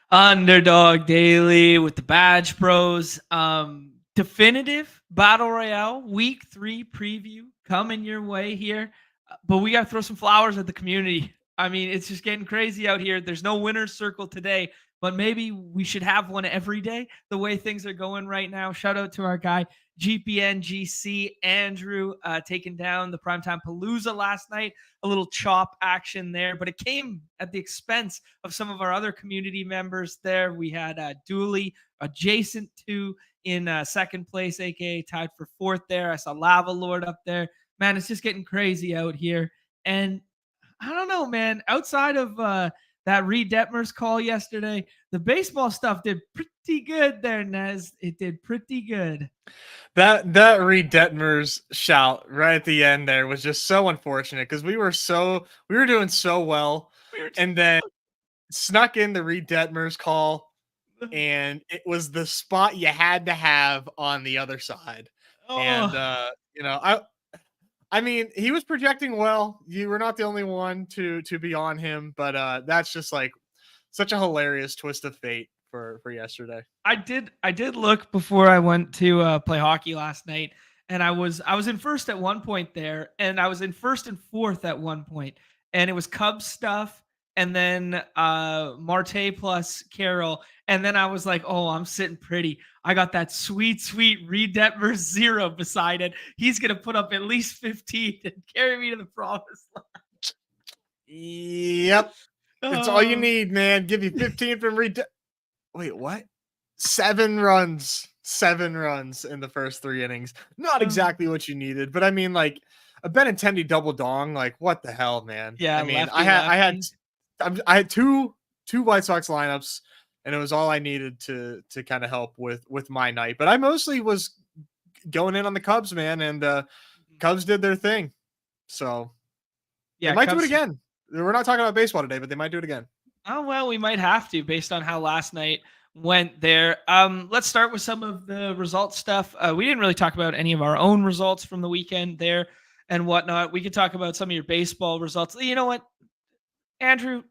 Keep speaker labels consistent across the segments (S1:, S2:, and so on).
S1: Underdog Daily with the BadgeBros. Definitive Battle Royale Week 3 preview coming your way here. But we got to throw some flowers at the community. I mean, it's just getting crazy out here. There's no winner's circle today, but maybe we should have one every day the way things are going right now. Shout out to our guy, GPNGC Andrew, taking down the Primetime Palooza last night. A little chop action there, but it came at the expense of some of our other community members there. We had Dooley adjacent to in second place, aka tied for fourth there. I saw Lava Lord up there. Man, it's just getting crazy out here. And I don't know, man. Outside of that Reed Detmers call yesterday, the baseball stuff did pretty good there, Nez. It did pretty good.
S2: That Reed Detmers shout right at the end there was just so unfortunate because we were doing so well, and then snuck in the Reed Detmers call, and it was the spot you had to have on the other side.
S1: Oh.
S2: And I mean, he was projecting well. You were not the only one to be on him, but that's just like such a hilarious twist of fate for yesterday.
S1: I did look before I went to play hockey last night, and I was in first at one point there, and I was in first and fourth at one point, and it was Cubs stuff, and then Marte plus Carroll, and then I was like, oh, I'm sitting pretty. I got that sweet Reed Detmers 0 beside it. He's gonna put up at least 15 and carry me to the promised line.
S2: Yep, it's all you need, man. Give you 15 from Reed. Wait, what? 7 runs in the first 3 innings. Not exactly what you needed, but I mean, like a Benintendi double dong. Like, what the hell, man?
S1: Yeah,
S2: I mean,
S1: lefty,
S2: I had two White Sox lineups, and it was all I needed to kind of help with my night. But I mostly was going in on the Cubs, man, and Cubs did their thing. So yeah, they might do it again. We're not talking about baseball today, but they might do it again.
S1: Oh, well, we might have to based on how last night went there. Let's start with some of the results stuff. We didn't really talk about any of our own results from the weekend there and whatnot. We could talk about some of your baseball results. You know what, Andrew?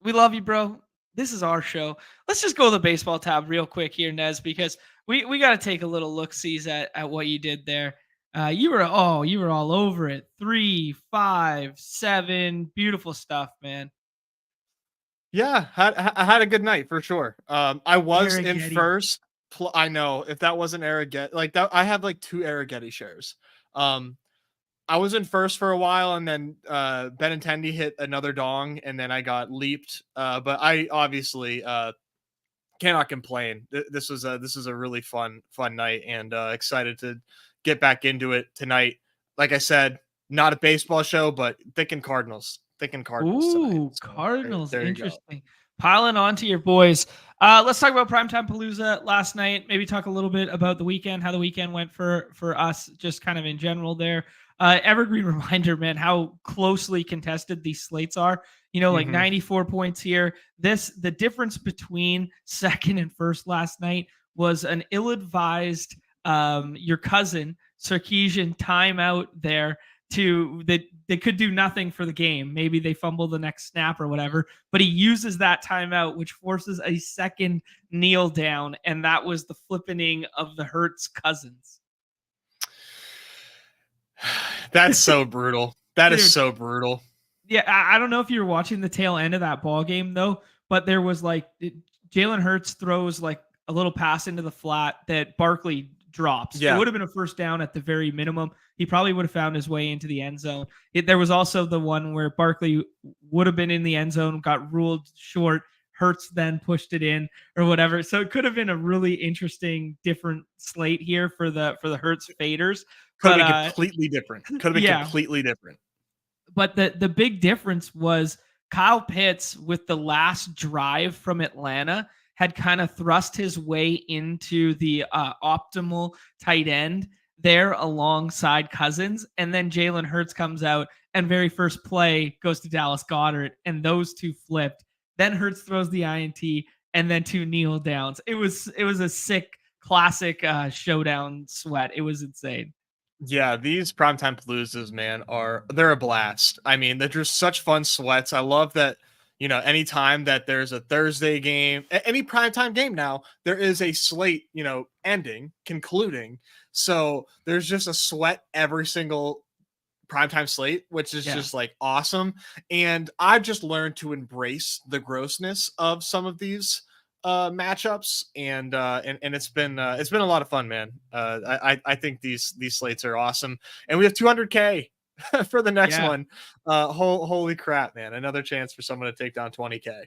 S1: We love you, bro. This is our show. Let's just go to the baseball tab real quick here, Nez, because we got to take a little look-sees at what you did there. You were all over it. 3, 5, 7. Beautiful stuff, man.
S2: Yeah, I had a good night for sure. I was in first. I know if that wasn't Arrighetti, like that, I have like 2 Arrighetti shares. I was in first for a while, and then Benintendi hit another dong, and then I got leaped. But I obviously cannot complain. This was a really fun night, and excited to get back into it tonight. Like I said, not a baseball show, but thinking Cardinals.
S1: Ooh, so Cardinals. There interesting. Piling on to your boys. Let's talk about Primetime Palooza last night. Maybe talk a little bit about the weekend, how the weekend went for us, just kind of in general there. Evergreen reminder, man, how closely contested these slates are. You know, like 94 points here. The difference between second and first last night was an ill-advised your cousin Sarkisian timeout there. They could do nothing for the game. Maybe they fumble the next snap or whatever, but he uses that timeout, which forces a second kneel down, and that was the flippening of the Hurts cousins.
S2: That's so brutal. That is so brutal.
S1: Yeah, I don't know if you were watching the tail end of that ball game though, but there was like Jalen Hurts throws like a little pass into the flat that Barkley drops. Yeah. It would have been a first down at the very minimum. He probably would have found his way into the end zone. There was also the one where Barkley would have been in the end zone, got ruled short. Hurts then pushed it in or whatever. So it could have been a really interesting, different slate here for the Hurts faders.
S2: Could have been completely different. Could have been completely different.
S1: But the big difference was Kyle Pitts with the last drive from Atlanta had kind of thrust his way into the optimal tight end there alongside Cousins. And then Jalen Hurts comes out and very first play goes to Dallas Goedert, and those two flipped. Then Hurts throws the INT and then 2 kneel downs. It was a sick, classic showdown sweat. It was insane.
S2: Yeah, these primetime paloozas, man, they're a blast. I mean, they're just such fun sweats. I love that, anytime that there's a Thursday game, any primetime game now, there is a slate, concluding. So there's just a sweat every single primetime slate, which is just like awesome. And I've just learned to embrace the grossness of some of these matchups, and it's been a lot of fun, man. I think these slates are awesome, and we have 200K for the next one. Holy crap, man. Another chance for someone to take down 20K.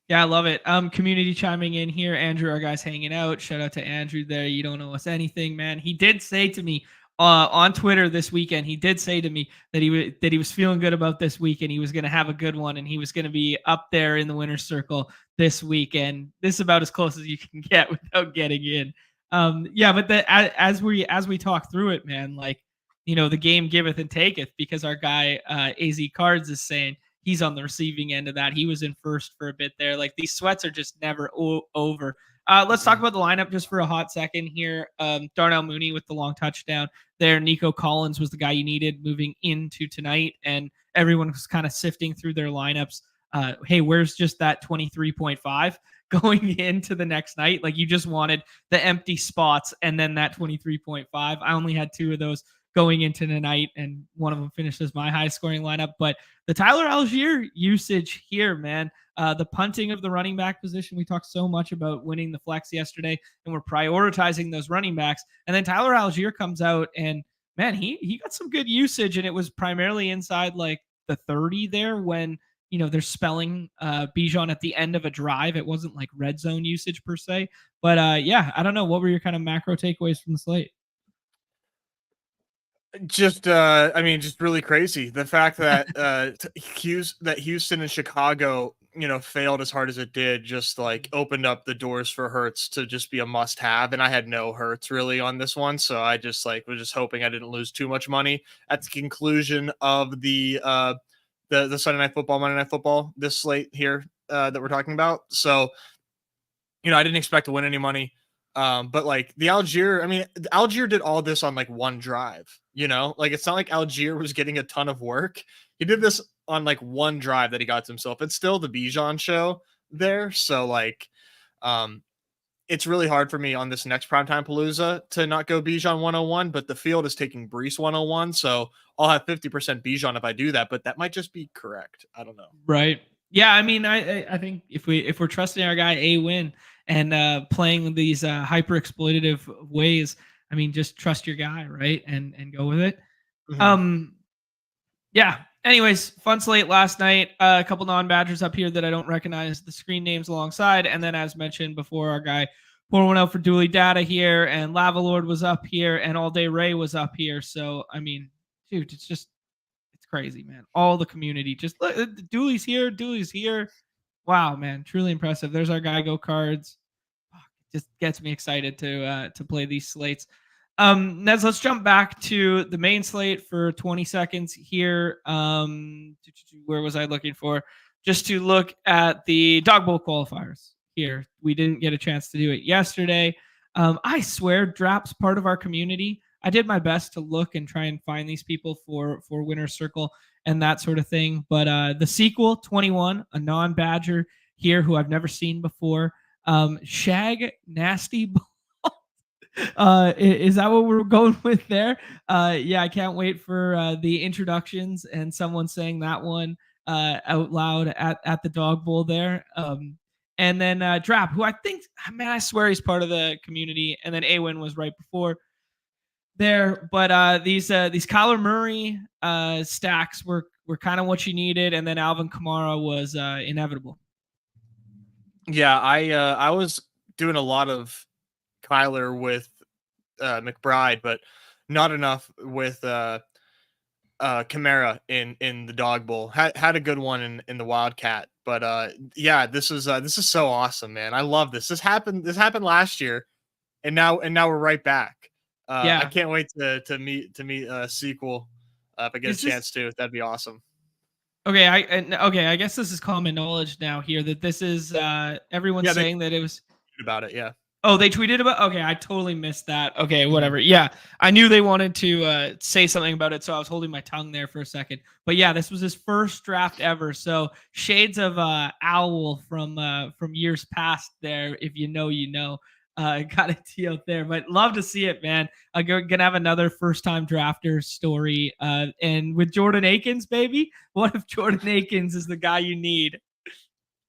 S1: Yeah, I love it. Community chiming in here. Andrew, our guy's hanging out. Shout out to Andrew there. You don't owe us anything, man. He did say to me on Twitter this weekend, he did say to me that he was feeling good about this week and he was going to have a good one and he was going to be up there in the winner's circle this weekend. This is about as close as you can get without getting in. But as we talk through it, man, like, the game giveth and taketh, because our guy AZ Cards is saying he's on the receiving end of that. He was in first for a bit there. Like, these sweats are just never over. Let's talk about the lineup just for a hot second here. Darnell Mooney with the long touchdown there. Nico Collins was the guy you needed moving into tonight, and everyone was kind of sifting through their lineups. Hey, where's just that 23.5 going into the next night? Like, you just wanted the empty spots and then that 23.5. I only had 2 of those going into tonight, and one of them finished as my high scoring lineup. But the Tyler Algier usage here, man, the punting of the running back position. We talked so much about winning the flex yesterday, and we're prioritizing those running backs. And then Tyler Algier comes out, and man, he got some good usage, and it was primarily inside like the 30 there when, they're spelling Bijan at the end of a drive. It wasn't like red zone usage per se. But I don't know. What were your kind of macro takeaways from the slate?
S2: Just really crazy. The fact that Houston and Chicago, failed as hard as it did, just like opened up the doors for Hurts to just be a must have. And I had no Hurts really on this one. So I just was just hoping I didn't lose too much money at the conclusion of the Sunday Night Football, Monday Night Football, this slate here that we're talking about. So, I didn't expect to win any money. But like Algier did all this on like one drive, like it's not like Algier was getting a ton of work. He did this on like one drive that he got to himself. It's still the Bijan show there. So like, it's really hard for me on this next primetime Palooza to not go Bijan 101, but the field is taking Brees 101. So I'll have 50% Bijan if I do that, but that might just be correct. I don't know.
S1: Right. Yeah. I mean, I think if we're trusting our guy A-Win and playing these hyper exploitative ways, I mean, just trust your guy, right? And go with it. Mm-hmm. Anyways, fun slate last night. A couple non-Badgers up here that I don't recognize the screen names alongside. And then, as mentioned before, our guy pouring one out for Dooley Data here, and Lava Lord was up here, and All Day Ray was up here. So, I mean, dude, it's crazy, man. All the community. Just look, Dooley's here. Wow, man. Truly impressive. There's our guy, Go Cards. Just gets me excited to play these slates. Nez, let's jump back to the main slate for 20 seconds here. Where was I looking for? Just to look at the Dog Bowl qualifiers here. We didn't get a chance to do it yesterday. I swear, Drap's part of our community. I did my best to look and try and find these people for Winner's Circle and that sort of thing. But the sequel, 21, a non-Badger here who I've never seen before. Shag Nasty Ball. Is that what we're going with there? I can't wait for the introductions and someone saying that one out loud at the Dog Bowl there. And then Drap, who I think, man, I swear he's part of the community. And then Awin was right before there. But these Kyler Murray stacks were kind of what you needed. And then Alvin Kamara was inevitable.
S2: Yeah, I was doing a lot of Kyler with McBride, but not enough with Kamara in the Dog Bowl. Had a good one in the Wildcat, but this is so awesome, man. I love this. This happened last year, and now we're right back. I can't wait to meet a sequel if I get a chance to. That'd be awesome.
S1: Okay, I guess this is common knowledge now here that this is everyone's saying that it was
S2: about it. Yeah.
S1: Oh, they tweeted about. Okay, I totally missed that. Okay,
S2: Mhm.
S1: whatever. Yeah, I knew they wanted to say something about it, so I was holding my tongue there for a second. But yeah, this was his first draft ever. So shades of Owl from years past. There, if you know, you know. Got a deal there, but love to see it, man. I'm gonna have another first-time drafter story, and with Jordan Akins, baby. What if Jordan Akins is the guy you need?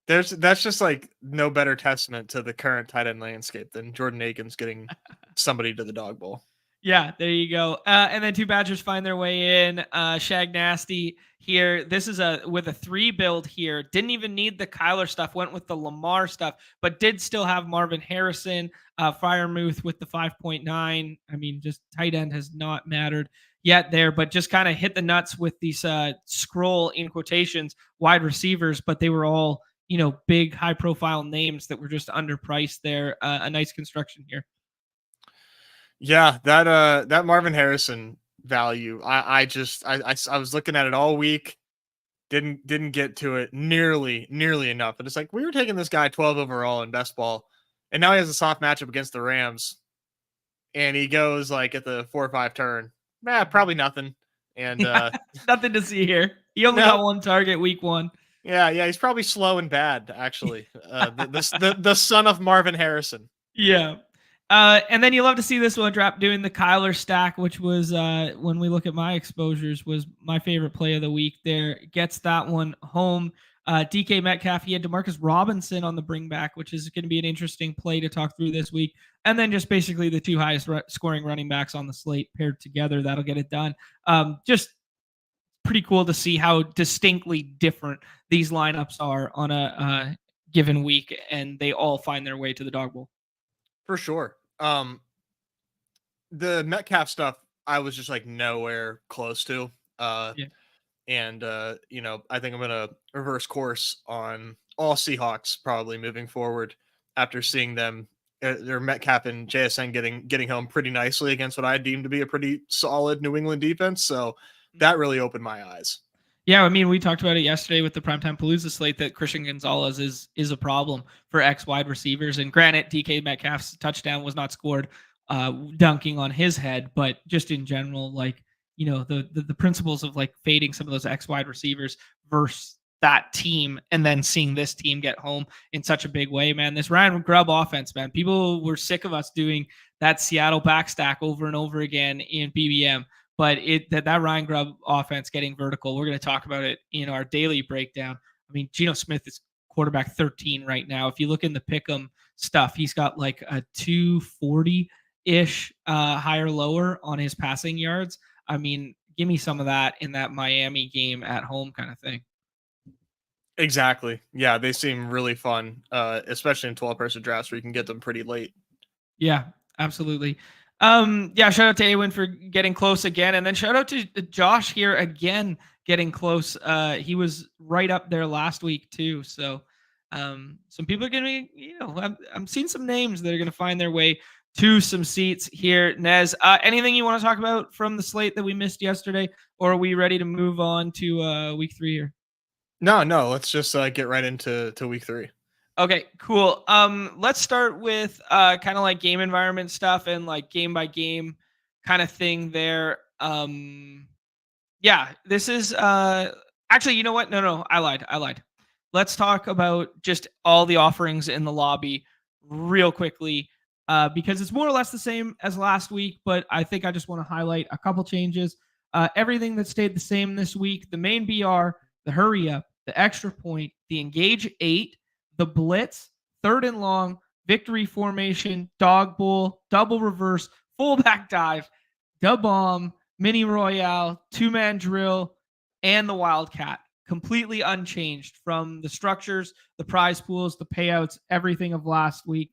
S2: That's just like no better testament to the current tight end landscape than Jordan Akins getting somebody to the dog bowl.
S1: Yeah, there you go. And then two Badgers find their way in. Shag Nasty here. This is a with a 3 build here. Didn't even need the Kyler stuff. Went with the Lamar stuff, but did still have Marvin Harrison, Firemuth with the 5.9. I mean, just tight end has not mattered yet there, but just kind of hit the nuts with these scroll in quotations wide receivers, but they were all big high profile names that were just underpriced there. A nice construction here.
S2: Yeah, that Marvin Harrison value. I was looking at it all week. Didn't get to it nearly enough. But it's like we were taking this guy 12 overall in best ball, and now he has a soft matchup against the Rams, and he goes like at the 4 or 5 turn. Probably nothing. And
S1: nothing to see here. He only got one target week 1.
S2: Yeah, he's probably slow and bad, actually. The son of Marvin Harrison.
S1: Yeah. And then you love to see this one drop doing the Kyler stack, which was when we look at my exposures, was my favorite play of the week there. Gets that one home. DK Metcalf, he had DeMarcus Robinson on the bring back, which is going to be an interesting play to talk through this week. And then just basically the 2 highest scoring running backs on the slate paired together. That'll get it done. Just pretty cool to see how distinctly different these lineups are on a given week, and they all find their way to the dog bowl.
S2: For sure. The Metcalf stuff, I was just like nowhere close to. Yeah. And I think I'm gonna reverse course on all Seahawks probably moving forward after seeing them their Metcalf and JSN getting home pretty nicely against what I deemed to be a pretty solid New England defense. So that really opened my eyes.
S1: Yeah, I mean, we talked about it yesterday with the Primetime Palooza slate that Christian Gonzalez is a problem for X wide receivers. And granted, DK Metcalf's touchdown was not scored dunking on his head, but just in general, like, the principles of like fading some of those X wide receivers versus that team and then seeing this team get home in such a big way, man. This Ryan Grubb offense, man, people were sick of us doing that Seattle backstack over and over again in BBM. But that Ryan Grubb offense getting vertical, we're going to talk about it in our daily breakdown. I mean, Geno Smith is quarterback 13 right now. If you look in the pick'em stuff, he's got like a 240-ish higher lower on his passing yards. I mean, give me some of that in that Miami game at home kind of thing.
S2: Exactly. Yeah, they seem really fun, especially in 12-person drafts where you can get them pretty late.
S1: Yeah, absolutely. Shout out to Awen for getting close again, and then shout out to Josh here again getting close. He was right up there last week too. So some people are gonna be, I'm seeing some names that are gonna find their way to some seats here. Nez, anything you want to talk about from the slate that we missed yesterday, or are we ready to move on to week 3 here?
S2: No, let's just get right into week 3.
S1: Okay, cool. Let's start with kind of like game environment stuff and like game by game kind of thing there. This is actually, you know what? No, I lied. Let's talk about just all the offerings in the lobby real quickly because it's more or less the same as last week, but I think I just want to highlight a couple changes. Everything that stayed the same this week: the main BR, the hurry up, the extra point, the engage 8, the blitz, 3rd and long, victory formation, dog bowl, double reverse, fullback dive, the bomb, mini royale, 2-man drill, and the wildcat. Completely unchanged from the structures, the prize pools, the payouts, everything of last week.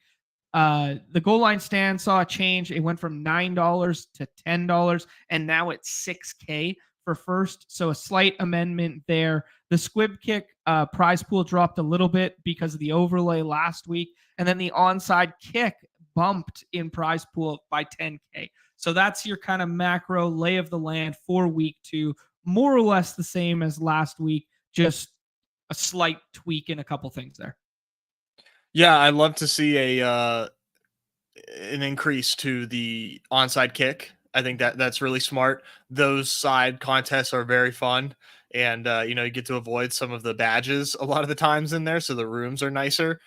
S1: The goal line stand saw a change. It went from $9 to $10, and now it's $6K for first. So a slight amendment there. The squib kick prize pool dropped a little bit because of the overlay last week. And then the onside kick bumped in prize pool by 10K. So that's your kind of macro lay of the land for week 2. More or less the same as last week, just a slight tweak in a couple things there.
S2: Yeah, I'd love to see a an increase to the onside kick. I think that's really smart. Those side contests are very fun, and you get to avoid some of the badges a lot of the times in there, so the rooms are nicer.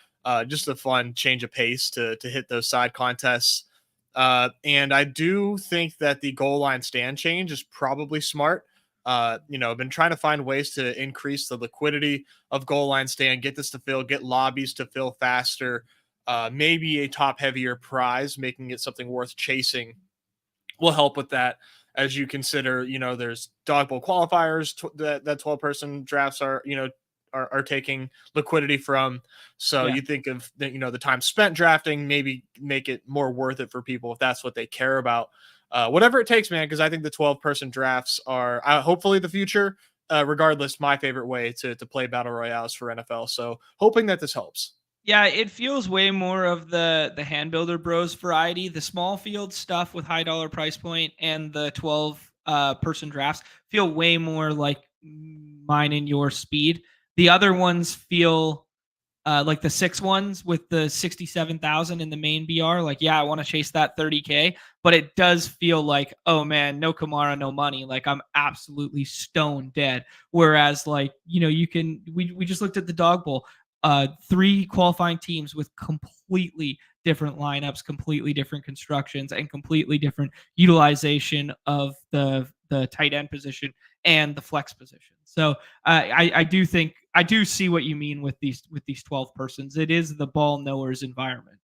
S2: Just a fun change of pace to hit those side contests. And I do think that the goal line stand change is probably smart. I've been trying to find ways to increase the liquidity of goal line stand, get this to fill, get lobbies to fill faster. Maybe a top heavier prize, making it something worth chasing, will help with that. As you consider, there's dog bowl qualifiers that 12 person drafts are taking liquidity from. So
S1: Yeah.
S2: you think of the time spent drafting, maybe make it more worth it for people if that's what they care about. Whatever it takes, man, because I think the 12 person drafts are hopefully the future. Regardless, my favorite way to play battle royales for NFL. So hoping that this helps.
S1: Yeah, it feels way more of the hand builder bros variety. The small field stuff with high dollar price point and the 12 person drafts feel way more like mine and your speed. The other ones feel like the 6 ones with the 67,000 in the main BR. Like, yeah, I want to chase that 30K, but it does feel like, oh man, no Kamara, no money. Like, I'm absolutely stone dead. Whereas, like, we just looked at the Dog Bowl. 3 qualifying teams with completely different lineups, completely different constructions, and completely different utilization of the tight end position and the flex position. So I do see what you mean with these 12 persons. It is the ball knowers environment.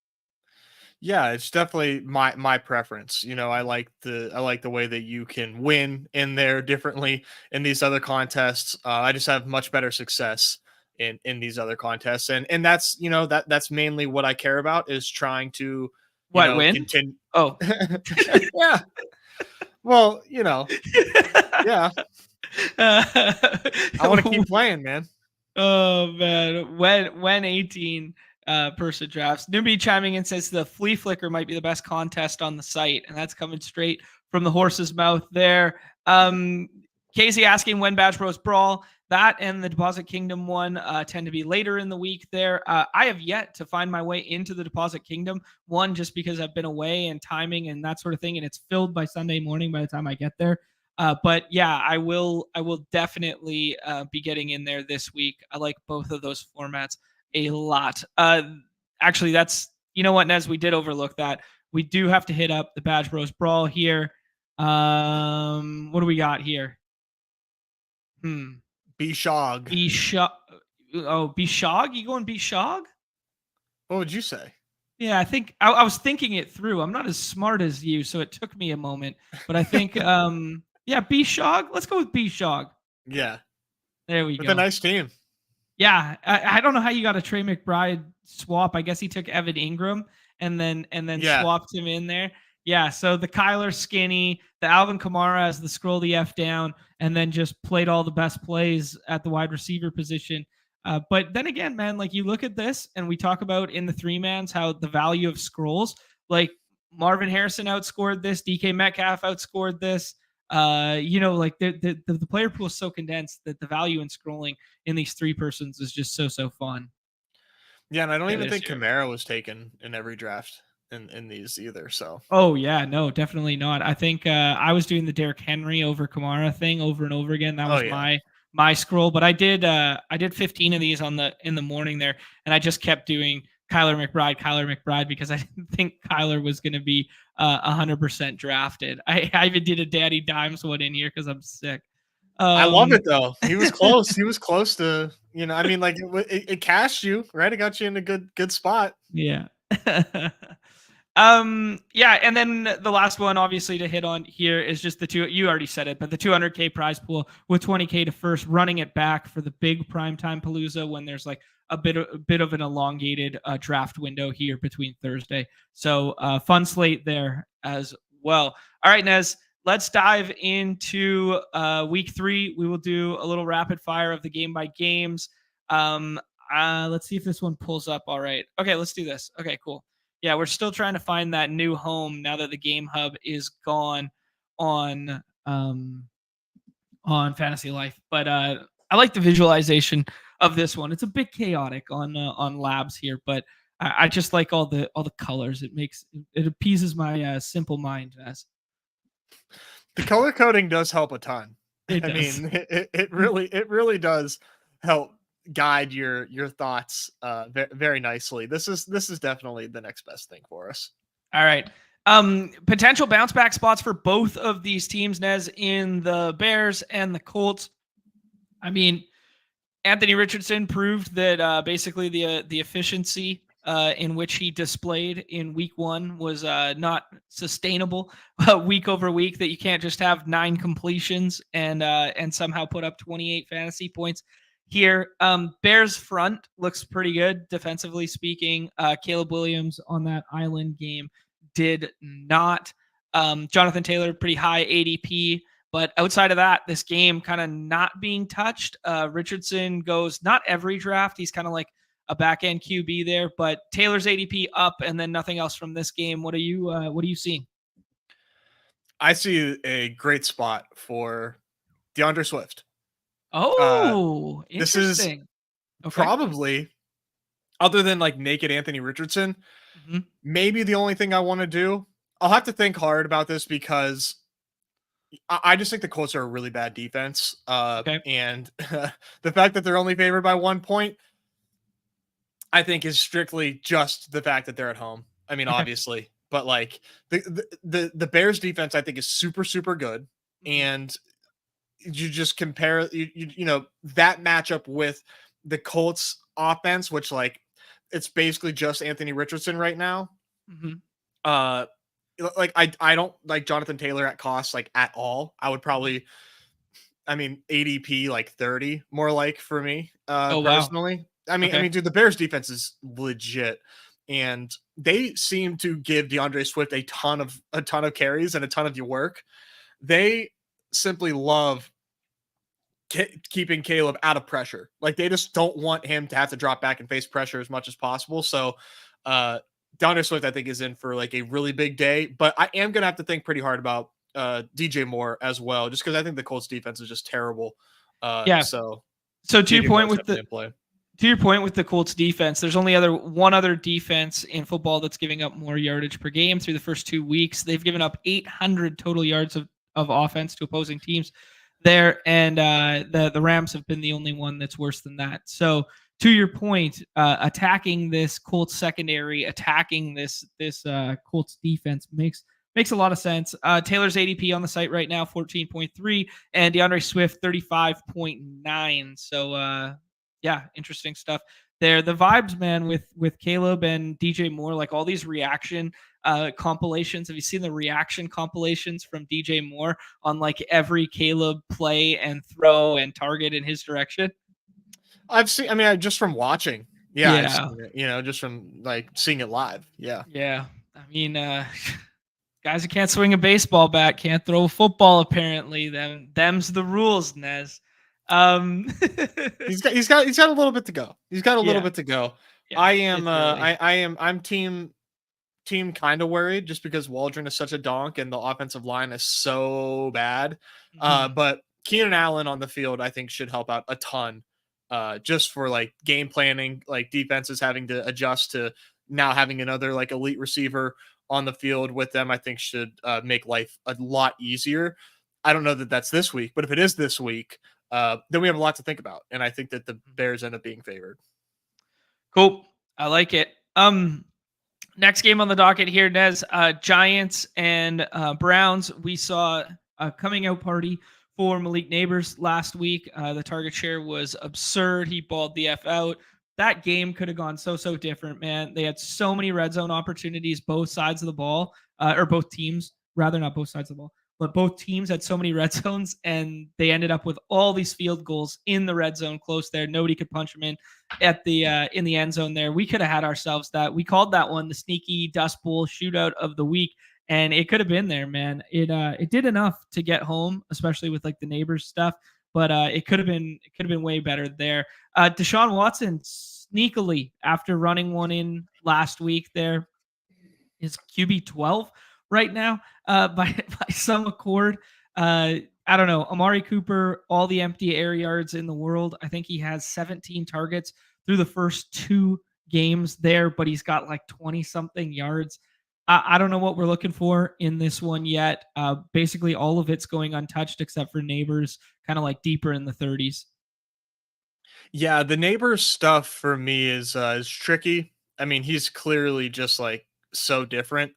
S2: Yeah, it's definitely my preference. I like the way that you can win in there differently in these other contests. I just have much better success in these other contests, and that's that's mainly what I care about, is trying to
S1: What, win?
S2: continue.
S1: Oh.
S2: Yeah. Well, yeah. I want to keep playing, man.
S1: Oh man, when 18 person drafts. Newbie chiming in says the flea flicker might be the best contest on the site, and that's coming straight from the horse's mouth there. Casey asking when BadgeBros Brawl. That and the Deposit Kingdom one tend to be later in the week there. I have yet to find my way into the Deposit Kingdom one, just because I've been away and timing and that sort of thing, and it's filled by Sunday morning by the time I get there. But yeah, I will definitely be getting in there this week. I like both of those formats a lot. Actually, that's, you know what, Nez, we did overlook that. We do have to hit up the BadgeBros Brawl here. What do we got here?
S2: B-Shog.
S1: B-Shog. Oh, B-Shog? You going B-Shog?
S2: What would you say?
S1: Yeah, I think I was thinking it through. I'm not as smart as you, so it took me a moment. But I think, yeah, B-Shog. Let's go with B-Shog.
S2: Yeah.
S1: There we
S2: With
S1: go.
S2: a nice team.
S1: Yeah, I don't know how you got a Trey McBride swap. I guess he took Evan Ingram and then swapped him in there. Yeah, so the Kyler skinny, the Alvin Kamara as the scroll the F down, and then just played all the best plays at the wide receiver position. But then again, man, like, you look at this and we talk about in the 3-mans how the value of scrolls, like Marvin Harrison outscored this, DK Metcalf outscored this. Like the player pool is so condensed that the value in scrolling in these 3 persons is just so fun.
S2: Yeah, and I don't even think Kamara was taken in every draft in these either. So.
S1: Oh yeah, no, definitely not. I think I was doing the Derrick Henry over Kamara thing over and over again. That was my scroll, but I did 15 of these in the morning there, and I just kept doing Kyler McBride because I didn't think Kyler was going to be 100% drafted. I even did a Daddy Dimes one in here because I'm sick.
S2: I love it though. He was close. He was close to, I mean, like it cashed you, right? It got you in a good spot.
S1: Yeah. Yeah, and then the last one, obviously, to hit on here is just the 2. You already said it, but the 200K prize pool with 20K to first, running it back for the big primetime palooza when there's like a bit of an elongated draft window here between Thursday. So fun slate there as well. All right, Nez, let's dive into week 3. We will do a little rapid fire of the game by games. Let's see if this one pulls up. All right. Okay, let's do this. Okay, cool. Yeah, we're still trying to find that new home now that the Game Hub is gone on Fantasy Life. But I like the visualization of this one. It's a bit chaotic on labs here, but I just like all the colors. It appeases my simple mind. As
S2: The color coding does help a ton.
S1: it
S2: I
S1: does.
S2: mean, it really does help guide your thoughts very nicely. This is definitely the next best thing for us.
S1: All right. Potential bounce back spots for both of these teams, Nez, in the Bears and the Colts. I mean, Anthony Richardson proved that basically the efficiency in which he displayed in week 1 was not sustainable week over week. That you can't just have 9 completions and somehow put up 28 fantasy points here. Bears front looks pretty good defensively speaking. Caleb Williams on that island game did not. Jonathan Taylor pretty high ADP. But outside of that, this game kind of not being touched. Richardson goes not every draft. He's kind of like a back end QB there, but Taylor's ADP up, and then nothing else from this game. What are you seeing?
S2: I see a great spot for DeAndre Swift.
S1: Oh,
S2: this is
S1: interesting.
S2: probably, other than like naked Anthony Richardson, maybe the only thing I want to do. I'll have to think hard about this because I just think the Colts are a really bad defense. And the fact that they're only favored by 1 point, I think is strictly just the fact that they're at home. I mean, obviously, but like the Bears defense, I think is super, super good. And you just compare, you know, that matchup with the Colts offense, which like, it's basically just Anthony Richardson right now. Like I don't like Jonathan Taylor at cost like at all. I would probably, I mean, ADP like 30 more like for me personally. Wow. I mean, dude, the Bears defense is legit, and they seem to give DeAndre Swift a ton of carries and a ton of your work. They simply love keeping Caleb out of pressure. Like they just don't want him to have to drop back and face pressure as much as possible. So DeAndre Swift, I think, is in for like a really big day, but I am going to have to think pretty hard about DJ Moore as well, just because I think the Colts defense is just terrible. So
S1: to your point with the Colts defense, there's only one other defense in football that's giving up more yardage per game through the first 2 weeks. They've given up 800 total yards of offense to opposing teams there, and the Rams have been the only one that's worse than that. So to your point, attacking this Colts secondary, attacking this Colts defense makes a lot of sense. Taylor's ADP on the site right now 14.3, and DeAndre Swift 35.9. So yeah, interesting stuff there. The vibes, man, with Caleb and DJ Moore, like all these reaction compilations. Have you seen the reaction compilations from DJ Moore on like every Caleb play and throw and target in his direction?
S2: I've seen, I mean, just from watching. Yeah. I've seen it, you know, just from like seeing it live. Yeah.
S1: Yeah. I mean, guys who can't swing a baseball bat can't throw a football, apparently. Them's the rules, Nez.
S2: He's got a little bit to go. He's got a little bit to go. Yeah, I'm team kind of worried just because Waldron is such a donk and the offensive line is so bad. But Keenan Allen on the field, I think, should help out a ton. Just for like game planning, like defenses having to adjust to now having another like elite receiver on the field with them, I think should make life a lot easier. I don't know that that's this week, but if it is this week, then we have a lot to think about. And I think that the Bears end up being favored.
S1: Cool. I like it. Next game on the docket here, Nez, Giants and Browns. We saw a coming out party for Malik Neighbors last week. The target share was absurd. He balled the F out. That game could have gone so different, man. They had so many red zone opportunities, both sides of the ball, or both teams, rather not both sides of the ball, but both teams had so many red zones, and they ended up with all these field goals in the red zone close there. Nobody could punch them in at the in the end zone there. We could have had ourselves that. We called that one the sneaky Dust Bowl shootout of the week. And it could have been there, man. It did enough to get home, especially with like the Neighbors stuff. But it could have been way better there. Deshaun Watson sneakily, after running one in last week, there is QB 12 right now by some accord. I don't know. Amari Cooper, all the empty air yards in the world. I think he has 17 targets through the first 2 games there, but he's got like 20 something yards. I don't know what we're looking for in this one yet. Basically, all of it's going untouched except for Neighbors, kind of like deeper in the 30s.
S2: Yeah, the Neighbors stuff for me is tricky. I mean, he's clearly just like so different,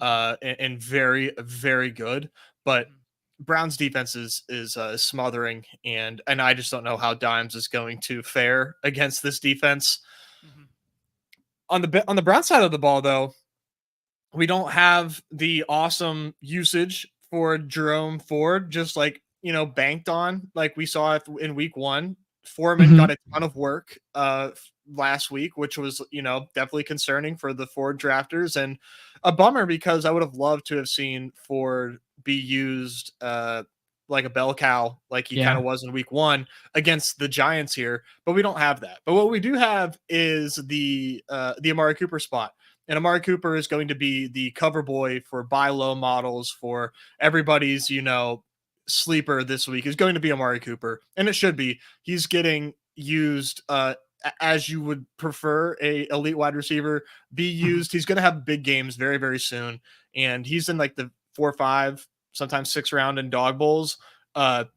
S2: and very very good. But Brown's defense is smothering, and I just don't know how Dimes is going to fare against this defense.
S1: Mm-hmm.
S2: On the Brown side of the ball, though, we don't have the awesome usage for Jerome Ford, just like, banked on, like we saw in week one. Foreman
S1: Mm-hmm.
S2: got a ton of work last week, which was, definitely concerning for the Ford drafters, and a bummer because I would have loved to have seen Ford be used like a bell cow, like he kind
S1: Yeah.
S2: of was in week one against the Giants here, but we don't have that. But what we do have is the Amari Cooper spot. And Amari Cooper is going to be the cover boy for buy low models for everybody's, sleeper this week is going to be Amari Cooper. And it should be. He's getting used as you would prefer a elite wide receiver be used. He's going to have big games very, very soon. And he's in like the 4 or 5, sometimes 6 round in dog bowls. I'd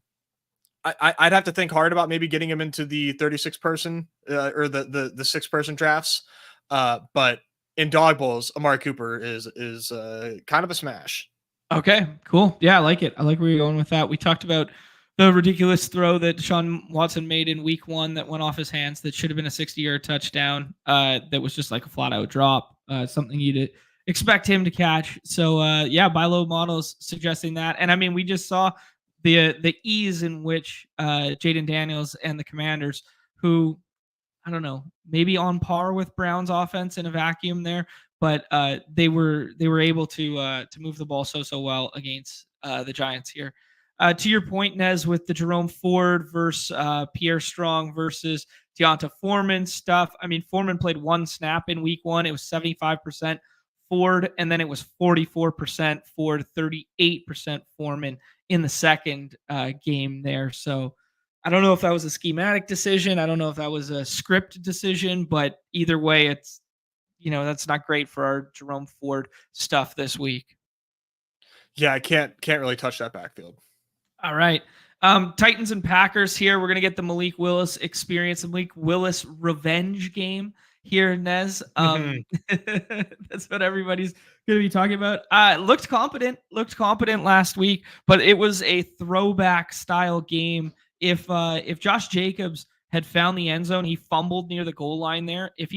S2: have to think hard about maybe getting him into the 36 person or the 6-person drafts. But in dog bowls, Amari Cooper is kind of a smash.
S1: Okay, cool. Yeah, I like it. I like where you're going with that. We talked about the ridiculous throw that Deshaun Watson made in week one that went off his hands that should have been a 60-yard touchdown. That was just like a flat out drop. Something you'd expect him to catch. So yeah, buy low models suggesting that. And I mean, we just saw the ease in which Jaden Daniels and the Commanders, who I don't know, maybe on par with Brown's offense in a vacuum there, but they were able to move the ball so well against the Giants here. To your point, Nez, with the Jerome Ford versus Pierre Strong versus Deonta Foreman stuff. I mean, Foreman played one snap in week one. It was 75% Ford, and then it was 44% Ford, 38% Foreman in the second game there. So I don't know if that was a schematic decision. I don't know if that was a script decision, but either way, it's, that's not great for our Jerome Ford stuff this week.
S2: Yeah, I can't really touch that backfield.
S1: All right. Titans and Packers here. We're going to get the Malik Willis experience, the Malik Willis revenge game here, Nez. That's what everybody's going to be talking about. Looked competent last week, but it was a throwback style game. If Josh Jacobs had found the end zone, he fumbled near the goal line there. If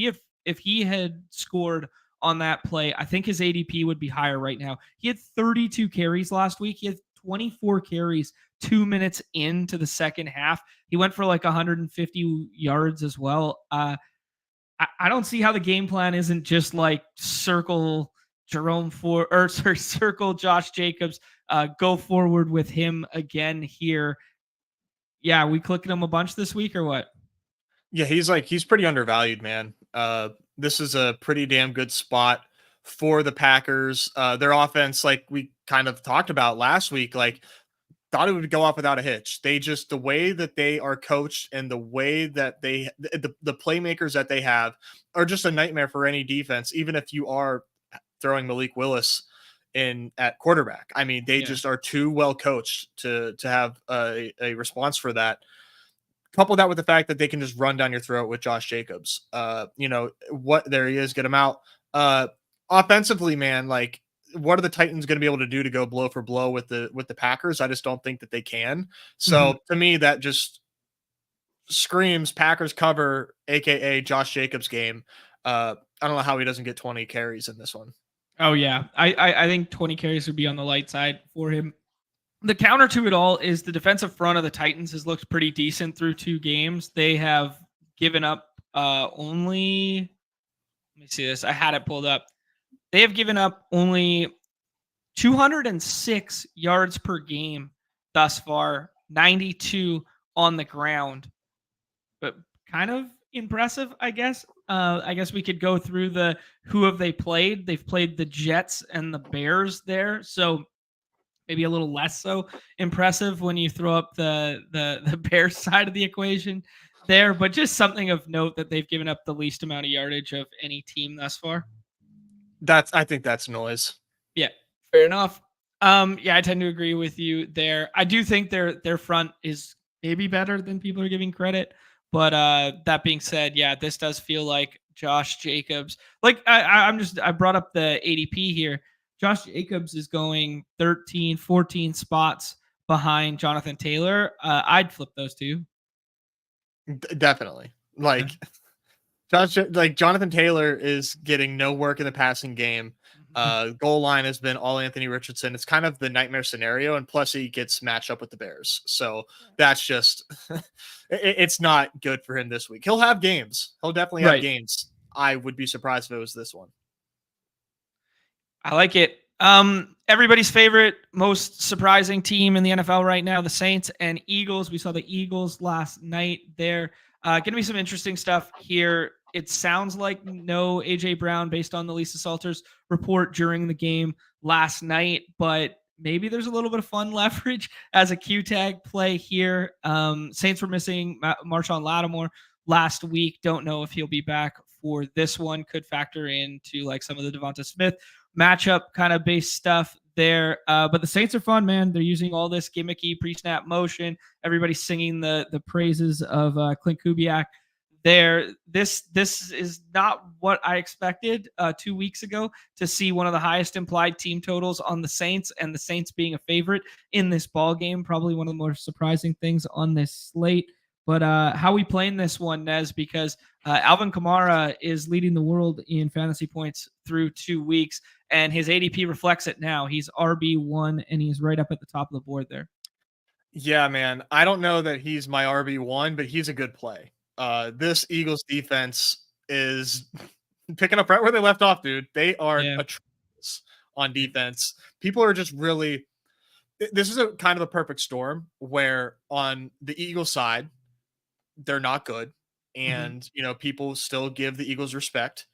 S1: he had scored on that play, I think his ADP would be higher right now. He had 32 carries last week. He had 24 carries 2 minutes into the second half. He went for like 150 yards as well. I don't see how the game plan isn't just like circle Jerome Ford or circle Josh Jacobs, go forward with him again here. Yeah, we clicking him a bunch this week or what?
S2: Yeah, he's pretty undervalued, man. This is a pretty damn good spot for the Packers. Their offense, like we kind of talked about last week, like thought it would go off without a hitch. They just, the way that they are coached and the way that the playmakers that they have are just a nightmare for any defense, even if you are throwing Malik Willis in at quarterback. I mean, they just are too well coached to have a response for that. Couple that with the fact that they can just run down your throat with Josh Jacobs. What there he is, get him out. Offensively, man, like what are the Titans going to be able to do to go blow for blow with the Packers? I just don't think that they can. So to me, that just screams Packers cover, aka Josh Jacobs game. I don't know how he doesn't get 20 carries in this one.
S1: Oh yeah, I think 20 carries would be on the light side for him. The counter to it all is the defensive front of the Titans has looked pretty decent through 2 games. They have given up only, let me see this. I had it pulled up. They have given up only 206 yards per game thus far, 92 on the ground. But kind of impressive, I guess. I guess we could go through the who have they played. They've played the Jets and the Bears there. So maybe a little less so impressive when you throw up the Bears side of the equation. there, but just something of note that they've given up the least amount of yardage of any team thus far.
S2: I think that's noise.
S1: Yeah, fair enough. Yeah, I tend to agree with you there. I do think their front is maybe better than people are giving credit. But that being said, yeah, this does feel like Josh Jacobs. Like I brought up the ADP here. Josh Jacobs is going 13, 14 spots behind Jonathan Taylor. I'd flip those two.
S2: Definitely. Like Jonathan Taylor is getting no work in the passing game. Goal line has been all Anthony Richardson. It's kind of the nightmare scenario, and plus he gets matched up with the Bears. So that's just it's not good for him this week. He'll have games. He'll definitely have games. I would be surprised if it was this one.
S1: I like it. Everybody's favorite, most surprising team in the NFL right now, the Saints and Eagles. We saw the Eagles last night. There going to be some interesting stuff here. It sounds like no AJ Brown based on the Lisa Salters report during the game last night, but maybe there's a little bit of fun leverage as a Q tag play here. Saints were missing Marshawn Lattimore last week. Don't know if he'll be back for this one. Could factor into like some of the Devonta Smith matchup kind of based stuff there. But the Saints are fun, man. They're using all this gimmicky pre-snap motion. Everybody's singing the praises of Clint Kubiak there. This is not what I expected 2 weeks ago, to see one of the highest implied team totals on the Saints, and the Saints being a favorite in this ball game. Probably one of the more surprising things on this slate. But how we playing this one, Nez, because Alvin Kamara is leading the world in fantasy points through 2 weeks, and his ADP reflects it now. He's RB1, and he's right up at the top of the board there.
S2: Yeah, man. I don't know that he's my RB1, but he's a good play. This Eagles defense is picking up right where they left off, dude. They are atrocious on defense. People are just really – this is a kind of a perfect storm where on the Eagles side, they're not good. And, you know, people still give the Eagles respect.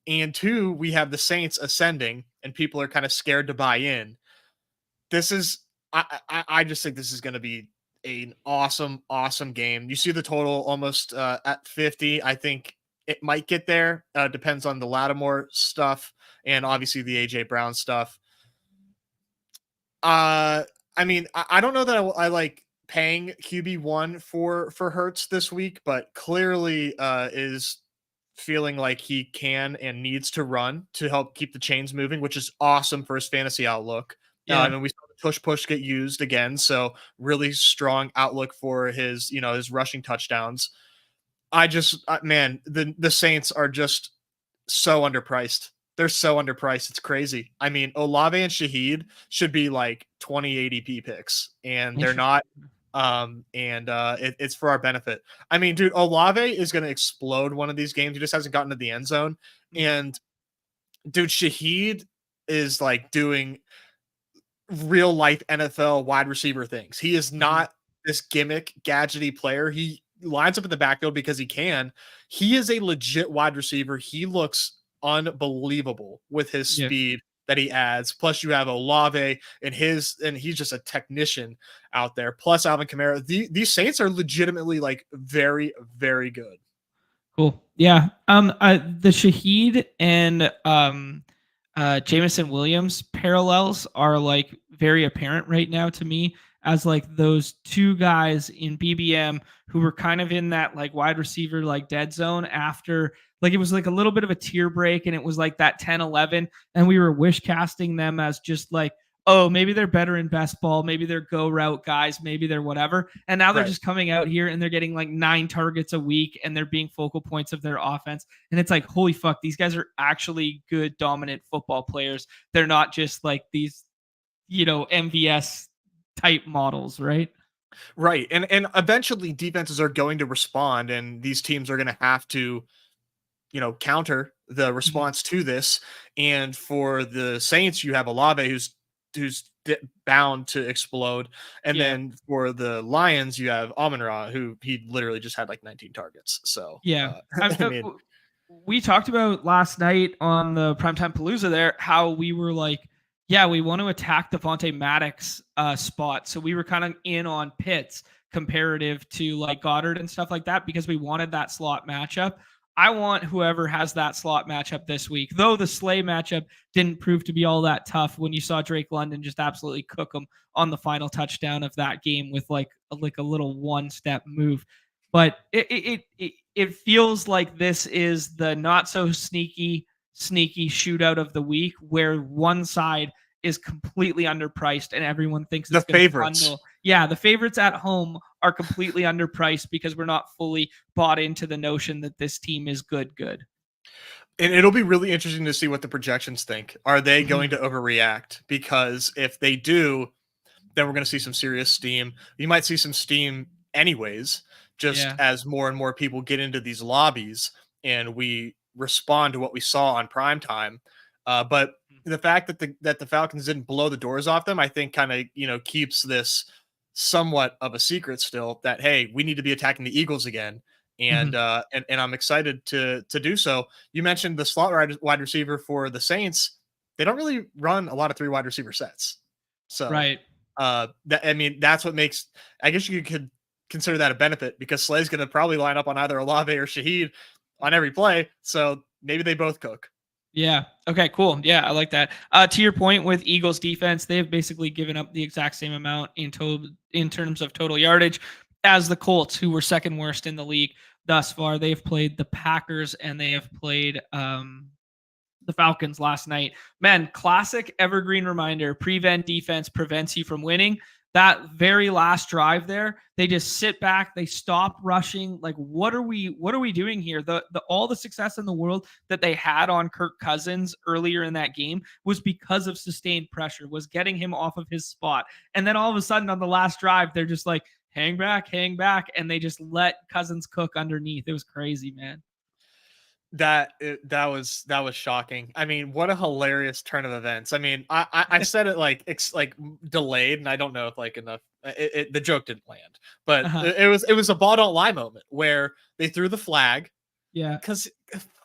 S2: And two, we have the Saints ascending, and people are kind of scared to buy in. This is – I just think this is going to be an awesome game. You see the total almost at 50. I think it might get there. Depends on the Lattimore stuff and obviously the AJ Brown stuff. I mean, I don't know that I like paying QB1 for Hurts this week, but clearly is feeling like he can and needs to run to help keep the chains moving, which is awesome for his fantasy outlook. Yeah, I mean, we saw the push get used again, so really strong outlook for his, you know, his rushing touchdowns. Man, the Saints are just so underpriced. They're so underpriced. It's crazy. I mean, Olave and Shaheed should be like 20 ADP picks, and they're not. It's for our benefit. I mean, dude, Olave is going to explode one of these games. He just hasn't gotten to the end zone. And dude, Shaheed is like doing real life NFL wide receiver things. He is not this gimmick gadgety player. He lines up in the backfield because he can. He is a legit wide receiver. He looks unbelievable with his speed that he adds. Plus you have Olave and he's just a technician out there. Plus Alvin Kamara. These Saints are legitimately like very, very good.
S1: Cool. Yeah. The Shaheed and Jameson Williams parallels are like very apparent right now to me, as like those two guys in BBM who were kind of in that like wide receiver like dead zone after, like it was like a little bit of a tier break, and it was like that 10-11, and we were wish casting them as just like, oh, maybe they're better in best ball, maybe they're go route guys, maybe they're whatever. And now they're just coming out here and they're getting like 9 targets a week, and they're being focal points of their offense. And it's like, holy fuck, these guys are actually good, dominant football players. They're not just like these, you know, MVS type models, right?
S2: Right. And eventually defenses are going to respond, and these teams are going to have to, you know, counter the response to this. And for the Saints, you have Olave who's bound to explode. And then for the Lions, you have Amon-Ra, who he literally just had like 19 targets. So
S1: I mean, we talked about last night on the Primetime Palooza there how we were like, yeah, we want to attack the Devontae Maddox spot. So we were kind of in on Pitts comparative to like Goddard and stuff like that because we wanted that slot matchup. I want whoever has that slot matchup this week, though the Slay matchup didn't prove to be all that tough when you saw Drake London just absolutely cook him on the final touchdown of that game with like a little one-step move. But it feels like this is the not so sneaky shootout of the week where one side is completely underpriced and everyone thinks
S2: the
S1: it's going to
S2: favorites.
S1: bundle. Yeah, the favorites at home are completely underpriced because we're not fully bought into the notion that this team is good.
S2: And it'll be really interesting to see what the projections think. Are they going to overreact? Because if they do, then we're going to see some serious steam. You might see some steam anyways, just as more and more people get into these lobbies and we respond to what we saw on primetime. But the fact that the Falcons didn't blow the doors off them, I think kind of, keeps this somewhat of a secret still that, hey, we need to be attacking the Eagles again. And I'm excited to do so. You mentioned the slot wide receiver for the Saints. They don't really run a lot of 3 wide receiver sets. So
S1: right.
S2: That's what makes, I guess you could consider that a benefit because Slay's going to probably line up on either Olave or Shaheed on every play. So maybe they both cook.
S1: Yeah. Okay, cool. Yeah, I like that. To your point with Eagles defense, they've basically given up the exact same amount in terms of total yardage as the Colts, who were second worst in the league thus far. They've played the Packers and they have played the Falcons last night. Man, classic evergreen reminder. Prevent defense prevents you from winning. That very last drive there, they just sit back, they stop rushing. Like, what are we doing here? The all the success in the world that they had on Kirk Cousins earlier in that game was because of sustained pressure, was getting him off of his spot. And then all of a sudden on the last drive, they're just like, hang back, and they just let Cousins cook underneath. It was crazy, man.
S2: That was shocking. I mean, what a hilarious turn of events. I mean, I said it like it's like delayed, and I don't know if like enough. The joke didn't land, but it was a ball don't lie moment where they threw the flag.
S1: Yeah,
S2: because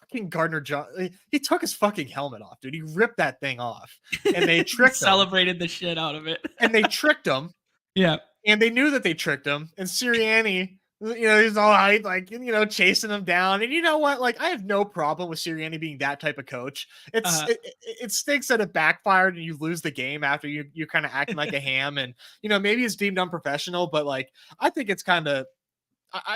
S2: fucking Gardner John, he took his fucking helmet off, dude. He ripped that thing off, and they tricked
S1: celebrated the shit out of it,
S2: and they tricked him.
S1: Yeah,
S2: and they knew that they tricked him, and Sirianni. He's all right, like, chasing him down. And you know what? Like, I have no problem with Sirianni being that type of coach. It stinks that it backfired and you lose the game after you kind of acting like a ham. And, maybe it's deemed unprofessional, but like, I think it's kind of,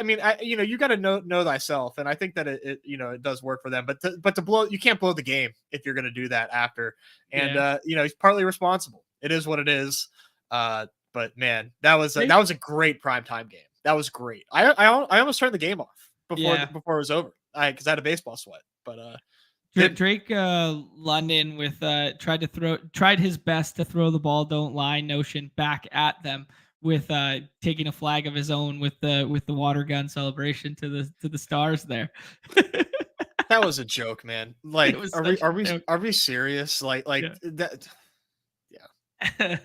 S2: you got to know thyself. And I think that it does work for them, but to blow, you can't blow the game if you're going to do that after. And, he's partly responsible. It is what it is. But man, that was a great primetime game. That was great. I almost turned the game off before it was over because I had a baseball sweat. But
S1: Drake London with tried his best to throw the ball don't lie notion back at them with taking a flag of his own with the water gun celebration to the stars there.
S2: That was a joke, man. Like, are we serious? Like that? Yeah.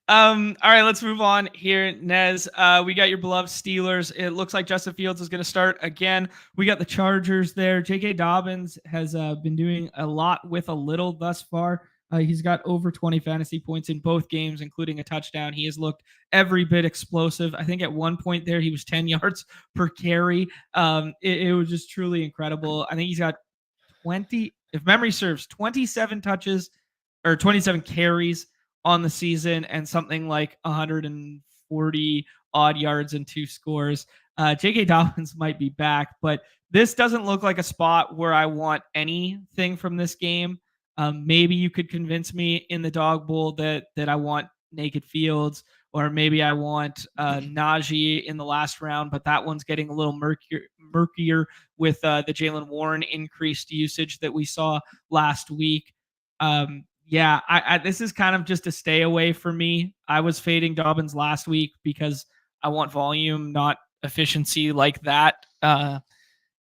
S1: All right, let's move on here. Nez, we got your beloved Steelers. It looks like Justin Fields is going to start again. We got the Chargers there. J.K. Dobbins has been doing a lot with a little thus far. He's got over 20 fantasy points in both games, including a touchdown. He has looked every bit explosive. I think at one point there, he was 10 yards per carry. It was just truly incredible. I think he's got 20, if memory serves, 27 touches or 27 carries on the season and something like 140 odd yards and 2 scores. J.K. Dobbins might be back, but this doesn't look like a spot where I want anything from this game. Maybe you could convince me in the Dog Bowl that I want Naked Fields, or maybe I want Najee in the last round, but that one's getting a little murkier with the Jaylen Warren increased usage that we saw last week. I this is kind of just a stay away for me. I was fading Dobbins last week because I want volume, not efficiency like that. And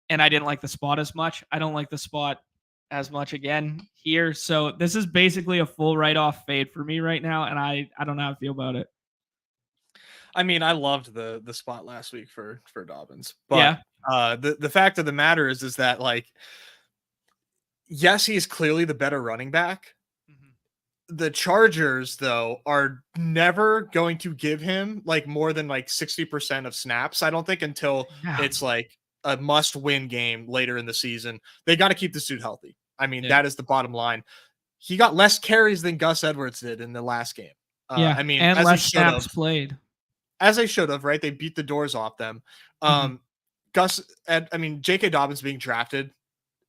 S1: I didn't like the spot as much. I don't like the spot as much again here. So this is basically a full write-off fade for me right now, and I don't know how I feel about it.
S2: I mean, I loved the spot last week for Dobbins, but the fact of the matter is that, like, yes, he is clearly the better running back. The Chargers, though, are never going to give him like more than like 60% of snaps, I don't think, until
S1: Yeah.
S2: it's like a must-win game later in the season. They got to keep this dude healthy. I mean,
S1: Yeah.
S2: that is the bottom line. He got less carries than Gus Edwards did in the last game.
S1: Yeah.
S2: I mean,
S1: And
S2: as he
S1: less
S2: should have,
S1: snaps played.
S2: right? They beat the doors off them.
S1: Mhm.
S2: I mean, J.K. Dobbins being drafted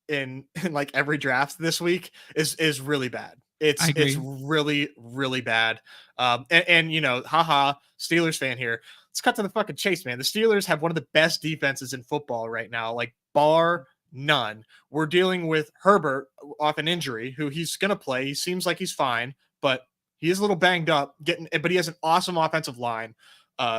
S2: in like every draft this week is really bad.
S1: I
S2: It's
S1: agree.
S2: really really bad. And you know, haha, Steelers fan here. Let's cut to the fucking chase, man. The Steelers have one of the best defenses in football right now, like bar none. We're dealing with Herbert off an injury, who he's gonna play. He seems like he's fine, but he is a little banged up. But he has an awesome offensive line.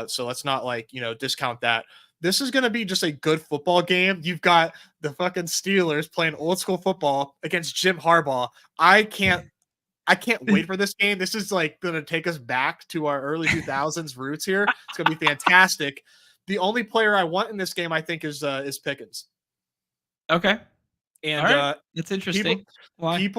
S2: So let's not like discount that. This is going to be just a good football game. You've got the fucking Steelers playing old school football against Jim Harbaugh. I can't wait for this game. This is like going to take us back to our early 2000s roots here. It's going to be fantastic. The only player I want in this game, I think, is Pickens.
S1: Okay.
S2: And
S1: All right. That's
S2: people,
S1: interesting. Why?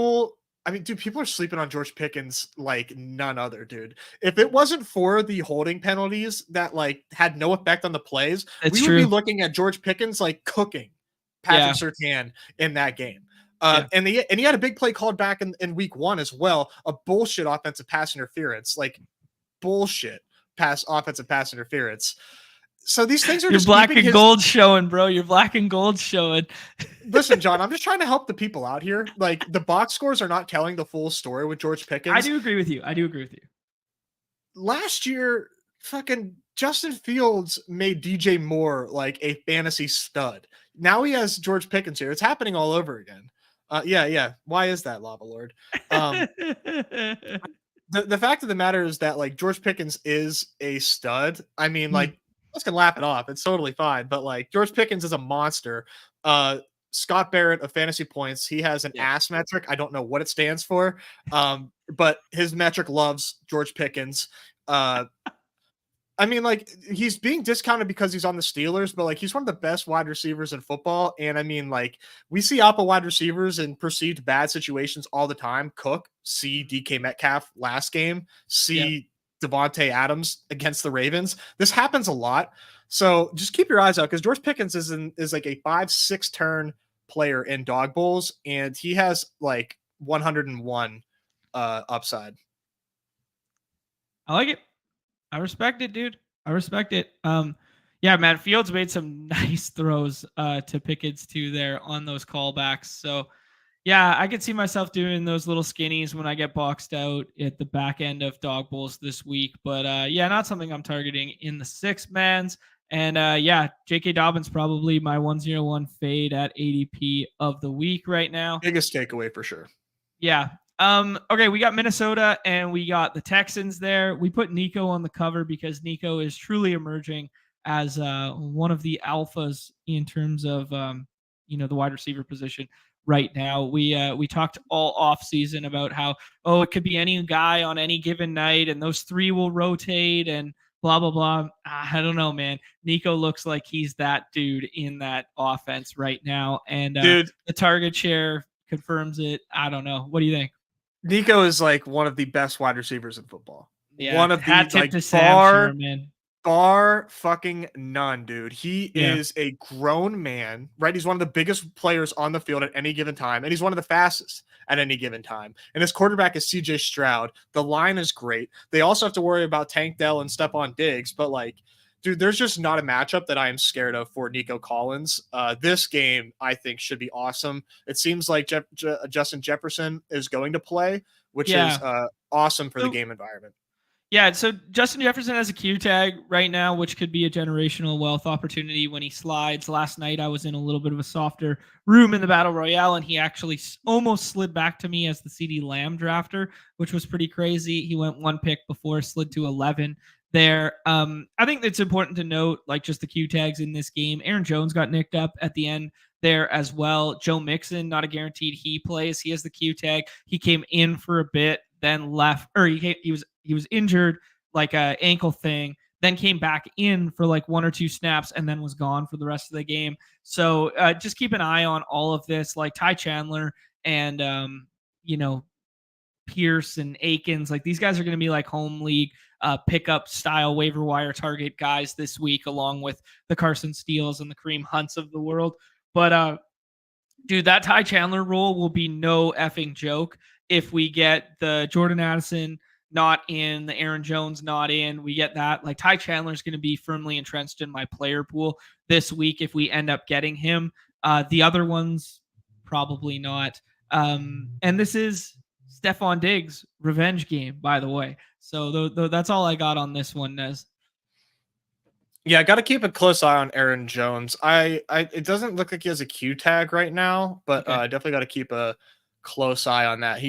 S2: I mean, dude, people are sleeping on George Pickens like none other, dude. If it wasn't for the holding penalties that like had no effect on the plays,
S1: It's
S2: we would be
S1: true.
S2: looking at George Pickens like cooking
S1: Yeah.
S2: Patrick Surtain in that game.
S1: Yeah.
S2: And he had a big play called back in week 1 as well, a bullshit offensive pass interference, like bullshit offensive pass interference. So these things are
S1: You're
S2: just
S1: black
S2: keeping
S1: and
S2: his
S1: gold showing, bro. You're black and gold showing.
S2: Listen, John, I'm just trying to help the people out here. Like the box scores are not telling the full story with George Pickens.
S1: I do agree with you.
S2: Last year, fucking Justin Fields made DJ Moore like a fantasy stud. Now he has George Pickens here. It's happening all over again. Yeah. Why is that, Lava Lord? The fact of the matter is that like George Pickens is a stud. I mean, like, let's can laugh it off. It's totally fine. But like George Pickens is a monster. Scott Barrett of Fantasy Points, he has an ass metric. I don't know what it stands for. But his metric loves George Pickens. I mean, like, he's being discounted because he's on the Steelers, but like he's one of the best wide receivers in football. And I mean, like, we see Apple wide receivers in perceived bad situations all the time. Cook, see DK Metcalf last game, see Devontae Adams against the Ravens. This happens a lot. So just keep your eyes out because George Pickens is like a 5-6 turn player in dog bowls, and he has like 101 upside.
S1: I like it. I respect it, dude. I respect it. Yeah, man, Fields made some nice throws to Pickens too there on those callbacks. So yeah, I could see myself doing those little skinnies when I get boxed out at the back end of dog bowls this week. But yeah, not something I'm targeting in the 6-mans. And yeah, J.K. Dobbins probably my 101 fade at ADP of the week right now.
S2: Biggest takeaway for sure.
S1: Yeah. Okay, we got Minnesota and we got the Texans there. We put Nico on the cover because Nico is truly emerging as one of the alphas in terms of the wide receiver position right now. We talked all off season about how it could be any guy on any given night and those 3 will rotate and blah blah blah. I don't know, man. Nico looks like he's that dude in that offense right now, and
S2: dude,
S1: the target share confirms it. I don't know. What do you think?
S2: Nico is like one of the best wide receivers in football.
S1: Yeah,
S2: one of the like bar fucking none, dude. He is a grown man, right? He's one of the biggest players on the field at any given time, and he's one of the fastest at any given time. And his quarterback is CJ Stroud. The line is great. They also have to worry about Tank Dell and Stephon Diggs, but like, dude, there's just not a matchup that I am scared of for Nico Collins. This game, I think, should be awesome. It seems like Justin Jefferson is going to play, which is awesome for the game environment.
S1: Yeah, so Justin Jefferson has a Q tag right now, which could be a generational wealth opportunity when he slides. Last night, I was in a little bit of a softer room in the Battle Royale, and he actually almost slid back to me as the CD Lamb drafter, which was pretty crazy. He went 1 pick before, slid to 11 there. I think it's important to note, like, just the Q tags in this game. Aaron Jones got nicked up at the end there as well. Joe Mixon, not a guaranteed he plays. He has the Q tag. He came in for a bit, then left, or he was injured, like a ankle thing, then came back in for like 1 or 2 snaps and then was gone for the rest of the game. So just keep an eye on all of this, like Ty Chandler and Pierce and Akins. Like these guys are going to be like home league pickup style waiver wire target guys this week, along with the Carson Steeles and the Kareem Hunts of the world. But dude, that Ty Chandler role will be no effing joke if we get the Jordan Addison not in, the Aaron Jones not in. We get that. Like Ty Chandler is going to be firmly entrenched in my player pool this week if we end up getting him. The other ones, probably not. And this is Stephon Diggs' revenge game, by the way. So that's all I got on this one, Nez.
S2: Yeah, I got to keep a close eye on Aaron Jones. It doesn't look like he has a Q tag right now, but I definitely got to keep a close eye on that.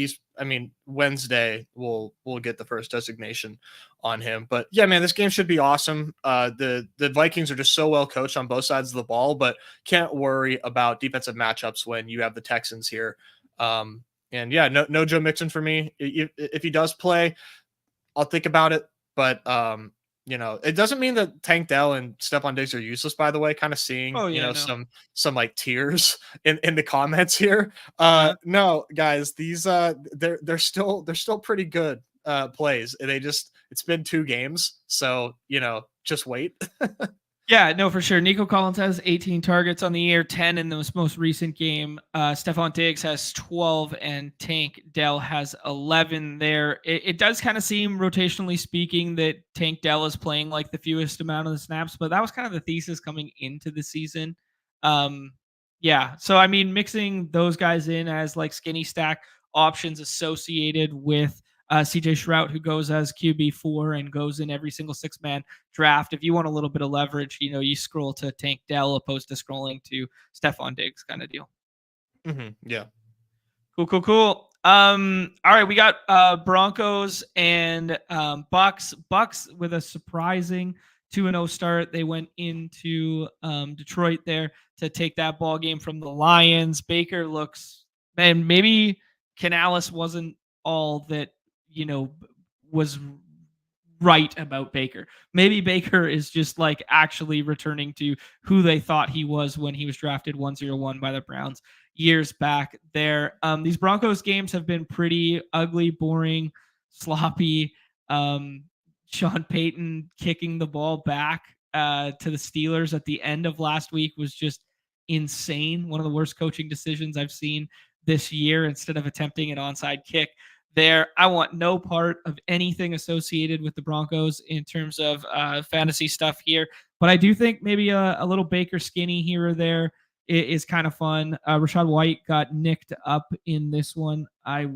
S2: Wednesday we'll get the first designation on him. But yeah, man, this game should be awesome. The Vikings are just so well coached on both sides of the ball, but can't worry about defensive matchups when you have the Texans here. And yeah, no Joe Mixon for me. If he does play, I'll think about it. But it doesn't mean that Tank Dell and Stephon Diggs are useless, by the way. Kind of seeing, some like tears in the comments here. No, guys, these they're still pretty good plays. It's been 2 games, so just wait.
S1: Yeah, no, for sure. Nico Collins has 18 targets on the year, 10 in this most recent game. Stephon Diggs has 12, and Tank Dell has 11 there. It does kind of seem, rotationally speaking, that Tank Dell is playing like the fewest amount of the snaps, but that was kind of the thesis coming into the season. Yeah, so I mean, mixing those guys in as like skinny stack options associated with CJ Stroud, who goes as QB4 and goes in every single 6-man draft. If you want a little bit of leverage, you scroll to Tank Dell opposed to scrolling to Stephon Diggs kind of deal.
S2: Yeah.
S1: Cool. All right, we got Broncos and Bucks. Bucks with a surprising 2-0 start. They went into Detroit there to take that ball game from the Lions. Baker looks, man, maybe Canales wasn't all that was right about Baker. Maybe Baker is just like actually returning to who they thought he was when he was drafted 101 by the Browns years back there. These Broncos games have been pretty ugly, boring, sloppy. Sean Payton kicking the ball back to the Steelers at the end of last week was just insane. One of the worst coaching decisions I've seen this year, instead of attempting an onside kick there. I want no part of anything associated with the Broncos in terms of fantasy stuff here. But I do think maybe a little Baker skinny here or there is kind of fun. Rachaad White got nicked up in this one. I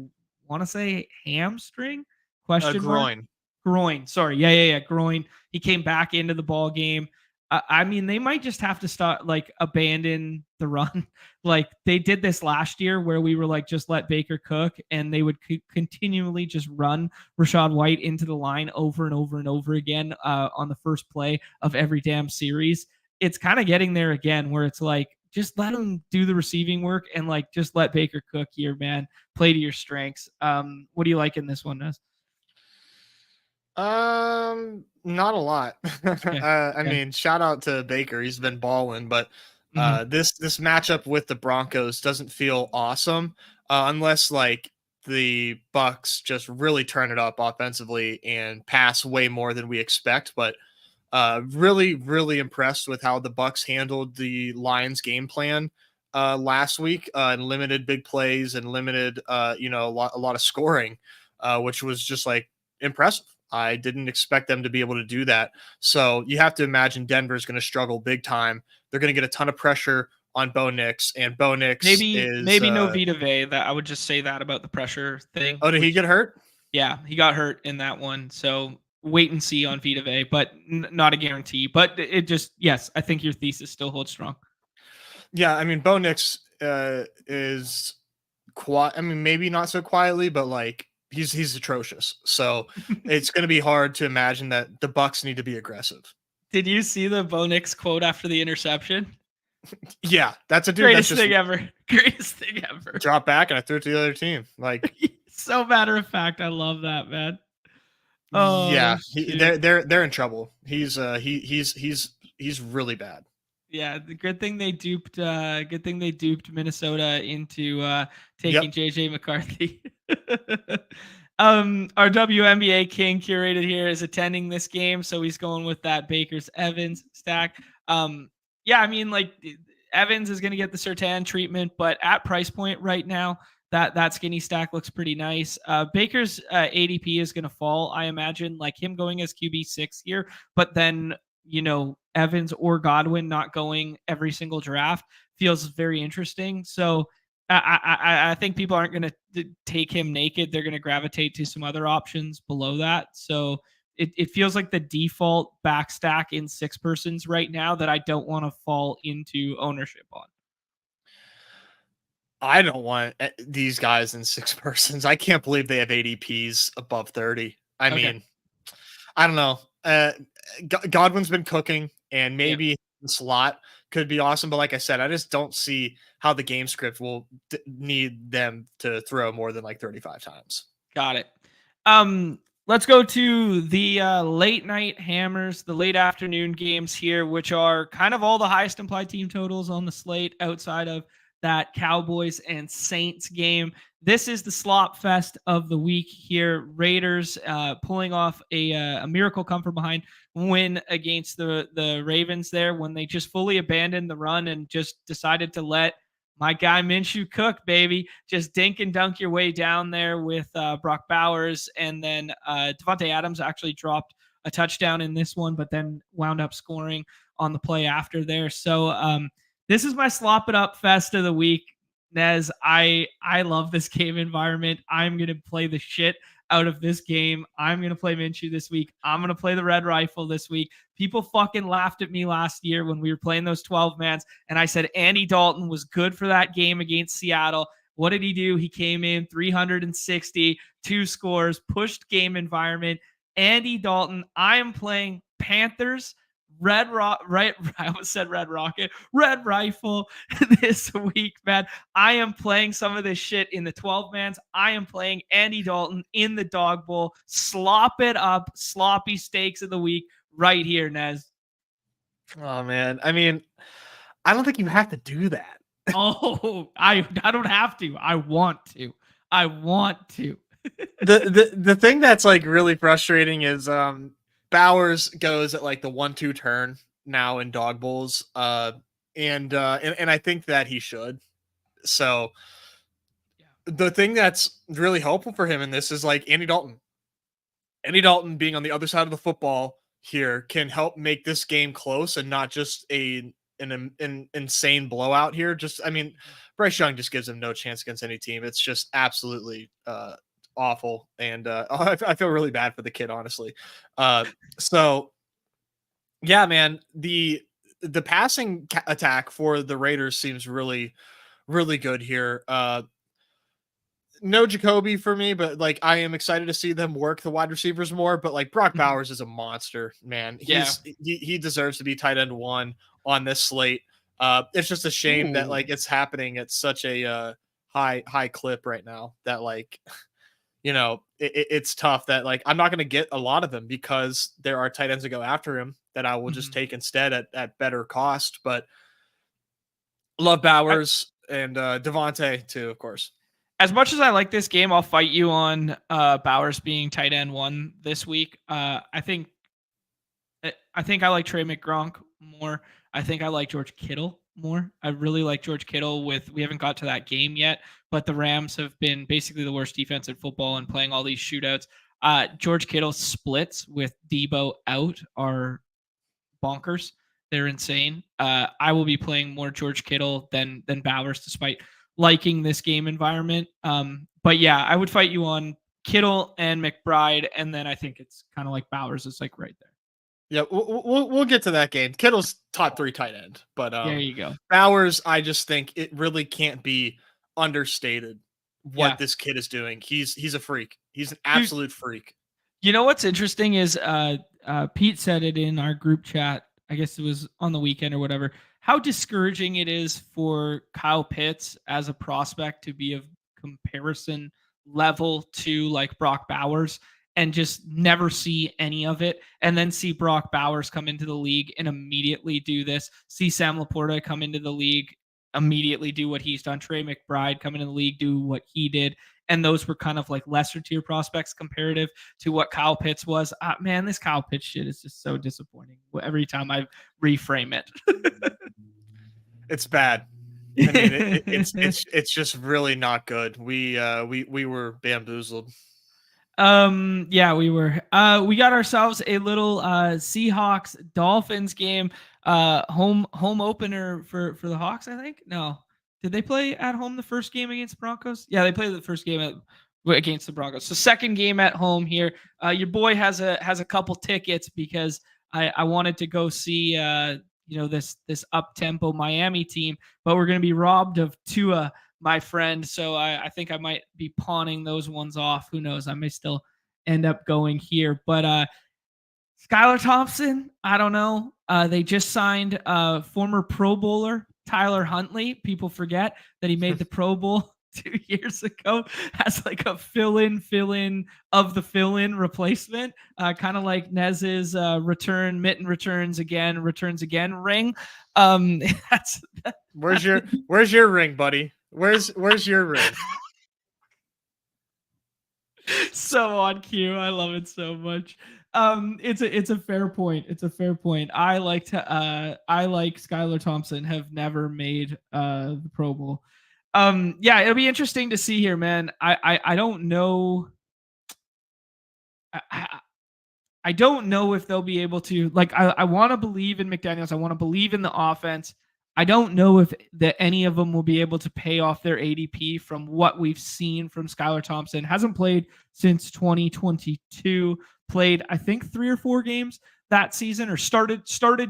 S1: want to say hamstring? Groin. Sorry. Yeah. Groin. He came back into the ball game. I mean, they might just have to start abandon the run. Like they did this last year where we were like, just let Baker cook, and they would continually just run Rachaad White into the line over and over and over again on the first play of every damn series. It's kind of getting there again where it's like, just let him do the receiving work and just let Baker cook here, man. Play to your strengths. What do you like in this one, Nez?
S2: Not a lot. I mean, shout out to Baker. He's been balling, but this matchup with the Broncos doesn't feel awesome unless the Bucks just really turn it up offensively and pass way more than we expect. But really, really impressed with how the Bucks handled the Lions game plan last week and limited big plays and limited a lot of scoring, which was just impressive. I didn't expect them to be able to do that. So you have to imagine Denver's going to struggle big time. They're going to get a ton of pressure on Bo Nix, and Bo Nix
S1: maybe no Vita Vea. That I would just say that about the pressure thing.
S2: Oh, did he get hurt?
S1: Yeah, he got hurt in that one. So wait and see on Vita Vea, but not a guarantee. But it just, yes, I think your thesis still holds strong.
S2: Yeah, I mean, Bo Nix is quiet. I mean, maybe not so quietly, but he's atrocious. So it's going to be hard to imagine that the Bucks need to be aggressive.
S1: Did you see the Bo Nix quote after the interception?
S2: Yeah, that's a dude.
S1: Greatest thing ever. Greatest thing ever.
S2: Drop back and I threw it to the other team.
S1: So matter of fact, I love that, man.
S2: Oh yeah, they're in trouble. He's really bad.
S1: Yeah, the good thing they duped Minnesota into taking JJ McCarthy. Our WNBA King curated here is attending this game, so he's going with that Baker's Evans stack. Yeah, I mean, like Evans is going to get the Sertan treatment, but at price point right now, that skinny stack looks pretty nice. Baker's ADP is going to fall, I imagine, like him going as QB6 here, but then Evans or Godwin not going every single draft feels very interesting. So I think people aren't going to take him naked. They're going to gravitate to some other options below that. So it feels like the default back stack in 6 persons right now that I don't want to fall into ownership on.
S2: I don't want these guys in 6 persons. I can't believe they have ADPs above 30. I mean, I don't know. Godwin's been cooking, and maybe the slot could be awesome. But like I said, I just don't see how the game script will need them to throw more than like 35 times.
S1: Got it. Let's go to the late night hammers, the late afternoon games here, which are kind of all the highest implied team totals on the slate outside of that Cowboys and Saints game. This is the slop fest of the week here. Raiders pulling off a miracle come from behind win against the Ravens there when they just fully abandoned the run and just decided to let my guy Minshew cook, baby. Just dink and dunk your way down there with Brock Bowers. And then Devontae Adams actually dropped a touchdown in this one, but then wound up scoring on the play after there. So this is my slop it up fest of the week. Nez, I love this game environment. I'm going to play the shit out of this game. I'm going to play Minshew this week. I'm going to play the Red Rifle this week. People fucking laughed at me last year when we were playing those 12-mans, and I said Andy Dalton was good for that game against Seattle. What did he do? He came in 360, 2 scores, pushed game environment. Andy Dalton, I am playing Panthers Red Rifle this week, man. I am playing some of this shit in the 12-mans. I am playing Andy Dalton in the Dog Bowl. Slop it up, sloppy stakes of the week right here, Nez.
S2: Oh man, I mean, I don't think you have to do that.
S1: I don't have to. I want to.
S2: The thing that's like really frustrating is Bowers goes at like the 1-2 turn now in dog bowls. And I think that he should. So the thing that's really helpful for him in this is like Andy Dalton. Andy Dalton being on the other side of the football here can help make this game close and not just an insane blowout here. Just, I mean, Bryce Young just gives him no chance against any team. It's just absolutely awful. And I feel really bad for the kid, honestly. So yeah, man, the passing attack for the Raiders seems really, really good here. No Jacoby for me, but like I am excited to see them work the wide receivers more. But like Brock Bowers is a monster, man. He deserves to be tight end 1 on this slate. It's just a shame that like it's happening at such a high clip right now that like it's tough that like I'm not going to get a lot of them because there are tight ends that go after him that I will just take instead at better cost. But love Bowers and Devontae too, of course.
S1: As much as I like this game, I'll fight you on Bowers being tight end 1 this week. I think I like Trey McGronk more. I think I like George Kittle more. I really like George Kittle we haven't got to that game yet, but the Rams have been basically the worst defense in football and playing all these shootouts. George Kittle splits with Debo out are bonkers. They're insane. I will be playing more George Kittle than Bowers despite liking this game environment. But yeah, I would fight you on Kittle and McBride, and then I think it's kind of like Bowers is like right there.
S2: Yeah, we'll get to that game. Kittle's top 3 tight end, but
S1: there you go.
S2: Bowers, I just think it really can't be understated what this kid is doing. He's a freak. He's an absolute freak.
S1: You know what's interesting is Pete said it in our group chat. I guess it was on the weekend or whatever. How discouraging it is for Kyle Pitts as a prospect to be of comparison level to like Brock Bowers and just never see any of it. And then see Brock Bowers come into the league and immediately do this. See Sam Laporta come into the league immediately do what he's done. Trey McBride coming in the league, do what he did. And those were kind of like lesser tier prospects comparative to what Kyle Pitts was. Man, this Kyle Pitts shit is just so disappointing every time I reframe it.
S2: It's bad. I mean, it's just really not good. We were bamboozled.
S1: Yeah, we were. We got ourselves a little Seahawks Dolphins game. Home opener for the Hawks, I think. No. Did they play at home the first game against the Broncos? Yeah, they played the first game against the Broncos. So second game at home here. Your boy has a couple tickets because I wanted to go see this up tempo Miami team, but we're gonna be robbed of Tua, my friend. So I think I might be pawning those ones off. Who knows? I may still end up going here. But Skylar Thompson, I don't know. They just signed former Pro Bowler Tyler Huntley. People forget that he made the Pro Bowl 2 years ago as like a fill-in of the fill-in replacement, kind of like Nez's mitten returns again ring. That's
S2: Where's your ring, buddy? Where's your ring?
S1: So on cue. I love it so much. It's a fair point. It's a fair point. I like Skylar Thompson, have never made the Pro Bowl. Yeah, it'll be interesting to see here, man. I don't know. I don't know if they'll be able to, like, I want to believe in McDaniels. I want to believe in the offense. I don't know if any of them will be able to pay off their ADP from what we've seen from Skylar Thompson. Hasn't played since 2022. Played, I think, 3 or 4 games that season, or started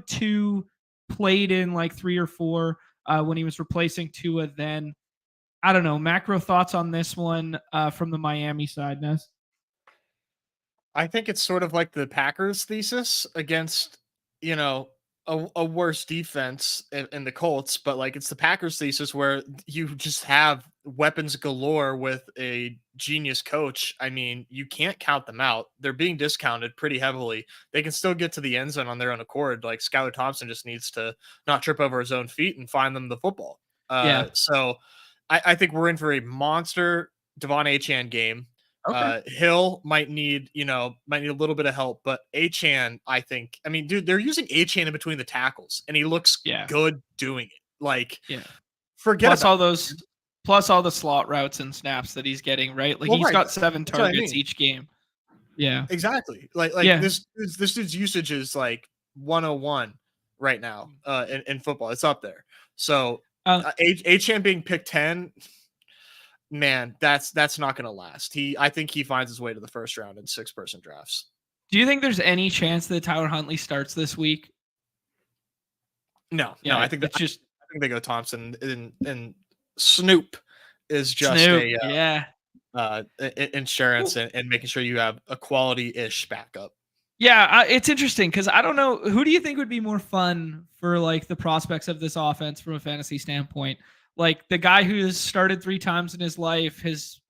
S1: to played in like 3 or 4 when he was replacing Tua then. I don't know. Macro thoughts on this one from the Miami side, Nez?
S2: I think it's sort of like the Packers thesis against, a worse defense in the Colts, but like it's the Packers thesis where you just have weapons galore with a genius coach. I mean, you can't count them out. They're being discounted pretty heavily. They can still get to the end zone on their own accord. Like Skylar Thompson just needs to not trip over his own feet and find them the football.
S1: Yeah.
S2: So I think we're in for a monster Devon Achane game.
S1: Okay.
S2: Hill might need a little bit of help, but Achane, I think, I mean, dude, they're using Achane in between the tackles, and he looks good doing it. Like, forget
S1: plus all the slot routes and snaps that he's getting, right? Like he's got 7 targets each game. Yeah,
S2: exactly. Like this dude's usage is like 101 right now in football. It's up there. So Achane being picked 10. Man, that's not going to last. I think he finds his way to the first round in 6-person drafts.
S1: Do you think there's any chance that Tyler Huntley starts this week?
S2: No. I think they go Thompson, and Snoop is just insurance and making sure you have a quality-ish backup.
S1: Yeah, it's interesting because I don't know, who do you think would be more fun for like the prospects of this offense from a fantasy standpoint? Like the guy who has started 3 times in his life has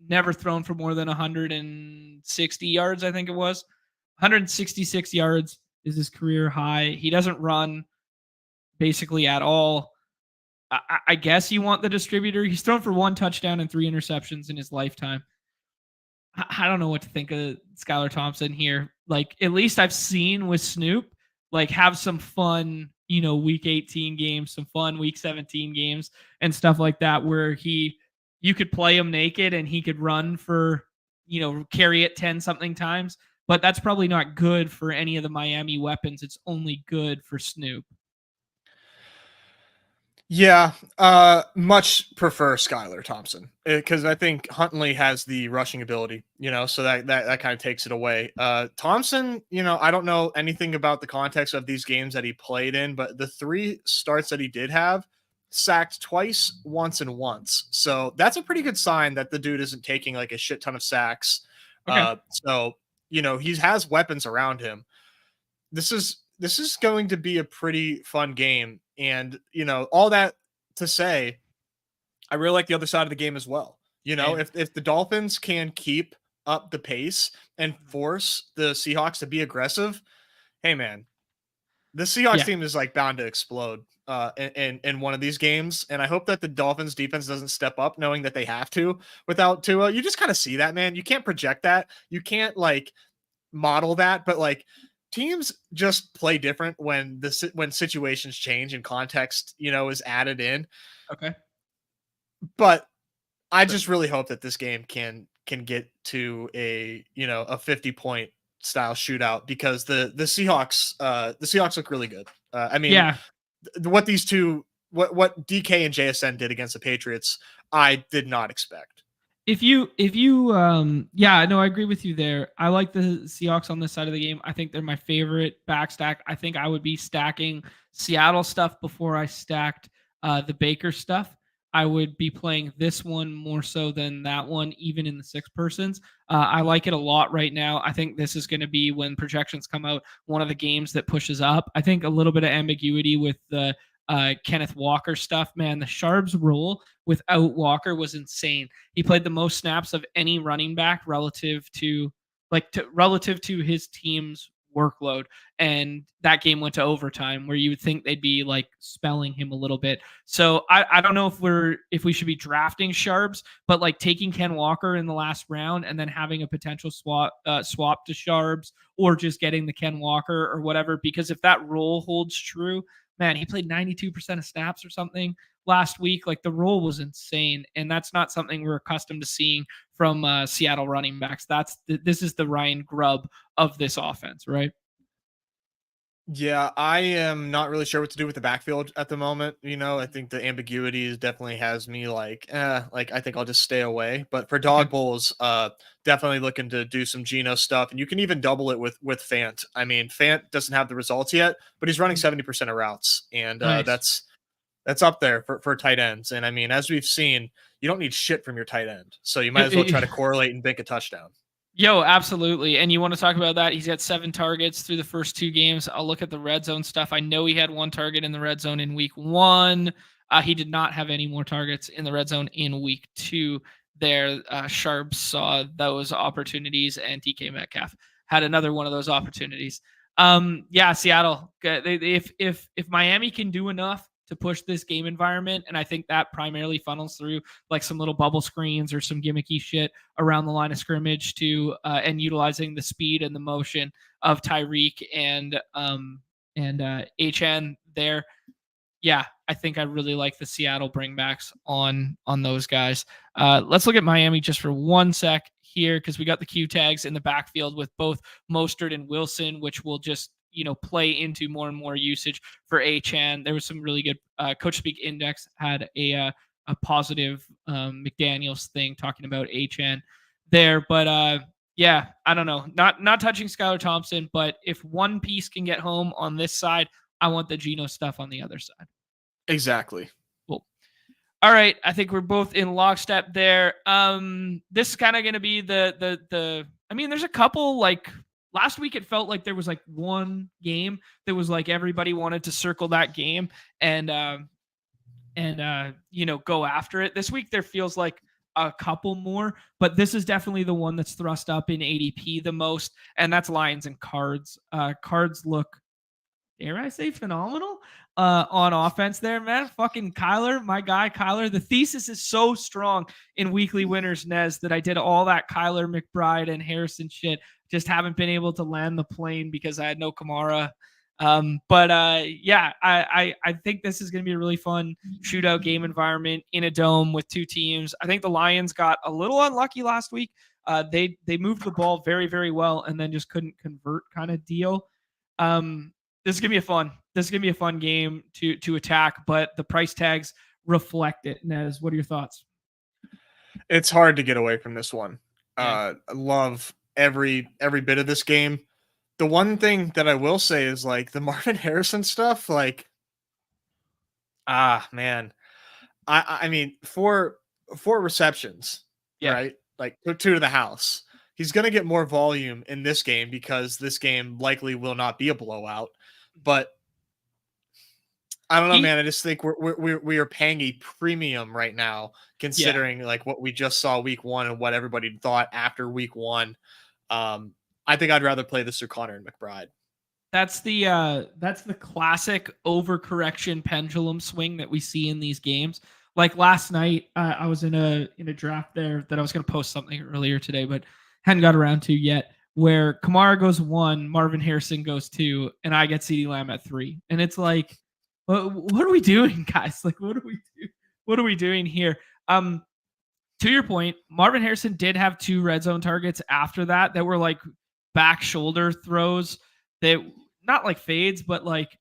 S1: never thrown for more than 160 yards, I think it was. 166 yards is his career high. He doesn't run basically at all. I guess you want the distributor. He's thrown for 1 touchdown and 3 interceptions in his lifetime. I don't know what to think of Skylar Thompson here. Like, at least I've seen with Snoop, like, have some fun, week 18 games, some fun week 17 games and stuff like that, where you could play him naked and he could run for, carry it 10 something times. But that's probably not good for any of the Miami weapons. It's only good for Snoop.
S2: Yeah, much prefer Skylar Thompson because I think Huntley has the rushing ability, so that kind of takes it away. Thompson, I don't know anything about the context of these games that he played in, but the 3 starts that he did have, sacked twice, once, and once. So that's a pretty good sign that the dude isn't taking like a shit ton of sacks. Okay. So, he has weapons around him. This is going to be a pretty fun game. And, all that to say, I really like the other side of the game as well. If the Dolphins can keep up the pace and force the Seahawks to be aggressive, hey, man, The Seahawks
S1: Yeah.
S2: team is like bound to explode in one of these games, and I hope that the Dolphins defense doesn't step up, knowing that they have to without Tua. You just kind of see that, man. You can't project that. You can't like model that, but like teams just play different when when situations change and context, is added in.
S1: Okay.
S2: But I just really hope that this game can get to a 50-point style shootout, because the Seahawks look really good. I mean,
S1: Yeah.
S2: what these two what DK and JSN did against the Patriots, I did not expect.
S1: If you yeah, no, I agree with you there. I like the Seahawks on this side of the game. I think they're my favorite back stack. I think I would be stacking Seattle stuff before I stacked the Baker stuff. I would be playing this one more so than that one, even in the six persons. I like it a lot right now. I think this is going to be, when projections come out, one of the games that pushes up. I think a little bit of ambiguity with the Kenneth Walker stuff. Man, the Sharps role without Walker was insane. He played the most snaps of any running back relative to his team's workload, and that game went to overtime, where you would think they'd be like spelling him a little bit. So I don't know if we should be drafting Sharps, but like taking Ken Walker in the last round and then having a potential swap to Sharps, or just getting the Ken Walker or whatever, because if that role holds true, man, he played 92% of snaps or something last week. Like, the role was insane, and that's not something we're accustomed to seeing from Seattle running backs. This is the Ryan Grubb of this offense, right?
S2: Yeah, I am not really sure what to do with the backfield at the moment. I think the ambiguity definitely has me like I think I'll just stay away. But for
S1: Okay.
S2: dog bowls, definitely looking to do some Geno stuff, and you can even double it with Fant. I mean, Fant doesn't have the results yet, but he's running 70% of routes, and
S1: Nice.
S2: that's up there for tight ends. And I mean, as we've seen, you don't need shit from your tight end, so you might as well try to correlate and bank a touchdown.
S1: Yo, absolutely. And you want to talk about that? He's got 7 targets through the first 2 games. I'll look at the red zone stuff. I know he had 1 target in the red zone in week 1. He did not have any more targets in the red zone in week 2. There, Sharps saw those opportunities, and DK Metcalf had another one of those opportunities. Yeah, Seattle. If Miami can do enough to push this game environment, and I think that primarily funnels through like some little bubble screens or some gimmicky shit around the line of scrimmage to and utilizing the speed and the motion of Tyreek and HN there. Yeah, I think I really like the Seattle bringbacks on those guys. Let's look at Miami just for 1 sec here, because we got the Q tags in the backfield with both Mostert and Wilson, which will just play into more and more usage for HN. There was some really good Coach Speak Index had a positive McDaniels thing talking about HN there, but yeah, I don't know. Not touching Skylar Thompson, but if one piece can get home on this side, I want the Geno stuff on the other side.
S2: Exactly.
S1: Cool. All right, I think we're both in lockstep there. This is kind of going to be the. I mean, there's a couple like last week. It felt like there was like one game that was like everybody wanted to circle that game and go after it. This week there feels like a couple more, but this is definitely the one that's thrust up in ADP the most, and that's Lions and Cards. Cards look, dare I say, phenomenal on offense there, man. Fucking Kyler, my guy Kyler. The thesis is so strong in weekly winners, Nez, that I did all that Kyler, McBride, and Harrison shit. Just haven't been able to land the plane because I had no Kamara. Yeah, I think this is going to be a really fun shootout game environment in a dome with 2 teams. I think the Lions got a little unlucky last week. They moved the ball very, very well and then just couldn't convert, kind of deal. This is gonna be a fun game to attack, but the price tags reflect it. Nez, what are your thoughts?
S2: It's hard to get away from this one.
S1: Yeah.
S2: I love every bit of this game. The one thing that I will say is like the Marvin Harrison stuff, like, man, I mean, 4 receptions,
S1: Yeah.
S2: right? Like 2 to the house. He's going to get more volume in this game because this game likely will not be a blowout. But I don't know, man. I just think we are paying a premium right now, considering like what we just saw week 1 and what everybody thought after week 1. I think I'd rather play this through Connor and McBride.
S1: That's the classic overcorrection pendulum swing that we see in these games. Like last night, I was in a draft there that I was going to post something earlier today, but hadn't got around to yet. Where Kamara goes 1, Marvin Harrison goes 2, and I get CeeDee Lamb at 3, and it's like, what are we doing, guys? Like, what are we do? What are we doing here? To your point, Marvin Harrison did have 2 red zone targets after that were like back shoulder throws that not like fades, but like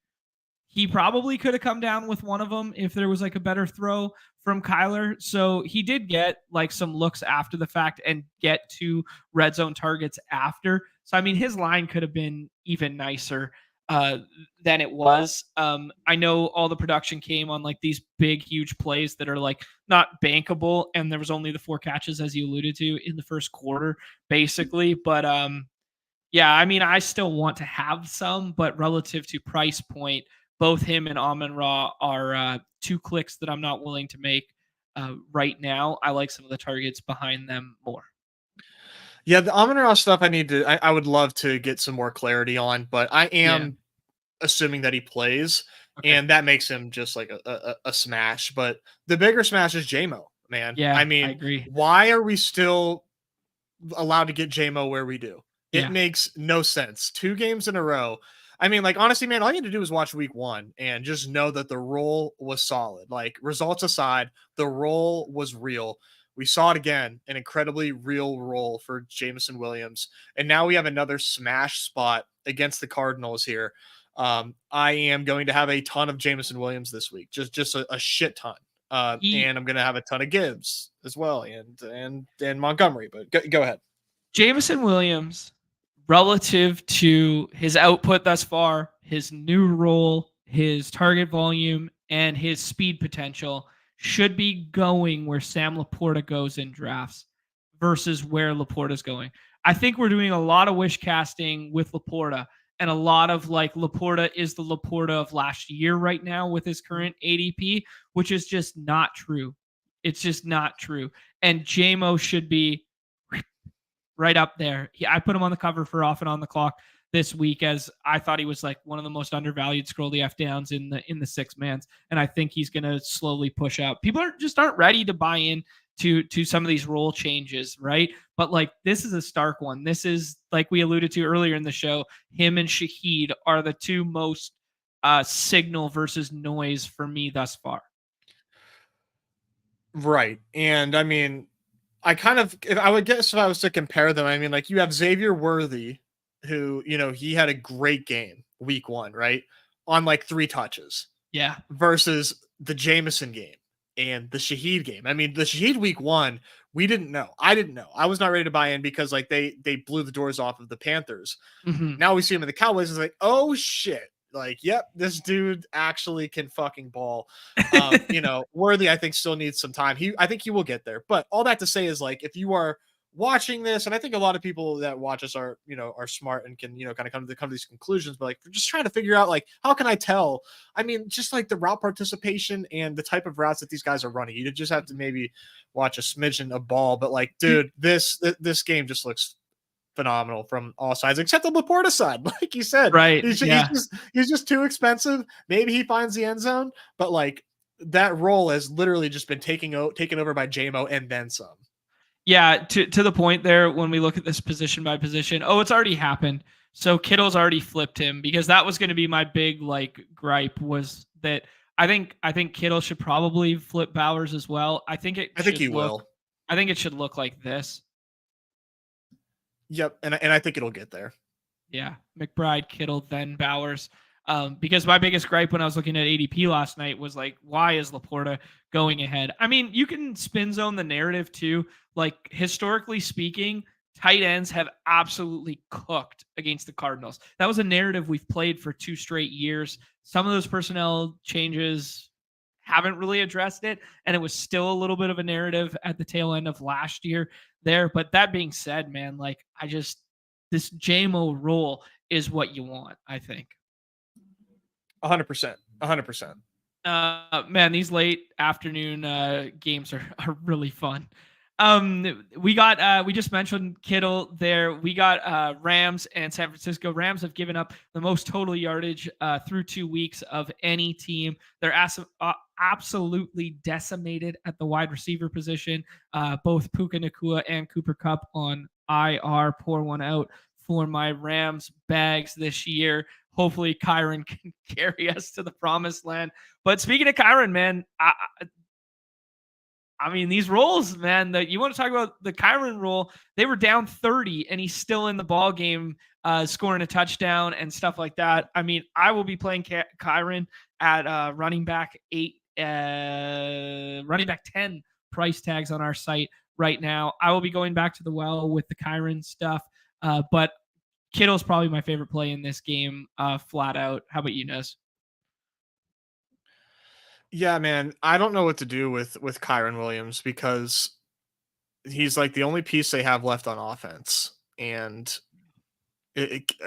S1: he probably could have come down with one of them if there was like a better throw from Kyler. So he did get like some looks after the fact and get 2 red zone targets after. So I mean, his line could have been even nicer uh, than it was. I know all the production came on like these big, huge plays that are like not bankable, and there was only the 4 catches as you alluded to in the first quarter, basically. But yeah, I mean, I still want to have some, but relative to price point, both him and Amon Ra are 2 clicks that I'm not willing to make right now. I like some of the targets behind them more.
S2: Yeah, the Amon Ra stuff I would love to get some more clarity on, but I am assuming that he plays,
S1: Okay.
S2: and that makes him just like a smash. But the bigger smash is JMO, man.
S1: Yeah,
S2: I
S1: I
S2: mean,
S1: agree.
S2: why are we still allowed to get JMO where we do? It
S1: Yeah.
S2: makes no sense. 2 games in a row. I mean, like, honestly, man, all you had to do was watch week 1 and just know that the role was solid. Like, results aside, the role was real. We saw it again, an incredibly real role for Jameson Williams. And now we have another smash spot against the Cardinals here. I am going to have a ton of Jameson Williams this week, just a shit ton. And I'm going to have a ton of Gibbs as well, and Montgomery. But go ahead.
S1: Jameson Williams, relative to his output thus far, his new role, his target volume, and his speed potential, should be going where Sam Laporta goes in drafts versus where Laporta's going. I think we're doing a lot of wish casting with Laporta, and a lot of like Laporta is the Laporta of last year right now with his current ADP, which is just not true. It's just not true. And JMO should be right up there. I put him on the cover for Off and On the Clock this week, as I thought he was like one of the most undervalued scroll the F downs in the 6 mans, and I think he's going to slowly push up. People aren't ready to buy in to some of these role changes, right? But like this is a stark one. This is like we alluded to earlier in the show. Him and Shaheed are the 2 most signal versus noise for me thus far.
S2: Right, and I mean, if I would guess if I was to compare them, I mean, like you have Xavier Worthy, who, he had a great game week 1, right? On like 3 touches.
S1: Yeah.
S2: Versus the Jameson game and the Shaheed game. I mean, the Shaheed week 1, we didn't know. I didn't know. I was not ready to buy in because like they blew the doors off of the Panthers.
S1: Mm-hmm.
S2: Now we see him in the Cowboys. It's like, oh shit. Like, yep, this dude actually can fucking ball. Worthy, I think, still needs some time. I think he will get there. But all that to say is, like, if you are watching this, and I think a lot of people that watch us are smart and can, kind of come to these conclusions, but like, we're just trying to figure out, like, how can I tell? I mean, just like the route participation and the type of routes that these guys are running, you just have to maybe watch a smidgen of ball. But like, dude, this game just looks phenomenal from all sides, except the Laporta side. Like you said,
S1: right?
S2: He's just too expensive. Maybe he finds the end zone, but like that role has literally just been taken over by JMO and then some.
S1: Yeah, to the point there, when we look at this position by position, it's already happened. So Kittle's already flipped him, because that was going to be my big like gripe, was that I think Kittle should probably flip Bowers as well. I think he will. I think it should look like this.
S2: Yep, and I think it'll get there.
S1: Yeah, McBride, Kittle, then Bowers. Because my biggest gripe when I was looking at ADP last night was like, why is Laporta going ahead? I mean, you can spin zone the narrative too. Like, historically speaking, tight ends have absolutely cooked against the Cardinals. That was a narrative we've played for 2 straight years. Some of those personnel changes haven't really addressed it, and it was still a little bit of a narrative at the tail end of last year there. But that being said, man, like, this JMO role is what you want, I think.
S2: 100%. 100%.
S1: Man, these late afternoon games are really fun. We just mentioned Kittle there. We got Rams and San Francisco. Rams have given up the most total yardage through 2 weeks of any team. They're absolutely decimated at the wide receiver position. Both Puka Nacua and Cooper Kupp on IR. Pour one out for my Rams bags this year. Hopefully Kyron can carry us to the promised land. But speaking of Kyron, man, I mean, these rolls, man, that you want to talk about the Kyron roll, they were down 30 and he's still in the ball game, scoring a touchdown and stuff like that. I mean, I will be playing Kyron at running back 10 price tags on our site right now. I will be going back to the well with the Kyron stuff, but Kittle's probably my favorite play in this game, flat out. How about you, Nez?
S2: Yeah, man, I don't know what to do with Kyron Williams because he's like the only piece they have left on offense, and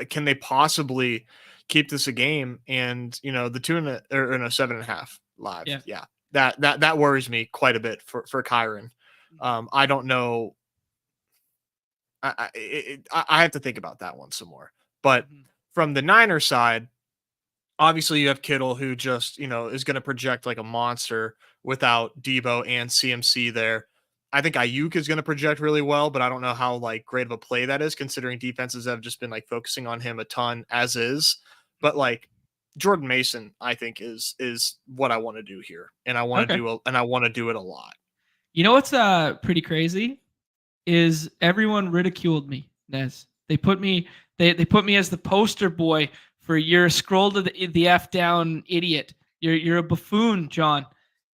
S2: can they possibly keep this a game? And the 7.5 live, yeah, that worries me quite a bit for Kyron. I don't know. I have to think about that one some more. But from the Niners side, obviously you have Kittle, who just, is going to project like a monster without Debo and CMC there. I think Ayuk is going to project really well, but I don't know how like great of a play that is considering defenses have just been like focusing on him a ton as is. But like Jordan Mason, I think is what I want to do here. And I want to do it a lot.
S1: You know what's pretty crazy is everyone ridiculed me, Nez. They put me as the poster boy for you're scroll to the F down idiot. You're a buffoon, John.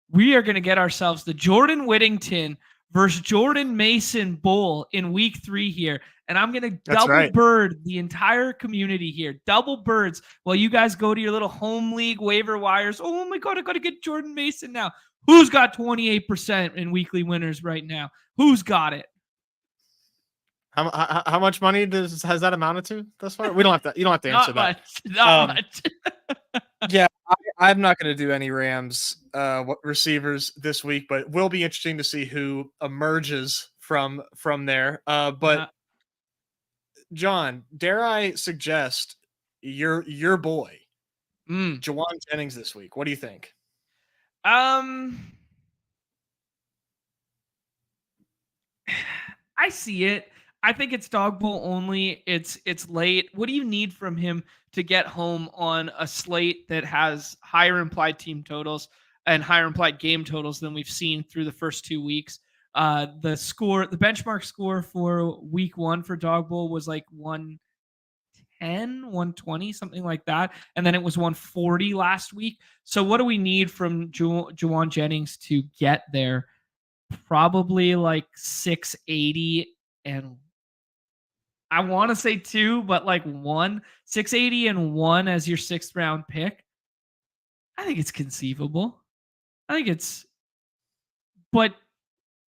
S1: We are going to get ourselves the Jordan Whittington versus Jordan Mason Bowl in week 3 here. And I'm going to double bird the entire community here. Double birds while you guys go to your little home league waiver wires. Oh my God, I got to get Jordan Mason now. Who's got 28% in weekly winners right now? Who's got it?
S2: How much money has that amounted to thus far? We don't have to. You don't have to answer
S1: that. Not much.
S2: Yeah, I'm not going to do any Rams receivers this week, but it will be interesting to see who emerges from there. But John, dare I suggest your boy, Juwan Jennings this week? What do you think?
S1: I see it. I think it's dog bowl only. It's late. What do you need from him to get home on a slate that has higher implied team totals and higher implied game totals than we've seen through the first 2 weeks? The benchmark score for week 1 for dog bowl was like 110, 120, something like that. And then it was 140 last week. So what do we need from Juwan Jennings to get there? Probably like 680 and I want to say 2, but like 680 and 1 as your 6th round pick. I think it's conceivable. But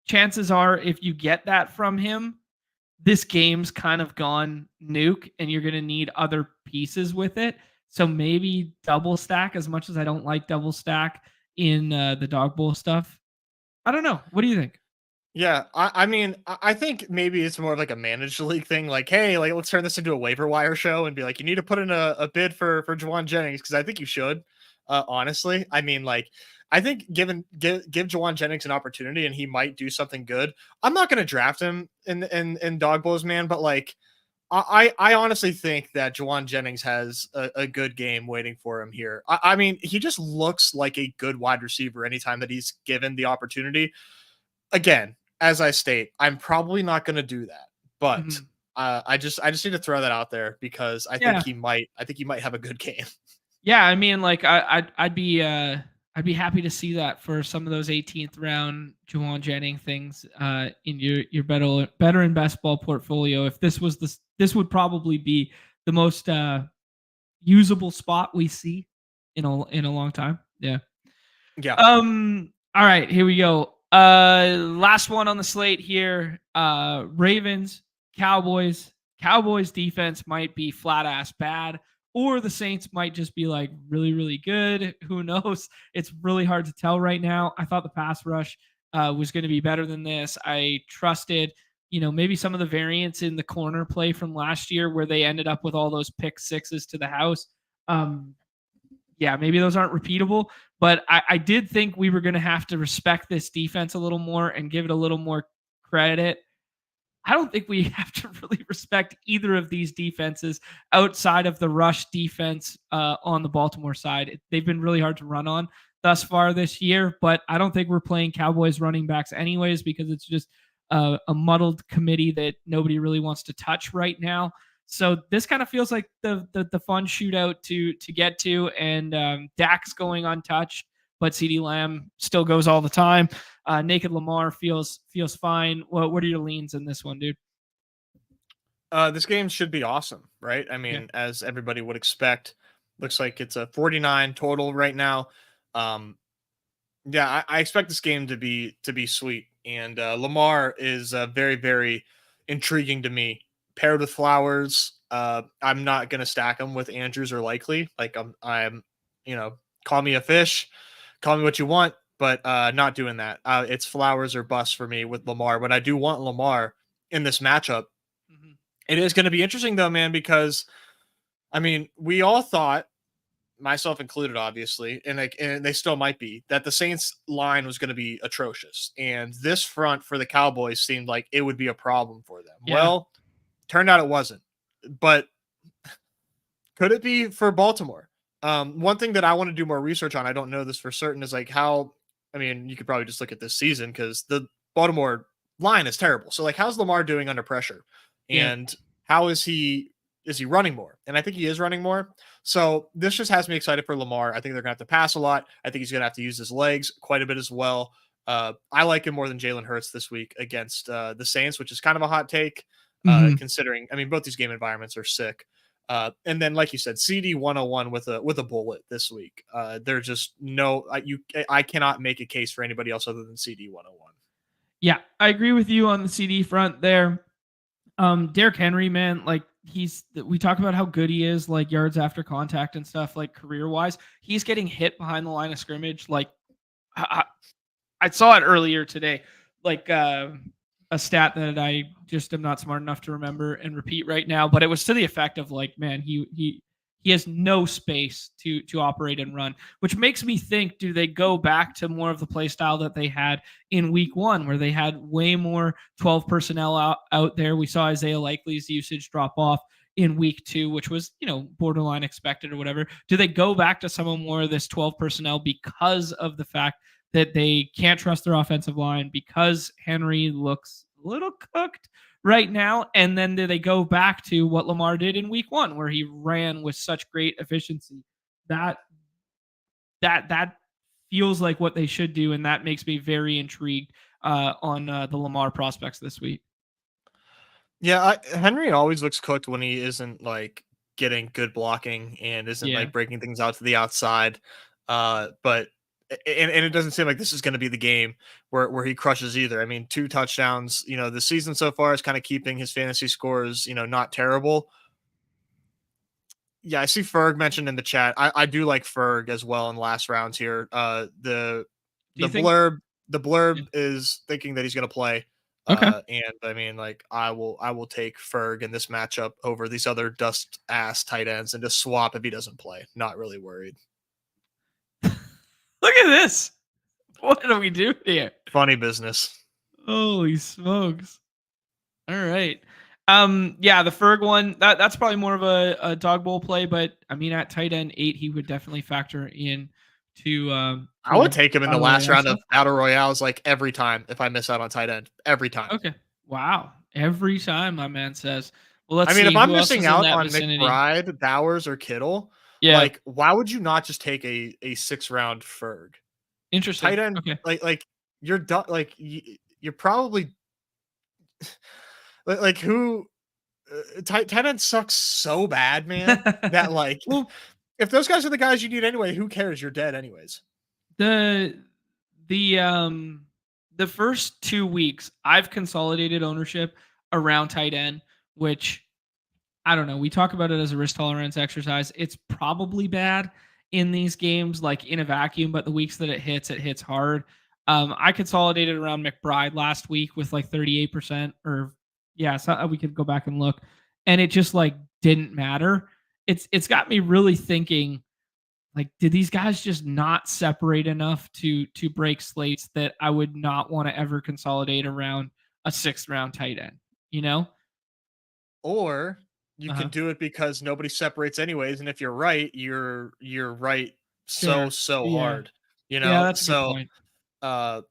S1: chances are if you get that from him, this game's kind of gone nuke and you're going to need other pieces with it. So maybe double stack, as much as I don't like double stack in the dog bowl stuff. I don't know. What do you think?
S2: Yeah, I mean, I think maybe it's more of like a managed league thing. Like, hey, like let's turn this into a waiver wire show and be like, you need to put in a bid for Juwan Jennings because I think you should. Honestly, I mean, like, I think give Juwan Jennings an opportunity and he might do something good. I'm not going to draft him in dog bowls, man, but like, I honestly think that Juwan Jennings has a good game waiting for him here. I mean, he just looks like a good wide receiver anytime that he's given the opportunity. Again, as I state, I'm probably not going to do that, but I just need to throw that out there because I think he might have a good game.
S1: Yeah, I mean, like I'd be happy to see that for some of those 18th round Juwan Jennings things in your better in best ball portfolio. If this would probably be the most usable spot we see in a long time. Yeah.
S2: Yeah.
S1: All right, here we go. Last one on the slate here. Ravens, Cowboys. Cowboys defense might be flat ass bad, or the Saints might just be like really, really good. Who knows? It's really hard to tell right now. I thought the pass rush was going to be better than this. I trusted, maybe some of the variants in the corner play from last year where they ended up with all those pick sixes to the house. Yeah, maybe those aren't repeatable, but I did think we were going to have to respect this defense a little more and give it a little more credit. I don't think we have to really respect either of these defenses outside of the rush defense on the Baltimore side. They've been really hard to run on thus far this year, but I don't think we're playing Cowboys running backs anyways because it's just a muddled committee that nobody really wants to touch right now. So this kind of feels like the fun shootout to get to, and Dak's going untouched, but CeeDee Lamb still goes all the time. Naked Lamar feels fine. What are your leans in this one, dude?
S2: This game should be awesome, right? I mean, as everybody would expect, looks like it's a 49 total right now. Yeah, I expect this game to be sweet, and Lamar is very, very intriguing to me. Paired with Flowers, I'm not gonna stack them with Andrews or Likely. Like I'm, call me a fish, call me what you want, but not doing that. It's Flowers or bust for me with Lamar. But I do want Lamar in this matchup. Mm-hmm. It is going to be interesting though, man, because I mean, we all thought, myself included, obviously, and they still might be, that the Saints line was going to be atrocious, and this front for the Cowboys seemed like it would be a problem for them. Yeah. Well, turned out it wasn't, but could it be for Baltimore? One thing that I want to do more research on, I don't know this for certain, is like how, I mean, you could probably just look at this season because the Baltimore line is terrible. So like, how's Lamar doing under pressure? And how is he running more? And I think he is running more. So this just has me excited for Lamar. I think they're going to have to pass a lot. I think he's going to have to use his legs quite a bit as well. I like him more than Jalen Hurts this week against the Saints, which is kind of a hot take, considering, I mean, both these game environments are sick. And then, like you said, CD 101 with a bullet this week. There's just no, I cannot make a case for anybody else other than CD 101.
S1: Yeah, I agree with you on the CD front there. Derrick Henry, man, like we talk about how good he is, like yards after contact and stuff, like career wise. He's getting hit behind the line of scrimmage. Like I saw it earlier today, like a stat that I just am not smart enough to remember and repeat right now, but it was to the effect of like, man, he has no space to operate and run, which makes me think, do they go back to more of the play style that they had in week 1, where they had way more 12 personnel out there? We saw Isaiah Likely's usage drop off in week 2, which was, borderline expected or whatever. Do they go back to some more of this 12 personnel because of the fact that they can't trust their offensive line, because Henry looks a little cooked right now? And then do they go back to what Lamar did in week 1, where he ran with such great efficiency? That feels like what they should do, and that makes me very intrigued on the Lamar prospects this week.
S2: Yeah, Henry always looks cooked when he isn't like getting good blocking and isn't like breaking things out to the outside. But it doesn't seem like this is going to be the game where he crushes either. I mean, 2 touchdowns, the season so far is kind of keeping his fantasy scores, not terrible. Yeah, I see Ferg mentioned in the chat. I do like Ferg as well in last rounds here. The blurb is thinking that he's going to play.
S1: Okay.
S2: And I mean, like, I will take Ferg in this matchup over these other dust ass tight ends and just swap if he doesn't play. Not really worried.
S1: Look at this. What do we do here?
S2: Funny business.
S1: Holy smokes. All right. Yeah, the Ferg one, that's probably more of a dog bowl play, but I mean, at tight end 8, he would definitely factor in to
S2: I would take him in the last round of Battle Royales like every time if I miss out on tight end. Every time.
S1: Okay. Wow. Every time, my man says. Well, let's
S2: see. I mean, if I'm missing out on
S1: vicinity?
S2: McBride, Bowers, or Kittle, like, why would you not just take a 6-round Ferg?
S1: Interesting.
S2: Tight end,
S1: okay.
S2: like you're done. Like you're probably like who tight end sucks so bad, man, that like, well, if those guys are the guys you need anyway, who cares? You're dead anyways.
S1: The first 2 weeks, I've consolidated ownership around tight end, which I don't know. We talk about it as a risk tolerance exercise. It's probably bad in these games, like in a vacuum, but the weeks that it hits hard. I consolidated around McBride last week with like 38%, or yeah, so we could go back and look, and it just like didn't matter. It's got me really thinking, like, did these guys just not separate enough to break slates that I would not want to ever consolidate around a 6th round tight end, you know?
S2: Or you can
S1: Uh-huh.
S2: do it because nobody separates anyways, and if you're right, you're right
S1: Sure.
S2: so
S1: Yeah.
S2: hard,
S1: Yeah, that's a good
S2: So,
S1: point.
S2: uh,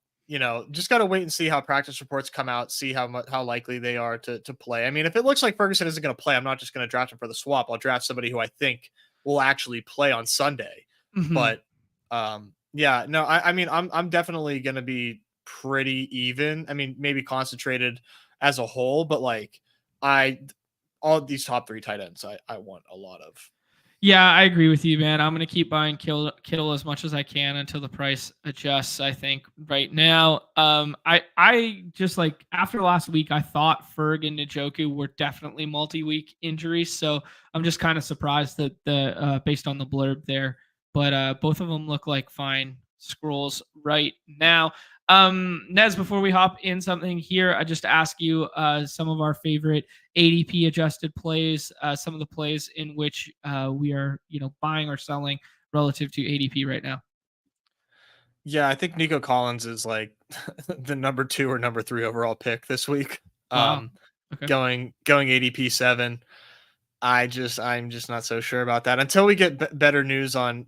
S2: just gotta wait and see how practice reports come out, see how likely they are to play. I mean, if it looks like Ferguson isn't gonna play, I'm not just gonna draft him for the swap. I'll draft somebody who I think will actually play on Sunday.
S1: Mhm.
S2: But yeah, no, I mean, I'm definitely gonna be pretty even. I mean, maybe concentrated as a whole, but like I all these top three tight ends, I want a lot of.
S1: Yeah, I agree with you, man. I'm gonna keep buying Kittle as much as I can until the price adjusts. I think right now, I just like after last week, I thought Ferg and Njoku were definitely multi-week injuries, so I'm just kind of surprised that the based on the blurb there, but both of them look like fine scrolls right now. Nez, before we hop in something here, I just ask you some of our favorite ADP adjusted plays, some of the plays in which we are, buying or selling relative to ADP right now.
S2: Yeah, I think Nico Collins is like the number 2 or number 3 overall pick this week.
S1: Wow.
S2: Um,
S1: Okay.
S2: going ADP 7. I'm just not so sure about that until we get better news on,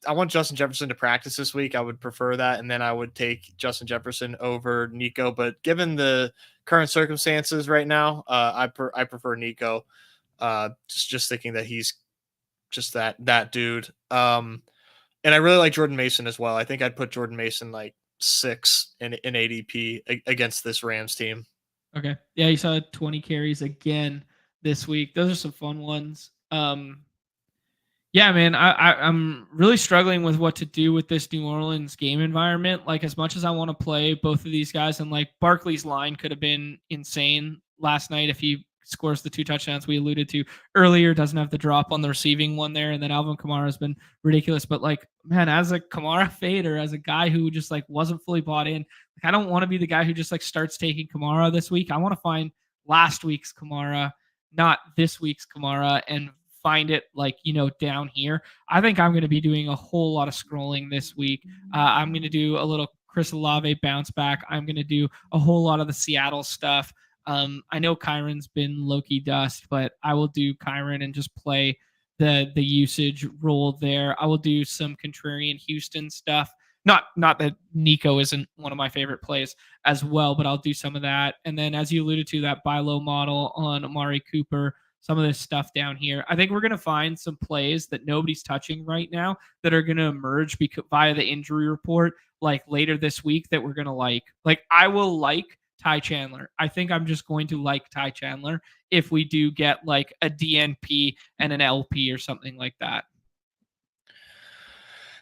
S2: I want Justin Jefferson to practice this week. I would prefer that, and then I would take Justin Jefferson over Nico. But given the current circumstances right now, I prefer Nico. Just thinking that he's just that dude. And I really like Jordan Mason as well. I think I'd put Jordan Mason like 6 in ADP against this Rams team.
S1: Okay. Yeah, you saw 20 carries again this week. Those are some fun ones. Yeah, man, I'm really struggling with what to do with this New Orleans game environment. Like, as much as I want to play both of these guys, and like Barkley's line could have been insane last night if he scores the 2 touchdowns we alluded to earlier, doesn't have the drop on the receiving one there, and then Alvin Kamara has been ridiculous. But like, man, as a Kamara fader, as a guy who just like wasn't fully bought in, like I don't want to be the guy who just like starts taking Kamara this week. I want to find last week's Kamara, not this week's Kamara, and find it like down here. I think I'm going to be doing a whole lot of scrolling this week. I'm going to do a little Chris Olave bounce back. I'm going to do a whole lot of the Seattle stuff. I know Kyron's been low-key dust, but I will do Kyron and just play the usage role there. I will do some contrarian Houston stuff. Not that Nico isn't one of my favorite plays as well, but I'll do some of that. And then, as you alluded to, that buy low model on Amari Cooper, some of this stuff down here. I think we're going to find some plays that nobody's touching right now that are going to emerge via the injury report like later this week that we're going to like. Like, I will like Ty Chandler. I think I'm just going to like Ty Chandler if we do get like a DNP and an LP or something like that.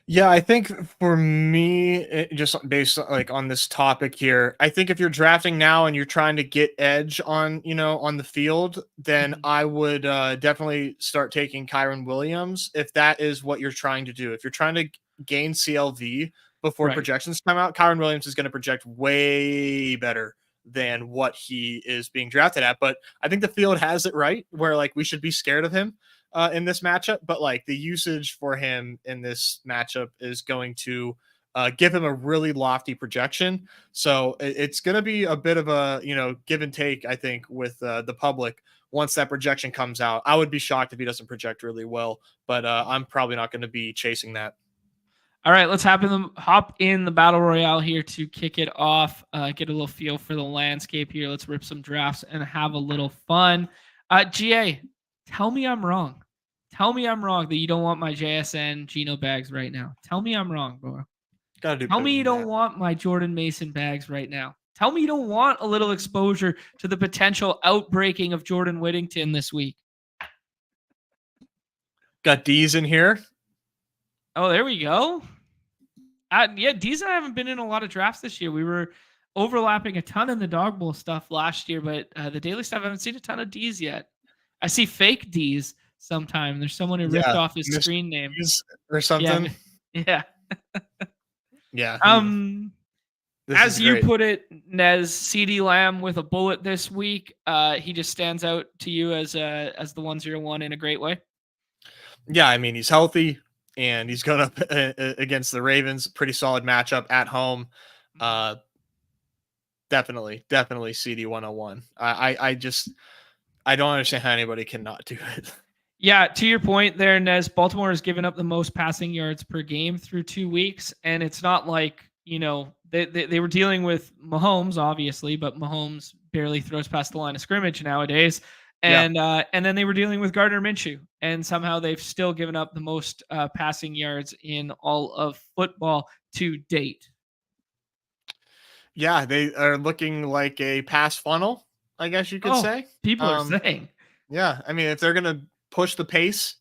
S2: Yeah, I think for me, just based like on this topic here, I think if you're drafting now and you're trying to get edge on, on the field, then I would definitely start taking Kyron Williams if that is what you're trying to do. If you're trying to gain CLV before
S1: Right.
S2: projections come out, Kyron Williams is going to project way better than what he is being drafted at. But I think the field has it right where like we should be scared of him in this matchup, but like the usage for him in this matchup is going to give him a really lofty projection. So it's going to be a bit of a, give and take, I think, with the public once that projection comes out. I would be shocked if he doesn't project really well, but I'm probably not going to be chasing that.
S1: All right, let's hop in the battle royale here to kick it off. Get a little feel for the landscape here. Let's rip some drafts and have a little fun. GA, tell me I'm wrong. Tell me I'm wrong that you don't want my JSN Geno bags right now. Tell me I'm wrong, bro.
S2: Gotta do
S1: Tell
S2: better
S1: me you
S2: than
S1: don't
S2: that.
S1: want my Jordan Mason bags right now. Tell me you don't want a little exposure to the potential outbreaking of Jordan Whittington this week.
S2: Got D's in here.
S1: Oh, there we go. Yeah, D's and I haven't been in a lot of drafts this year. We were overlapping a ton in the Dog Bowl stuff last year, but the daily stuff, I haven't seen a ton of D's yet. I see fake D's sometime. There's someone who ripped off his
S2: Mr.
S1: screen name.
S2: D's or something.
S1: Yeah. Yeah.
S2: Yeah.
S1: As you put it, Nez, CeeDee Lamb with a bullet this week. He just stands out to you as the 101 in a great way.
S2: Yeah, I mean, he's healthy and he's going up against the Ravens. Pretty solid matchup at home. Definitely CeeDee 101. I don't understand how anybody cannot do it.
S1: Yeah, to your point there, Nez, Baltimore has given up the most passing yards per game through 2 weeks, and it's not like, they were dealing with Mahomes, obviously, but Mahomes barely throws past the line of scrimmage nowadays. And then they were dealing with Gardner Minshew, and somehow they've still given up the most passing yards in all of football to date.
S2: Yeah, they are looking like a pass funnel, I guess you could say.
S1: People are saying.
S2: Yeah, I mean, if they're going to push the pace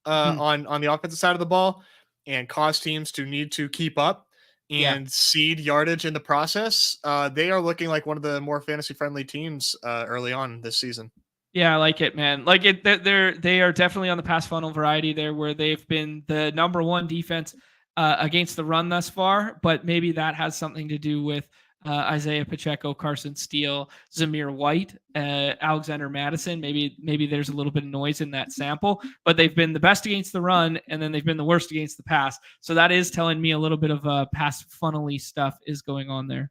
S2: on the offensive side of the ball and cause teams to need to keep up and seed yardage in the process, they are looking like one of the more fantasy friendly teams early on this season.
S1: Yeah, I like it, man. Like it, they are definitely on the pass funnel variety there, where they've been the number one defense against the run thus far. But maybe that has something to do with Isaiah Pacheco, Carson Steele, Zamir White, Alexander Madison. Maybe there's a little bit of noise in that sample, but they've been the best against the run, and then they've been the worst against the pass. So that is telling me a little bit of pass funnel-y stuff is going on there.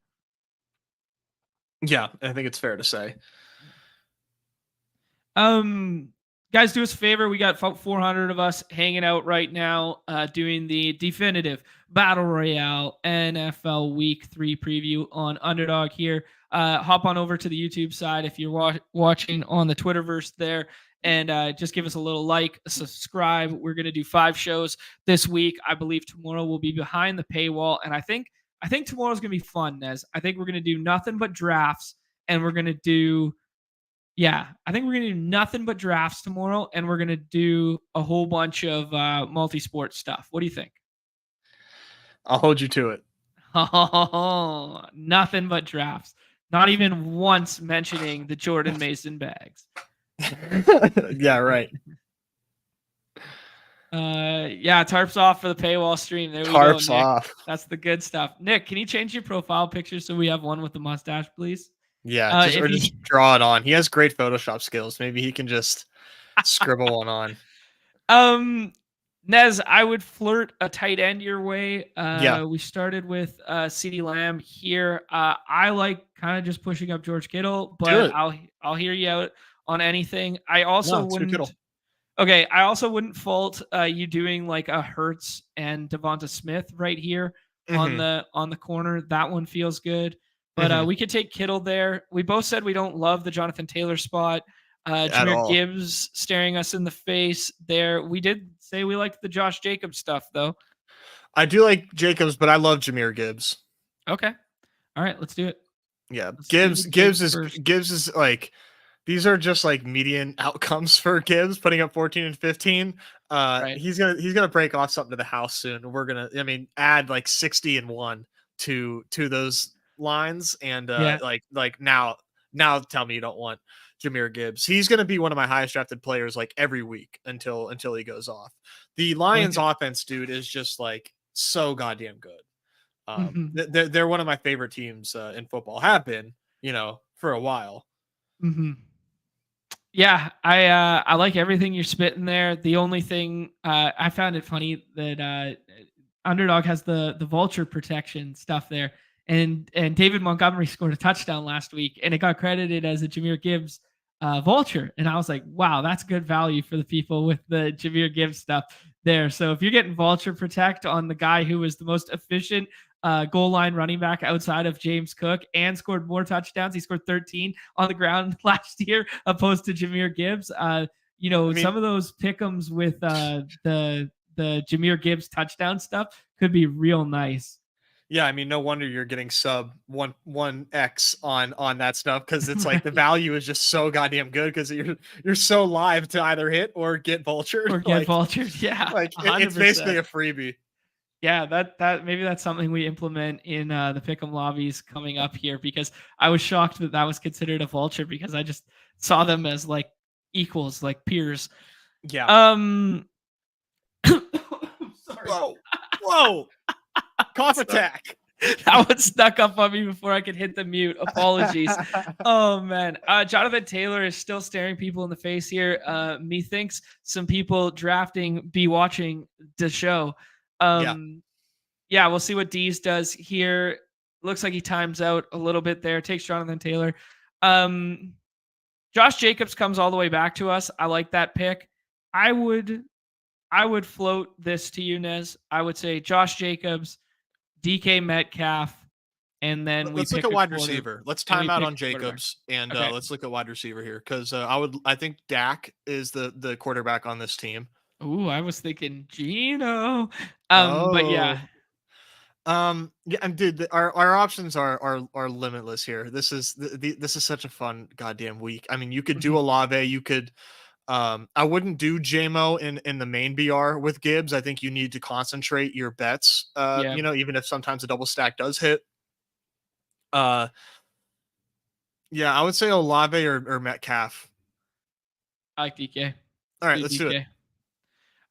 S2: Yeah, I think it's fair to say.
S1: Guys, do us a favor. We got 400 of us hanging out right now, doing the definitive Battle Royale NFL Week 3 preview on Underdog here. Hop on over to the YouTube side if you're watching on the Twitterverse there, and just give us a little like, subscribe. We're going to do 5 shows this week. I believe tomorrow will be behind the paywall, and I think tomorrow's going to be fun, Nez. I think we're going to do nothing but drafts, and we're going to do... Yeah, I think we're going to do nothing but drafts tomorrow, and we're going to do a whole bunch of multi-sport stuff. What do you think?
S2: I'll hold you to it.
S1: Oh, nothing but drafts. Not even once mentioning the Jordan Mason bags.
S2: Yeah, right.
S1: Tarps off for the paywall stream. There we go.
S2: Tarps off.
S1: That's the good stuff. Nick, can you change your profile picture so we have one with the mustache, please?
S2: Yeah, just draw it on. He has great Photoshop skills. Maybe he can just scribble one
S1: on. Nez, I would flirt a tight end your way. We started with CeeDee Lamb here. I like kind of just pushing up George Kittle, but I'll hear you out on anything. I also wouldn't. Okay, I also wouldn't fault you doing like a Hurts and Devonta Smith right here on the corner. That one feels good. But we could take Kittle there. We both said we don't love the Jonathan Taylor spot. Jahmyr Gibbs staring us in the face there. We did say we liked the Josh Jacobs stuff, though.
S2: I do like Jacobs, but I love Jahmyr Gibbs.
S1: Okay. All right, let's do it.
S2: Yeah, Gibbs is like, these are just like median outcomes for Gibbs, putting up 14 and 15. Right. He's gonna break off something to the house soon. We're gonna, add like 60 and 1 to those lines, and like now tell me you don't want Jahmyr Gibbs. He's going to be one of my highest drafted players like every week until he goes off. The Lions offense, dude, is just like so goddamn good. They're one of my favorite teams in football, have been, for a while.
S1: Yeah, I like everything you're spitting there. The only thing I found it funny that Underdog has the vulture protection stuff there. And David Montgomery scored a touchdown last week, and it got credited as a Jahmyr Gibbs vulture. And I was like, wow, that's good value for the people with the Jahmyr Gibbs stuff there. So if you're getting vulture protect on the guy who was the most efficient goal line running back outside of James Cook and scored more touchdowns, he scored 13 on the ground last year opposed to Jahmyr Gibbs. Some of those pick'ems with the Jahmyr Gibbs touchdown stuff could be real nice.
S2: Yeah, no wonder you're getting sub 1x on that stuff, because it's like the value is just so goddamn good because you're so live to either hit or get vultured.
S1: Vultured, yeah.
S2: Like it's basically a freebie.
S1: Yeah, that maybe that's something we implement in the pick'em lobbies coming up here, because I was shocked that was considered a vulture because I just saw them as like equals, like peers.
S2: Yeah.
S1: Sorry.
S2: Whoa. Cough attack.
S1: That one snuck up on me before I could hit the mute. Apologies. Oh man. Jonathan Taylor is still staring people in the face here. Methinks some people drafting be watching the show. Yeah, we'll see what Dees does here. Looks like he times out a little bit there. Takes Jonathan Taylor. Josh Jacobs comes all the way back to us. I like that pick. I would float this to you, Nez. I would say Josh Jacobs, DK Metcalf, and then
S2: let's look at wide receiver. Let's time out on Jacobs and let's look at wide receiver here because I think Dak is the quarterback on this team.
S1: Ooh, I was thinking Gino. But yeah.
S2: Yeah, and dude, our options are limitless here. This is such a fun goddamn week. I mean, you could do Olave, you could. I wouldn't do JMO in the main BR with Gibbs. I think you need to concentrate your bets. You know, even if sometimes a double stack does hit. Yeah, I would say Olave or Metcalf.
S1: I like DK.
S2: All right, let's do it.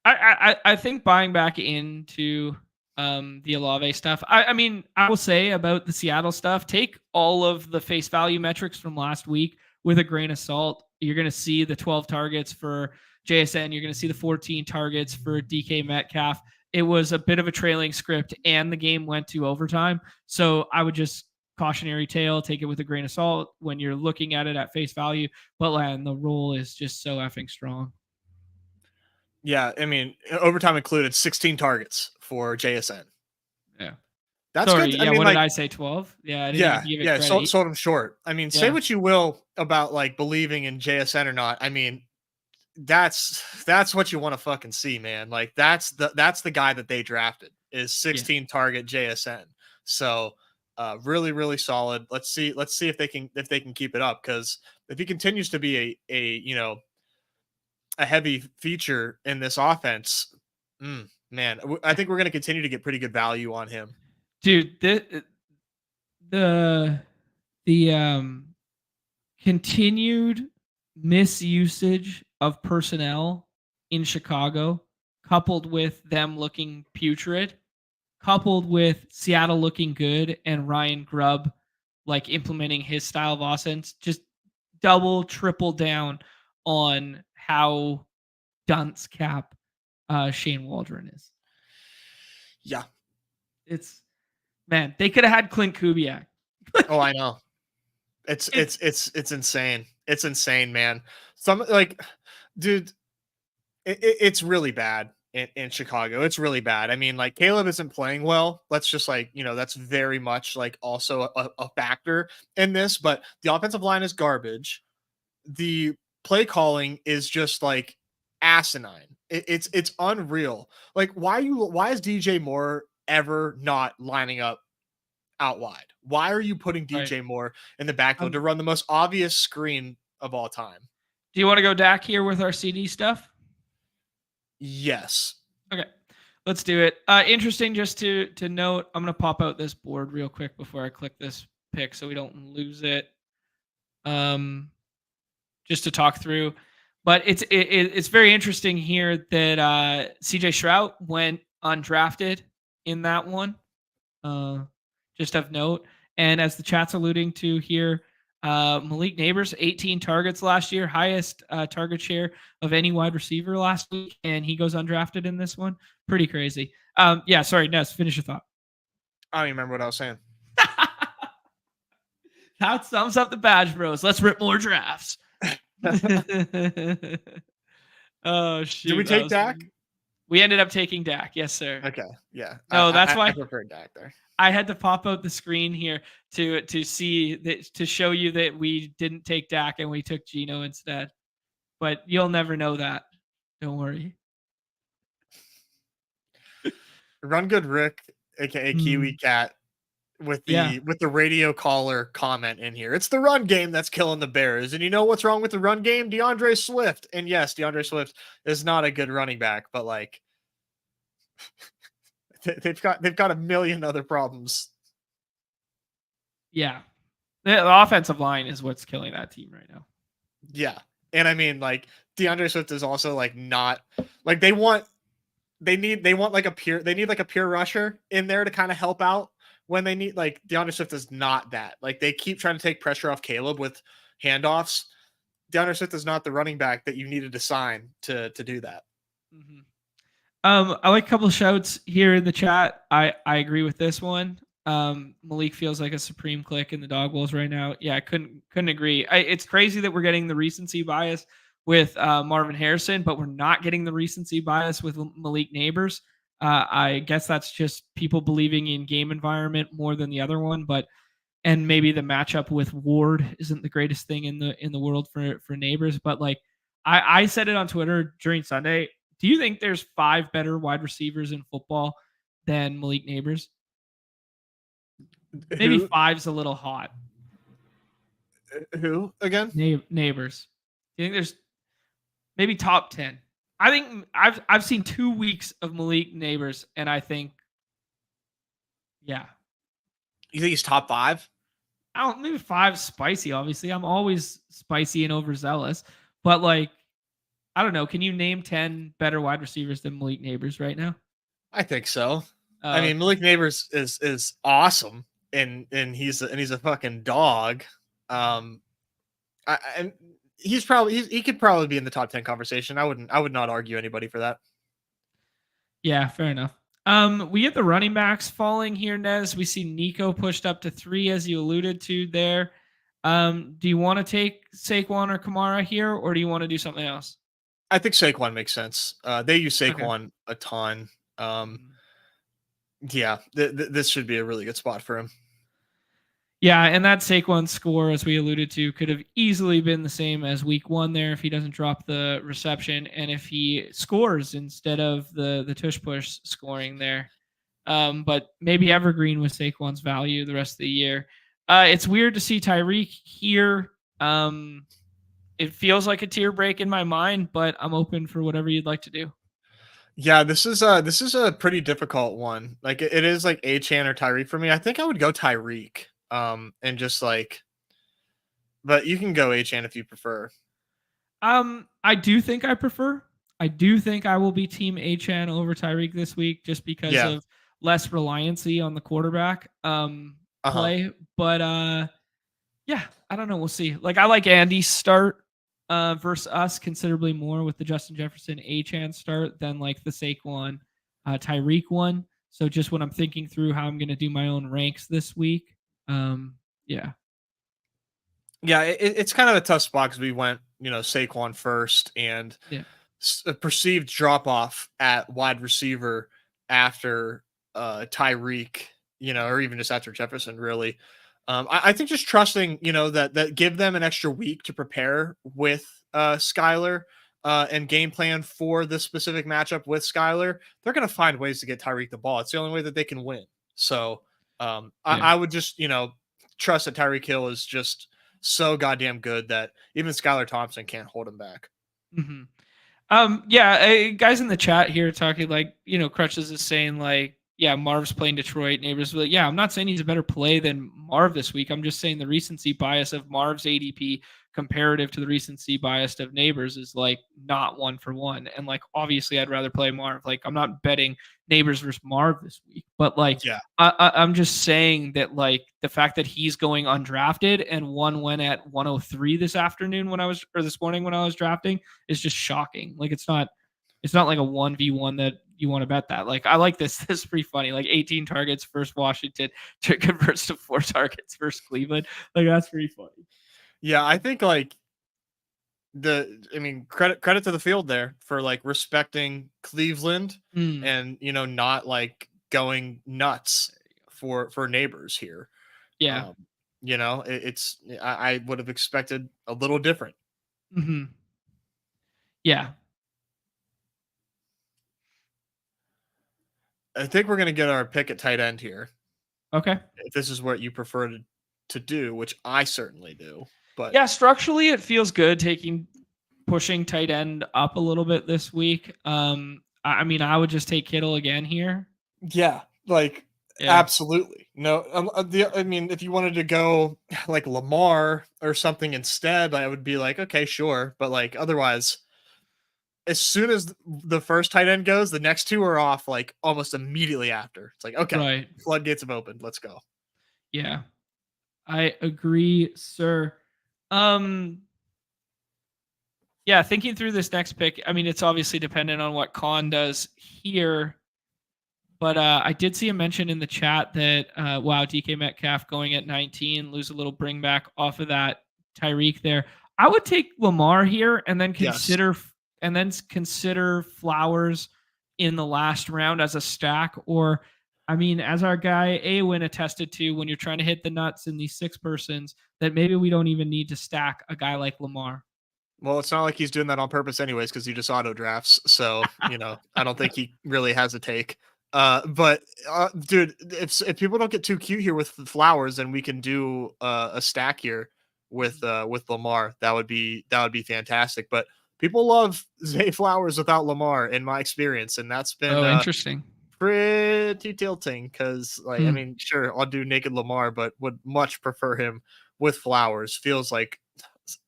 S1: I think buying back into the Olave stuff. I mean, I will say about the Seattle stuff, take all of the face value metrics from last week with a grain of salt. You're going to see the 12 targets for JSN. You're going to see the 14 targets for DK Metcalf. It was a bit of a trailing script and the game went to overtime. So I would just cautionary tale, take it with a grain of salt when you're looking at it at face value. But man, the roll is just so effing strong.
S2: Yeah, I mean, overtime included 16 targets for JSN.
S1: Yeah.
S2: That's
S1: Sorry,
S2: good.
S1: Yeah,
S2: I mean,
S1: what did I say? 12? Yeah, I didn't give it credit.
S2: Sold him short. I mean, say what you will about like believing in JSN or not. I mean, that's what you want to fucking see, man. Like that's the guy that they drafted is 16 target JSN. So really, really solid. Let's see if they can keep it up, because if he continues to be a heavy feature in this offense, man, I think we're going to continue to get pretty good value on him.
S1: Dude, the continued misusage of personnel in Chicago, coupled with them looking putrid, coupled with Seattle looking good and Ryan Grubb like implementing his style of offense, just double, triple down on how dunce cap Shane Waldron is.
S2: Yeah.
S1: Man, they could have had Clint Kubiak.
S2: Oh, I know. It's insane. It's insane, man. Dude, it's really bad in Chicago. It's really bad. I mean, like, Caleb isn't playing well. Let's just that's very much like also a factor in this, but the offensive line is garbage. The play calling is just like asinine. It's unreal. Like, why is DJ Moore ever not lining up out wide? Why are you putting DJ Moore in the backfield to run the most obvious screen of all time?
S1: Do you want to go Dak here with our CD stuff?
S2: Yes.
S1: Okay, let's do it. Interesting, just to note, I'm going to pop out this board real quick before I click this pick so we don't lose it. Just to talk through. But it's very interesting here that CJ Stroud went undrafted in that one. Just of note. And as the chat's alluding to here, Malik Neighbors, 18 targets last year, highest target share of any wide receiver last week, and he goes undrafted in this one. Pretty crazy. Yeah, sorry, Ness, finish your thought.
S2: I don't even remember what I was saying.
S1: That sums up the BadgeBros. Let's rip more drafts. Oh, shoot.
S2: Did we take Dak?
S1: We ended up taking Dak. Yes, sir.
S2: Okay. Yeah.
S1: No, that's why
S2: I prefer Dak there.
S1: I had to pop out the screen here to see that, to show you that we didn't take Dak and we took Gino instead. But you'll never know that. Don't worry.
S2: Run Good Rick, aka Kiwi Cat, with the radio caller comment in here. It's the run game that's killing the Bears. And you know what's wrong with the run game? DeAndre Swift. And yes, DeAndre Swift is not a good running back, but like they've got a million other problems.
S1: Yeah. The offensive line is what's killing that team right now.
S2: Yeah. And I mean, like, DeAndre Swift is also like not like they want they want like a pure rusher in there to kind of help out when they need, like, DeAndre Swift is not that. Like, they keep trying to take pressure off Caleb with handoffs. DeAndre Swift is not the running back that you needed to sign to do that.
S1: Mm-hmm. I like a couple of shouts here in the chat. I agree with this one. Malik feels like a supreme click in the dog bowls right now. Yeah, I couldn't agree. It's crazy that we're getting the recency bias with Marvin Harrison, but we're not getting the recency bias with Malik Neighbors. I guess that's just people believing in game environment more than the other one, and maybe the matchup with Ward isn't the greatest thing in the world for Neighbors. But like I said it on Twitter during Sunday. Do you think there's 5 better wide receivers in football than Malik Neighbors? Maybe 5's a little hot.
S2: Who again?
S1: Neighbors. Do you think there's maybe top 10? I think I've seen 2 weeks of Malik Neighbors, and I think, yeah.
S2: You think he's top 5?
S1: Maybe 5 spicy. Obviously, I'm always spicy and overzealous, but like, I don't know. Can you name 10 better wide receivers than Malik Neighbors right now?
S2: I think so. I mean, Malik Neighbors is awesome, and he's a fucking dog. And he could probably be in the top 10 conversation. I would not argue anybody for that.
S1: Yeah, fair enough. We get the running backs falling here, Nez. We see Nico pushed up to 3, as you alluded to there. Do you want to take Saquon or Kamara here, or do you want to do something else?
S2: I think Saquon makes sense. They use Saquon a ton. Yeah, this should be a really good spot for him.
S1: Yeah, and that Saquon score, as we alluded to, could have easily been the same as week 1 there if he doesn't drop the reception and if he scores instead of the tush push scoring there. But maybe evergreen with Saquon's value the rest of the year. It's weird to see Tyreek here. It feels like a tier break in my mind, but I'm open for whatever you'd like to do.
S2: Yeah, this is a pretty difficult one. Like, it is like Achane or Tyreek for me. I think I would go Tyreek. And just like, but you can go Achane if you prefer.
S1: I do think I prefer. I do think I will be team Achane over Tyreek this week just because of less reliancy on the quarterback play. But yeah, I don't know. We'll see. Like, I like Andy's start versus us considerably more with the Justin Jefferson Achane start than like the Saquon Tyreek one. So just when I'm thinking through how I'm going to do my own ranks this week, yeah,
S2: it's kind of a tough spot because we went, Saquon first, and a perceived drop off at wide receiver after Tyreek, or even just after Jefferson, really. I think just trusting, that give them an extra week to prepare with Skyler and game plan for this specific matchup with Skyler. They're going to find ways to get Tyreek the ball. It's the only way that they can win. So I would just, trust that Tyreek Hill is just so goddamn good that even Skylar Thompson can't hold him back.
S1: Mm-hmm. Guys in the chat here talking like, Crutches is saying like, yeah, Marv's playing Detroit. Neighbors, like, yeah, I'm not saying he's a better play than Marv this week. I'm just saying the recency bias of Marv's ADP comparative to the recency bias of Neighbors is like not 1 for 1. And like, obviously I'd rather play Marv. Like, I'm not betting Neighbors versus Marv this week, but like, I'm just saying that like the fact that he's going undrafted and one went at 103 this morning when I was drafting is just shocking. Like, it's not like a 1v1 that you want to bet that. Like, I like this. This is pretty funny. Like 18 targets versus Washington converts to 4 targets versus Cleveland. Like, that's pretty funny.
S2: Yeah, I think like credit to the field there for like respecting Cleveland and not like going nuts for Neighbors here.
S1: Yeah.
S2: I would have expected a little different.
S1: Mm-hmm. Yeah.
S2: I think we're going to get our pick at tight end here.
S1: Okay.
S2: If this is what you prefer to do, which I certainly do. But
S1: yeah, structurally it feels good pushing tight end up a little bit this week. I would just take Kittle again here.
S2: Yeah, absolutely. No, if you wanted to go like Lamar or something instead, I would be like, okay, sure. But like otherwise, as soon as the first tight end goes, the next two are off like almost immediately after. It's like, okay,
S1: Right.
S2: floodgates have opened. Let's go.
S1: Yeah. I agree, sir. Um yeah, thinking through this next pick, I mean, it's obviously dependent on what Khan does here. But I did see a mention in the chat that wow, DK Metcalf going at 19, lose a little bring back off of that Tyreek there. I would take Lamar here
S2: Yes.
S1: and then consider Flowers in the last round as a stack, or I mean, as our guy Awin attested to, when you're trying to hit the nuts in these 6 persons, that maybe we don't even need to stack a guy like Lamar.
S2: Well, it's not like he's doing that on purpose anyways, because he just auto drafts. So, I don't think he really has a take. But dude, if people don't get too cute here with the Flowers, and we can do a stack here with Lamar, that would be fantastic. But people love Zay Flowers without Lamar, in my experience, and that's been
S1: Oh, interesting.
S2: pretty tilting. Because, like, I mean, sure, I'll do naked Lamar, but would much prefer him with Flowers. Feels like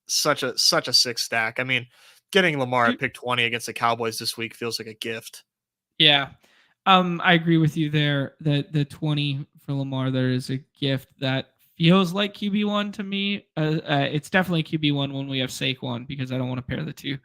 S2: such a sick stack. I mean, getting Lamar at pick 20 against the Cowboys this week feels like a gift.
S1: Yeah. I agree with you there that the 20 for Lamar there is a gift that feels like QB1 to me. It's definitely QB1 when we have Saquon, because I don't want to pair the two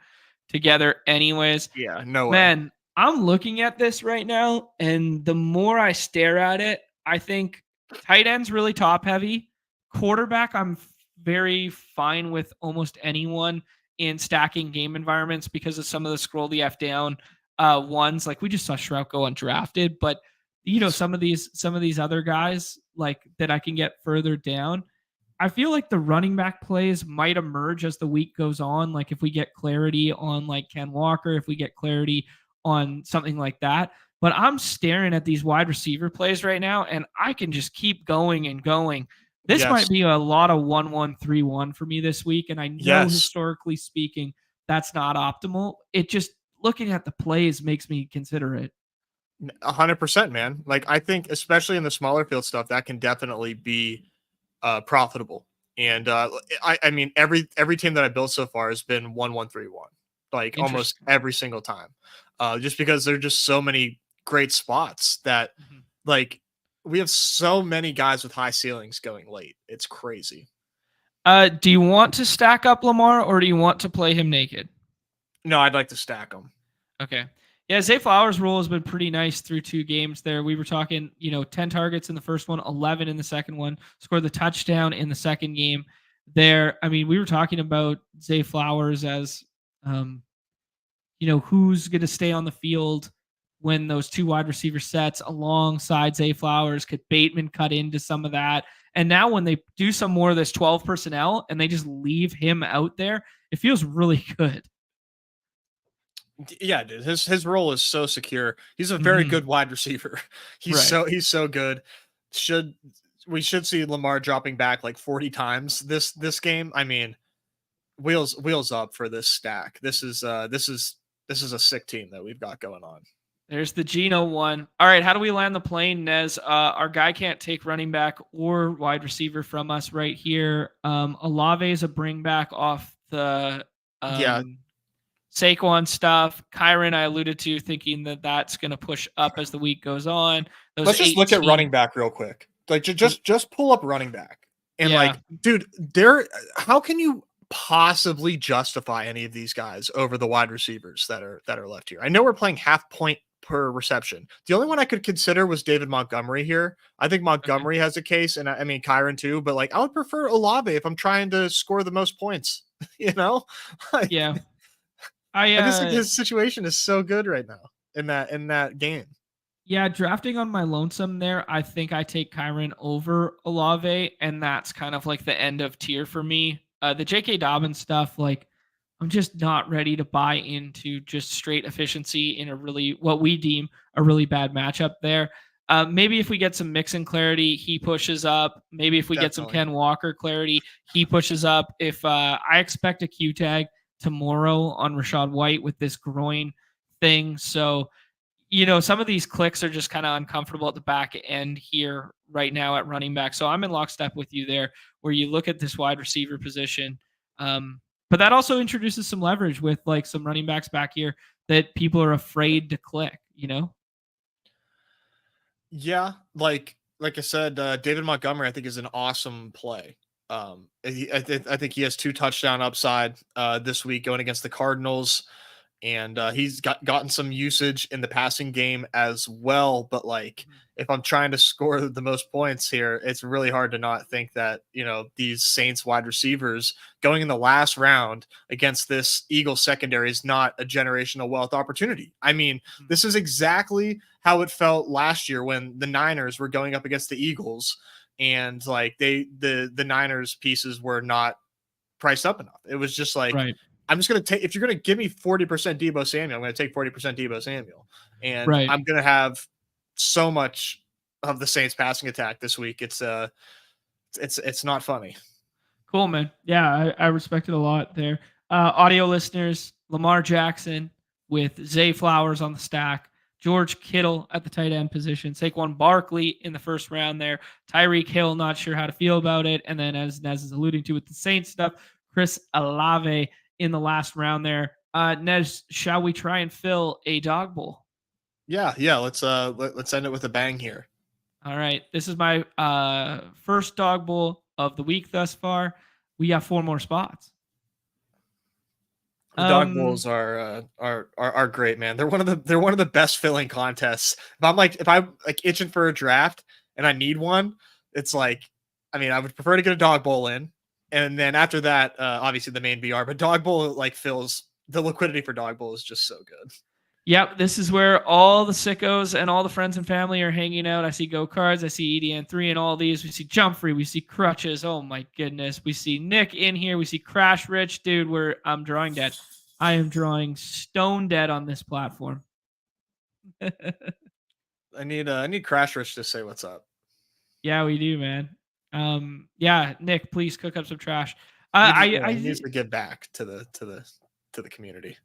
S1: together anyways.
S2: Yeah, no way.
S1: Man, I'm looking at this right now, and the more I stare at it, I think tight end's really top heavy. Quarterback, I'm very fine with almost anyone in stacking game environments because of some of the scroll the F down ones. Like we just saw Shroud go undrafted, but some of these other guys like that I can get further down. I feel like the running back plays might emerge as the week goes on. Like if we get clarity on like Ken Walker, if we get clarity on something like that. But I'm staring at these wide receiver plays right now, and I can just keep going and going. This
S2: Yes.
S1: might be a lot of 1-1-3-1 for me this week. And I know historically speaking, that's not optimal. It just looking at the plays makes me consider it.
S2: 100%, man. Like, I think especially in the smaller field stuff, that can definitely be profitable. And I mean, every team that I built so far has been 1-1-3-1, like almost every single time. Just because there are just so many great spots that like we have so many guys with high ceilings going late. It's crazy.
S1: Do you want to stack up Lamar, or do you want to play him naked?
S2: No, I'd like to stack them.
S1: Okay. Yeah, Zay Flowers' role has been pretty nice through 2 games there. We were talking, 10 targets in the first one, 11 in the second one, scored the touchdown in the second game there. I mean, we were talking about Zay Flowers as, who's going to stay on the field when those 2 wide receiver sets alongside Zay Flowers. Could Bateman cut into some of that? And now when they do some more of this 12 personnel and they just leave him out there, it feels really good.
S2: Yeah, dude. His role is so secure. He's a very good wide receiver. He's so good. We should see Lamar dropping back like 40 times this game. I mean, wheels up for this stack. This is a sick team that we've got going on.
S1: There's the Geno one. All right, how do we land the plane, Nez? Our guy can't take running back or wide receiver from us right here. Olave is a bring back off the Saquon stuff. Kyron, I alluded to, thinking that that's going to push up as the week goes on.
S2: Let's just look at running back real quick. Like just pull up running back and like, dude, how can you possibly justify any of these guys over the wide receivers that are left here? I know we're playing half point per reception. The only one I could consider was David Montgomery here. I think Montgomery has a case, and I mean Kyron too, but like I would prefer Olave if I'm trying to score the most points, Like,
S1: yeah.
S2: I just think his situation is so good right now in that game.
S1: Yeah, drafting on my lonesome there, I think I take Kyron over Olave, and that's kind of like the end of tier for me. The J.K. Dobbins stuff, like I'm just not ready to buy into just straight efficiency in what we deem a really bad matchup there. Maybe if we get some Mixon clarity, he pushes up. Maybe if we get some Ken Walker clarity, he pushes up. If I expect a Q tag tomorrow on Rachaad White with this groin thing. So, some of these clicks are just kind of uncomfortable at the back end here right now at running back. So I'm in lockstep with you there, where you look at this wide receiver position. But that also introduces some leverage with like some running backs back here that people are afraid to click, you know?
S2: Yeah, like I said, David Montgomery, I think, is an awesome play. I think he has 2 touchdown upside this week going against the Cardinals, and he's gotten some usage in the passing game as well. But like, if I'm trying to score the most points here, it's really hard to not think that these Saints wide receivers going in the last round against this Eagles secondary is not a generational wealth opportunity. I mean, this is exactly how it felt last year when the Niners were going up against the Eagles, and like the Niners pieces were not priced up enough. It was just like,
S1: Right.
S2: I'm just going to take, if you're going to give me 40% Debo Samuel, I'm going to take 40% Debo Samuel. And
S1: Right.
S2: I'm going to have so much of the Saints passing attack this week. It's not funny.
S1: Cool, man. Yeah, I respect it a lot there. Audio listeners, Lamar Jackson with Zay Flowers on the stack, George Kittle at the tight end position, Saquon Barkley in the first round there, Tyreek Hill, not sure how to feel about it. And then, as Nez is alluding to with the Saints stuff, Chris Olave in the last round there. Nez, shall we try and fill a dog bowl?
S2: Yeah. Let's end it with a bang here.
S1: All right. This is my first dog bowl of the week thus far. We got 4 more spots.
S2: The dog bowls are great, man. They're one of the best filling contests. If I'm itching for a draft and I need one, it's like, I mean, I would prefer to get a dog bowl in, and then after that, obviously the main BR. But dog bowl like fills the liquidity for dog bowl is just so good.
S1: Yep, this is where all the sickos and all the friends and family are hanging out. I see Go Cards, I see EDN3 and all these. We see Jump Free, we see Crutches. Oh my goodness. We see Nick in here. We see Crash Rich. Dude, I'm drawing dead. I am drawing stone dead on this platform.
S2: I need Crash Rich to say what's up.
S1: Yeah, we do, man. Yeah, Nick, please cook up some trash.
S2: I needs to give back to the community.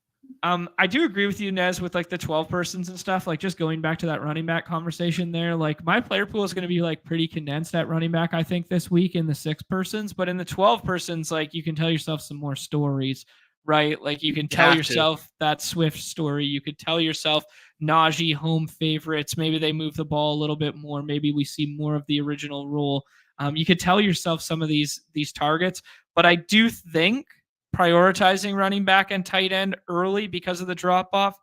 S1: I do agree with you, Nez, with like the 12 persons and stuff. Like just going back to that running back conversation there, like my player pool is going to be like pretty condensed at running back, I think, this week in the 6 persons. But in the 12 persons, like you can tell yourself some more stories, right? Like you can tell yourself that Swift story. You could tell yourself Najee home favorites. Maybe they move the ball a little bit more. Maybe we see more of the original rule. You could tell yourself some of these targets. But I do think prioritizing running back and tight end early because of the drop off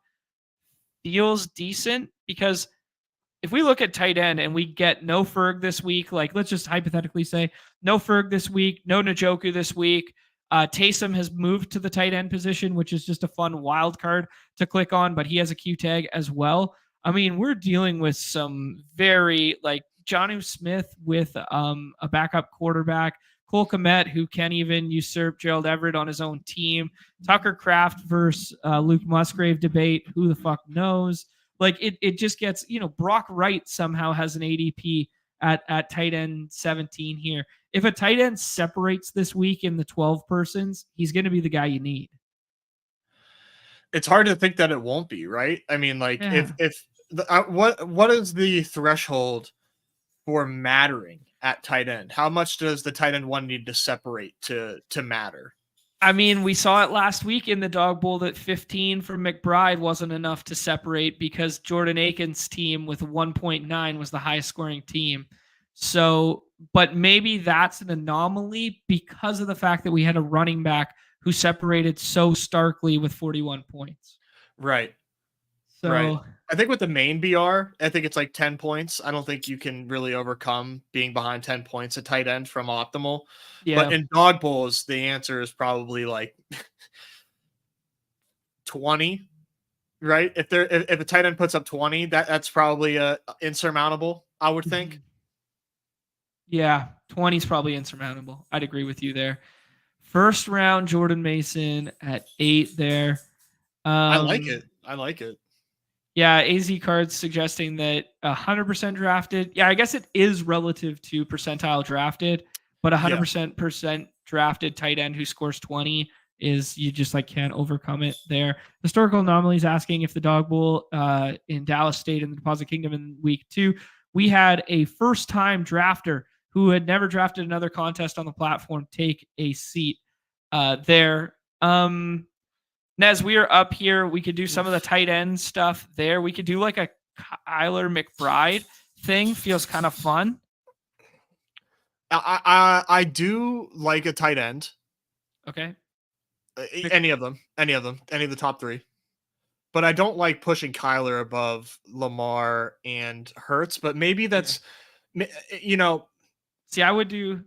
S1: feels decent, because if we look at tight end and we get no Ferg this week, like let's just hypothetically say no Ferg this week, no Njoku this week. Taysom has moved to the tight end position, which is just a fun wild card to click on, but he has a Q tag as well. I mean, we're dealing with some very like Jonnu Smith with a backup quarterback, Cole Kmet, who can't even usurp Gerald Everett on his own team, Tucker Kraft versus Luke Musgrave debate. Who the fuck knows? Like it just gets, Brock Wright somehow has an ADP at tight end 17 here. If a tight end separates this week in the 12 persons, he's going to be the guy you need.
S2: It's hard to think that it won't be, right? I mean, like what is the threshold for mattering at tight end? How much does the tight end one need to separate to matter?
S1: I mean, we saw it last week in the dog bowl that 15 from McBride wasn't enough to separate because Jordan Aiken's team with 1.9 was the highest scoring team. So, but maybe that's an anomaly because of the fact that we had a running back who separated so starkly with 41 points.
S2: Right.
S1: So
S2: right. I think with the main BR, I think it's like 10 points. I don't think you can really overcome being behind 10 points at tight end from optimal. Yeah. But in dog bowls, the answer is probably like 20, right? If a tight end puts up 20, that's probably insurmountable, I would think.
S1: Yeah, 20 is probably insurmountable. I'd agree with you there. First round, Jordan Mason at 8 there.
S2: I like it.
S1: Yeah, AZ cards suggesting that 100% drafted. Yeah, I guess it is relative to percentile drafted, but 100% drafted tight end who scores 20 is, you just like can't overcome it there. Historical Anomalies asking if the dog bowl in Dallas State in the Deposit Kingdom in week 2, we had a first-time drafter who had never drafted another contest on the platform take a seat there. Nez, we are up here. We could do some of the tight end stuff there. We could do like a Kyler McBride thing. Feels kind of fun.
S2: I do like a tight end.
S1: Okay.
S2: Any of them, any of the top 3. But I don't like pushing Kyler above Lamar and Hurts. But maybe that's,
S1: See, I would do.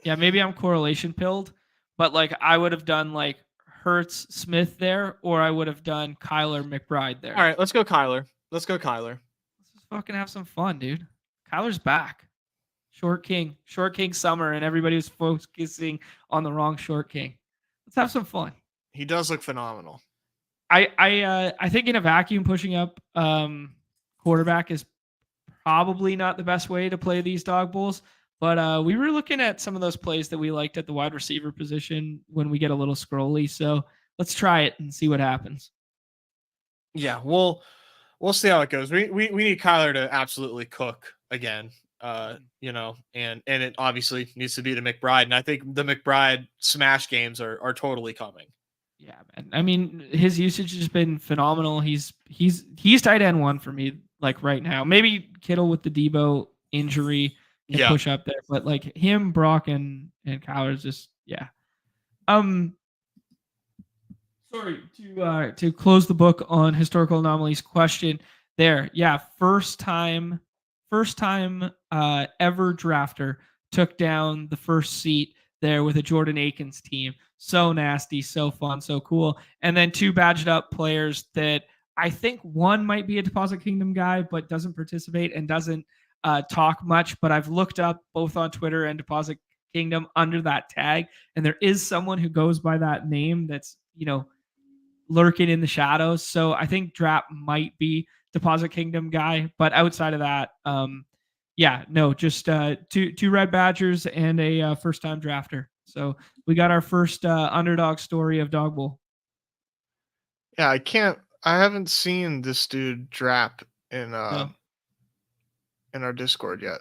S1: Yeah, maybe I'm correlation pilled, but like I would have done like Hurts Smith there, or I would have done Kyler McBride there.
S2: All right, let's go Kyler. Let's
S1: just fucking have some fun, dude. Kyler's back. Short King summer, and everybody was focusing on the wrong Short King. Let's have some fun.
S2: He does look phenomenal.
S1: I think in a vacuum, pushing up quarterback is probably not the best way to play these dog bulls. But we were looking at some of those plays that we liked at the wide receiver position when we get a little scrolly. So let's try it and see what happens.
S2: Yeah, we'll see how it goes. We need Kyler to absolutely cook again. And it obviously needs to be the McBride. And I think the McBride smash games are totally coming.
S1: Yeah, man. I mean, his usage has been phenomenal. He's tight end 1 for me, like right now. Maybe Kittle with the Debo injury can push up there, but like him, Brock, and Kyler is just Sorry to close the book on historical anomalies question there. Yeah, first time ever drafter took down the first seat there with a Jordan Akins team. So nasty, so fun, so cool. And then 2 badged up players that I think one might be a Deposit Kingdom guy, but doesn't participate and doesn't talk much. But I've looked up both on Twitter and Deposit Kingdom under that tag, and there is someone who goes by that name that's lurking in the shadows. So I think Drap might be Deposit Kingdom guy, but outside of that, just 2 Red Badgers and a first time drafter. So we got our first underdog story of Dog Bowl.
S2: Yeah, I haven't seen this dude Drap in our Discord yet.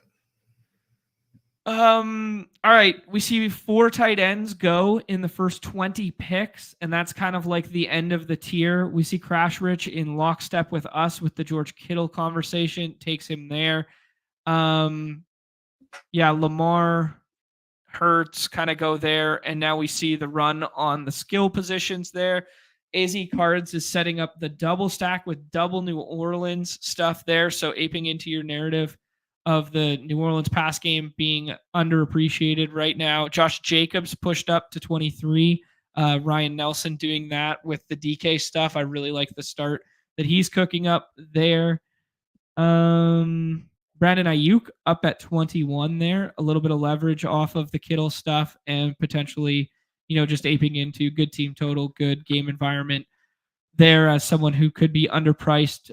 S1: All right. We see 4 tight ends go in the first 20 picks, and that's kind of like the end of the tier. We see Crash Rich in lockstep with us with the George Kittle conversation, takes him there. Lamar, Hurts kind of go there, and now we see the run on the skill positions there. AZ Cards is setting up the double stack with double New Orleans stuff there, so aping into your narrative of the New Orleans pass game being underappreciated right now. Josh Jacobs pushed up to 23. Ryan Nelson doing that with the DK stuff. I really like the start that he's cooking up there. Brandon Ayuk up at 21 there. A little bit of leverage off of the Kittle stuff and potentially, just aping into good team total, good game environment there as someone who could be underpriced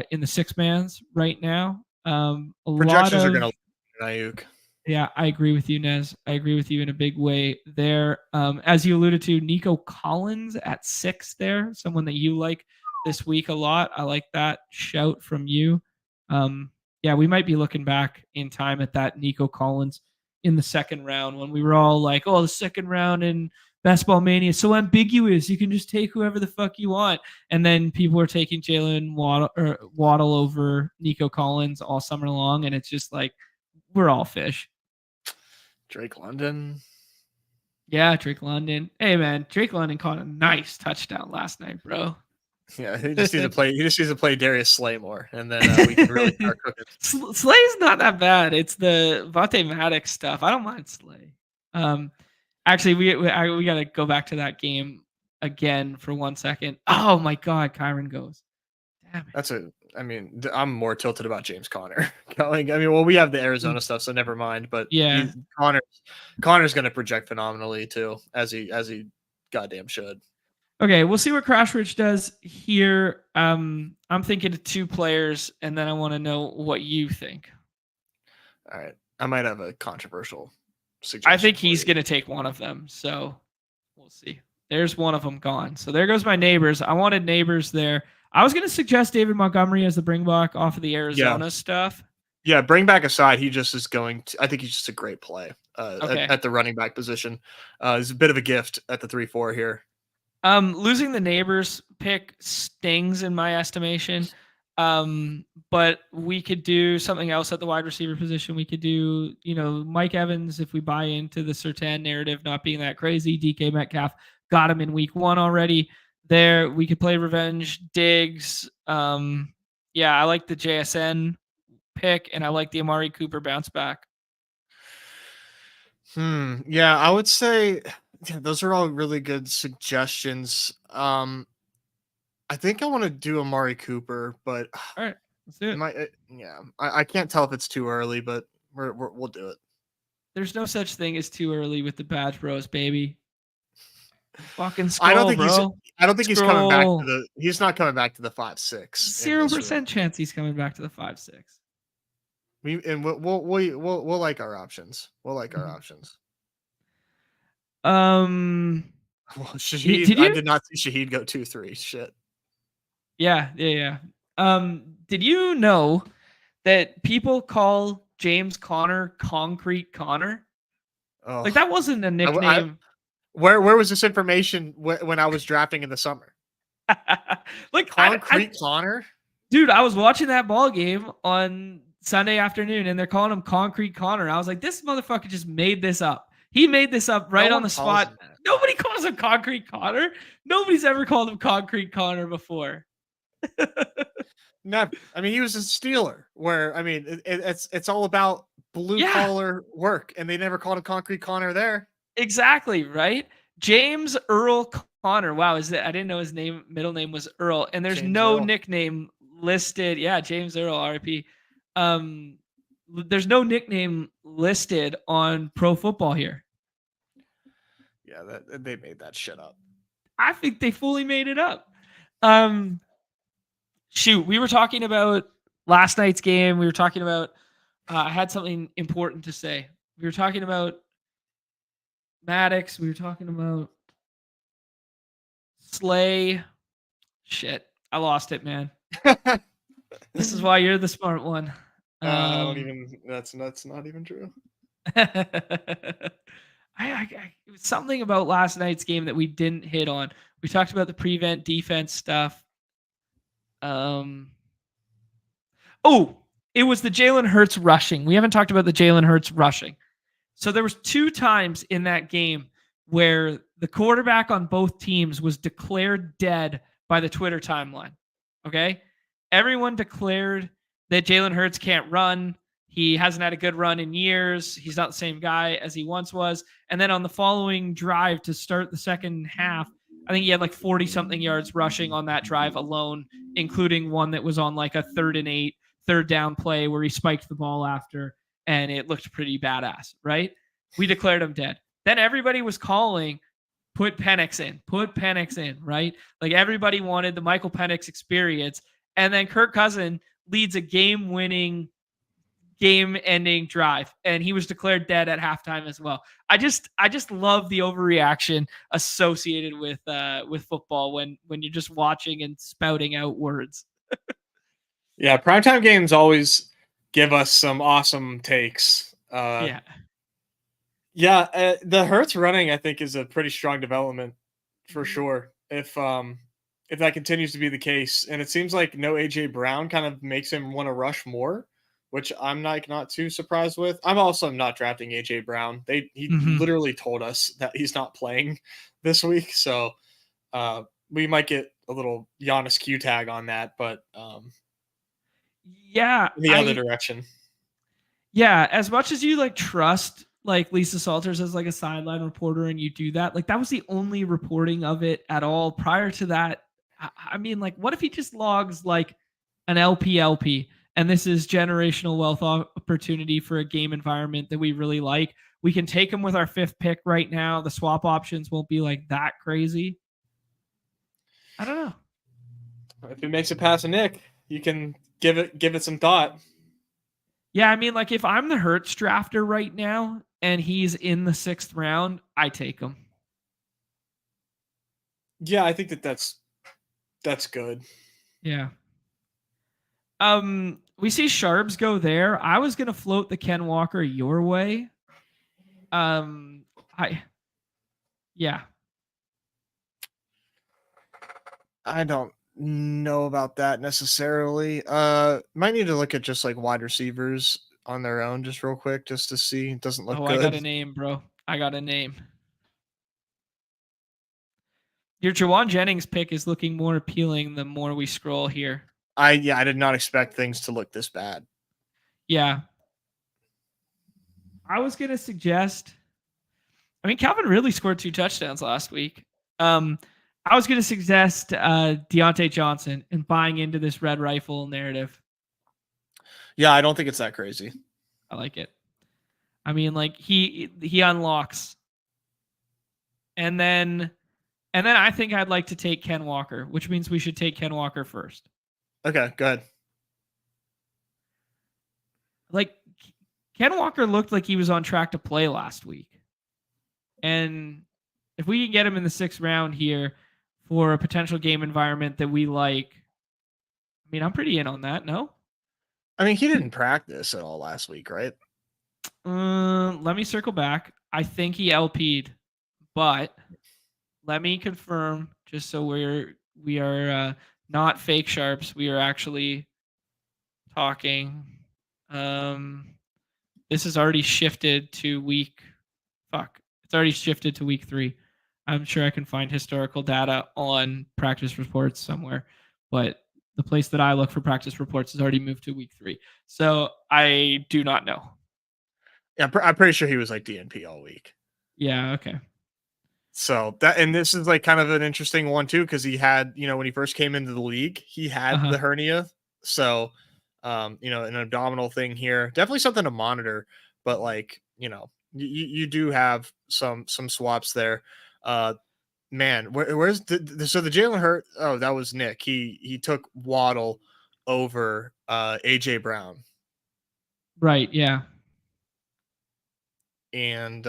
S1: in the 6-mans right now.
S2: Projections are going to Ayuk.
S1: Yeah, I agree with you, Nez. I agree with you in a big way there. As you alluded to, Nico Collins at 6 there, someone that you like this week a lot. I like that shout from you. We might be looking back in time at that Nico Collins in the second round when we were all like, oh, the second round in Best Ball Mania is so ambiguous. You can just take whoever the fuck you want. And then people were taking Jalen Waddle over Nico Collins all summer long. And it's just like, we're all fish.
S2: Drake London.
S1: Yeah, Drake London. Hey, man, Drake London caught a nice touchdown last night, bro.
S2: Yeah, he just needs to play. He just needs to play Darius Slay more, and then we can really start cooking.
S1: Slay's not that bad. It's the Vontae Maddox stuff. I don't mind Slay. Actually, we got to go back to that game again for 1 second. Oh my God, Kyron goes. Damn it.
S2: I'm more tilted about James Conner going. We have the Arizona stuff, so never mind. But
S1: yeah,
S2: Connor's going to project phenomenally too, as he goddamn should.
S1: Okay, we'll see what Crash Rich does here. I'm thinking of 2 players, and then I want to know what you think.
S2: All right. I might have a controversial suggestion.
S1: I think he's going to take one of them, so we'll see. There's one of them gone. So there goes my Neighbors. I wanted Neighbors there. I was going to suggest David Montgomery as the bring back off of the Arizona stuff.
S2: Yeah, bring back aside, he just is going to – I think he's just a great play at the running back position. He's a bit of a gift at the 3-4 here.
S1: Losing the neighbors pick stings in my estimation. But we could do something else at the wide receiver position. We could do, Mike Evans if we buy into the Surtain narrative not being that crazy. DK Metcalf got him in week 1 already. There, we could play revenge Diggs. Yeah, I like the JSN pick, and I like the Amari Cooper bounce back.
S2: Yeah, I would say those are all really good suggestions. I think I want to do Amari Cooper, but
S1: all right, let's do it.
S2: I can't tell if it's too early, but we'll do it.
S1: There's no such thing as too early with the BadgeBros, baby. Fucking scroll, I don't think
S2: he's coming back to the. He's not coming back to the 5-6.
S1: 0% chance he's coming back to the 5-6.
S2: We'll like our options. We'll like our options.
S1: Well,
S2: Shaheed, I did not see Shaheed go 2-3. Shit.
S1: Yeah. Did you know that people call James Conner Concrete Connor? Oh, like that wasn't a nickname.
S2: Where was this information when I was drafting in the summer?
S1: Like
S2: Concrete Connor?
S1: Dude, I was watching that ball game on Sunday afternoon and they're calling him Concrete Connor. I was like, this motherfucker just made this up. He made this up right on the spot. Nobody calls him Concrete Connor. Nobody's ever called him Concrete Connor before.
S2: Never. I mean, he was a Steeler where, I mean, it's all about blue collar work, and they never called him Concrete Connor there.
S1: Exactly, right? James Earl Connor. Wow, I didn't know his middle name was Earl, and there's no nickname listed. Yeah, James Earl, RIP. There's no nickname listed on Pro Football here.
S2: Yeah, they made that shit up.
S1: I think they fully made it up. Shoot, we were talking about last night's game. We were talking about, I had something important to say. We were talking about Maddox. We were talking about Slay. Shit, I lost it, man. This is why you're the smart one.
S2: I don't even. That's not even true.
S1: It was something about last night's game that we didn't hit on. We talked about the prevent defense stuff. It was the Jalen Hurts rushing. We haven't talked about the Jalen Hurts rushing. So there was 2 times in that game where the quarterback on both teams was declared dead by the Twitter timeline. Okay? Everyone declared that Jalen Hurts can't run. He hasn't had a good run in years. He's not the same guy as he once was. And then on the following drive to start the second half, I think he had like 40-something yards rushing on that drive alone, including one that was on like a 3rd and 8, third down play where he spiked the ball after, and it looked pretty badass, right? We declared him dead. Then everybody was calling, put Penix in, right? Like everybody wanted the Michael Penix experience. And then Kirk Cousins leads a game-winning, game-ending drive, and he was declared dead at halftime as well. I just love the overreaction associated with football when you're just watching and spouting out words.
S2: Yeah, primetime games always give us some awesome takes. The Hurts running, I think, is a pretty strong development for sure. If that continues to be the case, and it seems like no AJ Brown kind of makes him want to rush more, which I'm not too surprised with. I'm also not drafting AJ Brown. He literally told us that he's not playing this week, so we might get a little Giannis Q tag on that, but
S1: in
S2: the other direction.
S1: Yeah, as much as you like trust like Lisa Salters as like a sideline reporter and you do that, like that was the only reporting of it at all. Prior to that, I mean, like what if he just logs like an LP and this is generational wealth opportunity for a game environment that we really like. We can take him with our 5th pick right now. The swap options won't be like that crazy. I don't know.
S2: If he makes it past Nick, you can give it some thought.
S1: Yeah, I mean, like if I'm the Hurts drafter right now and he's in the 6th round, I take him.
S2: Yeah, I think that's good.
S1: Yeah. We see Sharps go there. I was gonna float the Ken Walker your way. Yeah.
S2: I don't know about that necessarily. Might need to look at just like wide receivers on their own just real quick just to see. It doesn't look
S1: Oh, I got
S2: good.
S1: a name, bro. I got a name. Your Jawan Jennings pick is looking more appealing the more we scroll here.
S2: I did not expect things to look this bad.
S1: Yeah. I was gonna suggest. I mean, Calvin really scored 2 touchdowns last week. I was gonna suggest Deontay Johnson and buying into this red rifle narrative.
S2: Yeah, I don't think it's that crazy.
S1: I like it. I mean, like he unlocks, and then I think I'd like to take Ken Walker, which means we should take Ken Walker first.
S2: Okay, go ahead.
S1: Like Ken Walker looked like he was on track to play last week. And if we can get him in the 6th round here for a potential game environment that we like, I mean, I'm pretty in on that, no?
S2: I mean, he didn't practice at all last week, right?
S1: Let me circle back. I think he LP'd, but let me confirm just so we are not fake sharps. We are actually talking. This is already shifted to week. It's already shifted to week 3. I'm sure I can find historical data on practice reports somewhere, but the place that I look for practice reports has already moved to week 3. So I do not know.
S2: Yeah, I'm pretty sure he was like DNP all week.
S1: Yeah. Okay.
S2: So this is like kind of an interesting one too, because he had, when he first came into the league, he had the hernia. So, an abdominal thing here, definitely something to monitor, but like, you do have some swaps there. Man, where's the Jalen Hurt? Oh, that was Nick. He took Waddle over AJ Brown.
S1: Right. Yeah.
S2: And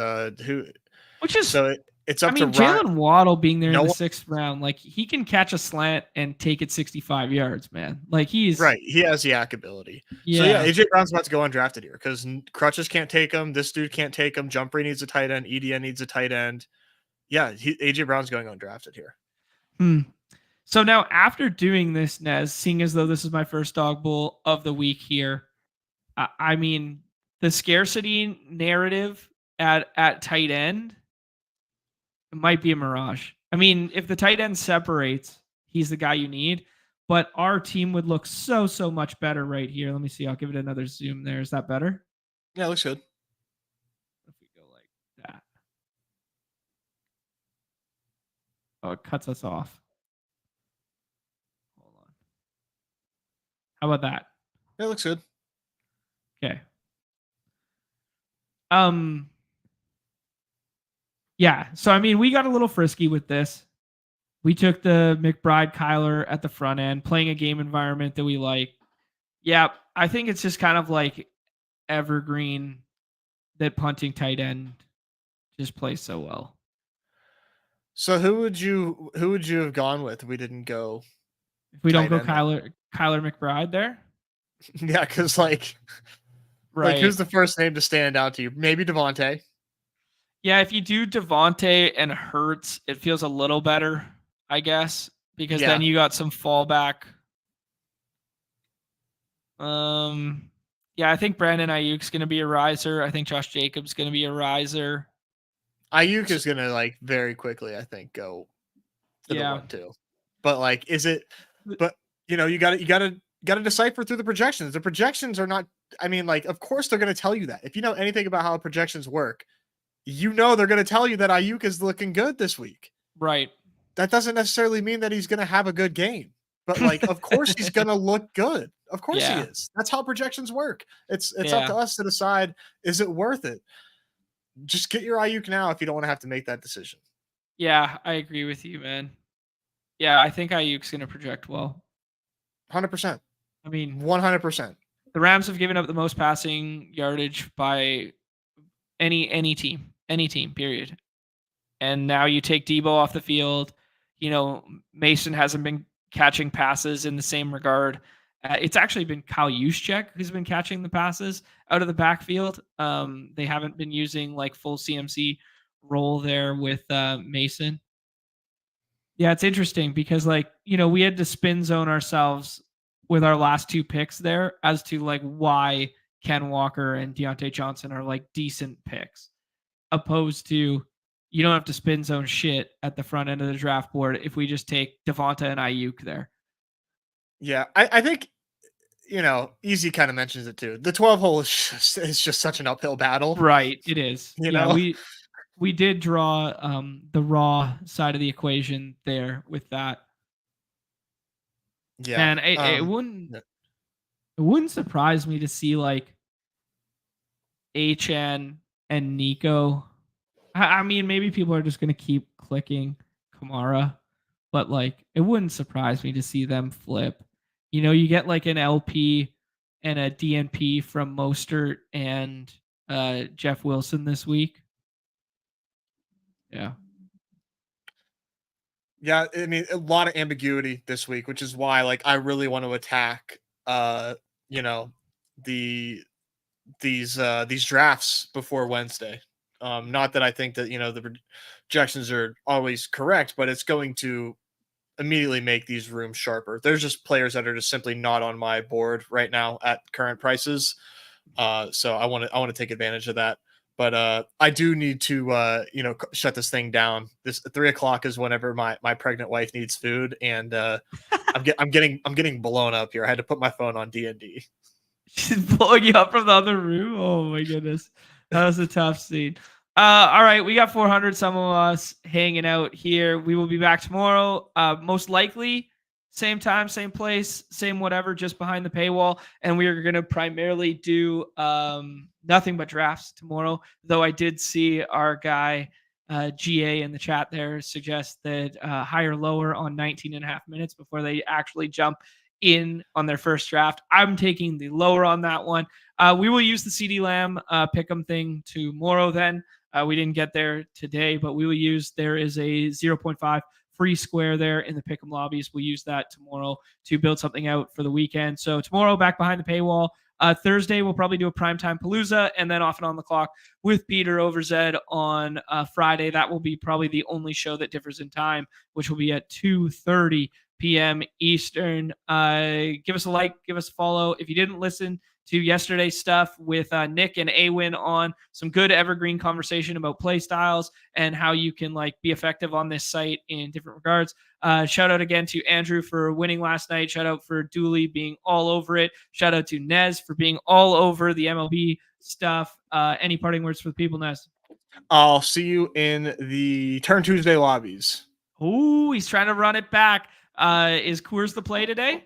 S1: which is
S2: so it's up to
S1: Jalen Waddle being there in the 6th round. Like he can catch a slant and take it 65 yards, man. Like he's
S2: right. He has the yak ability.
S1: Yeah.
S2: So yeah, AJ Brown's about to go undrafted here because crutches can't take him. This dude can't take him. Jumper needs a tight end. EDN needs a tight end. Yeah, AJ Brown's going undrafted here.
S1: So now after doing this, Nez, seeing as though this is my first dog bowl of the week here, I mean the scarcity narrative at tight end might be a mirage. I mean, if the tight end separates, he's the guy you need. But our team would look so much better right here. Let me see. I'll give it another zoom there. Is that better?
S2: Yeah, looks good.
S1: If we go like that. Oh, it cuts us off. Hold on. How about that?
S2: Yeah, looks good.
S1: Okay. Yeah. So I mean, we got a little frisky with this. We took the McBride Kyler at the front end, playing a game environment that we like. Yeah, I think it's just kind of like evergreen that punting tight end just plays so well.
S2: So who would you have gone with if we didn't go?
S1: If we don't go Kyler McBride there?
S2: Yeah, because like who's the first name to stand out to you? Maybe Devontae.
S1: Yeah, if you do Devontae and Hurts, it feels a little better, I guess, because then you got some fallback. Yeah, I think Brandon Ayuk's going to be a riser. I think Josh Jacobs going to be a riser.
S2: Ayuk is going to like very quickly, I think, go to the 1-2. But like, is it? But you got to decipher through the projections. The projections are not. I mean, like, of course they're going to tell you that. If you know anything about how projections work, they're going to tell you that Ayuk is looking good this week.
S1: Right.
S2: That doesn't necessarily mean that he's going to have a good game. But like, of course he's going to look good. Of course he is. That's how projections work. It's up to us to decide, is it worth it? Just get your Ayuk now if you don't want to have to make that decision.
S1: Yeah, I agree with you, man. Yeah, I think Ayuk's going to project well.
S2: 100%.
S1: I mean,
S2: 100%.
S1: The Rams have given up the most passing yardage by any team, period. And now you take Debo off the field. Mason hasn't been catching passes in the same regard. It's actually been Kyle Juszczyk who's been catching the passes out of the backfield. They haven't been using like full CMC role there with Mason. Yeah, it's interesting because like, we had to spin zone ourselves with our last two picks there as to like why Ken Walker and Deontay Johnson are like decent picks, opposed to you don't have to spin zone shit at the front end of the draft board if we just take Devonta and Ayuk there.
S2: Yeah, I think Easy kind of mentions it too. The 12 hole is just such an uphill battle.
S1: Right, it is.
S2: You
S1: Yeah,
S2: know?
S1: we did draw the raw side of the equation there with that.
S2: Yeah.
S1: Man, it wouldn't
S2: Yeah.
S1: it wouldn't surprise me to see like HN and Nico. I mean, maybe people are just gonna keep clicking Kamara, but like it wouldn't surprise me to see them flip. You get like an LP and a DNP from Mostert and Jeff Wilson this week. Yeah.
S2: Yeah, I mean, a lot of ambiguity this week, which is why like I really want to attack you know, the these drafts before Wednesday. Not that I think that, the projections are always correct, but it's going to immediately make these rooms sharper. There's just players that are just simply not on my board right now at current prices. So I want to take advantage of that. But I do need to shut this thing down. This 3 o'clock is whenever my pregnant wife needs food, and I'm getting blown up here. I had to put my phone on D&D.
S1: She's blowing you up from the other room. Oh my goodness. That was a tough scene. All right, we got 400 some of us hanging out here. We will be back tomorrow. Most likely same time, same place, same whatever, just behind the paywall. And we are going to primarily do nothing but drafts tomorrow. Though I did see our guy GA in the chat there suggest that higher lower on 19 and a half minutes before they actually jump in on their first draft. I'm taking the lower on that one. We will use the CD Lamb pick'em thing tomorrow then. We didn't get there today, but we will use, there is a 0.5 free square there in the pick'em lobbies. We'll use that tomorrow to build something out for the weekend. So tomorrow, back behind the paywall. Thursday, we'll probably do a primetime Palooza, and then off and on the clock with Peter over Zed on Friday. That will be probably the only show that differs in time, which will be at 2:30 p.m. Eastern. Give us a like, give us a follow. If you didn't listen to yesterday's stuff with Nick and Awin on some good evergreen conversation about play styles and how you can like be effective on this site in different regards. Shout out again to Andrew for winning last night. Shout out for Dooley being all over it. Shout out to Nez for being all over the MLB stuff. Any parting words for the people, Nez?
S2: I'll see you in the Turn Tuesday lobbies.
S1: Oh, he's trying to run it back. Is Coors the play today?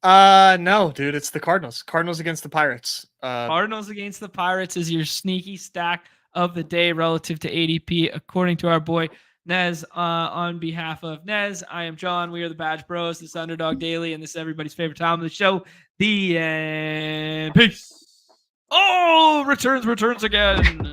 S2: No, dude, it's the Cardinals. Cardinals against the Pirates.
S1: Cardinals against the Pirates is your sneaky stack of the day relative to ADP, according to our boy Nez. On behalf of Nez, I am John. We are the Badge Bros. This is Underdog Daily, and this is everybody's favorite time of the show, the end. Peace. Oh, returns again.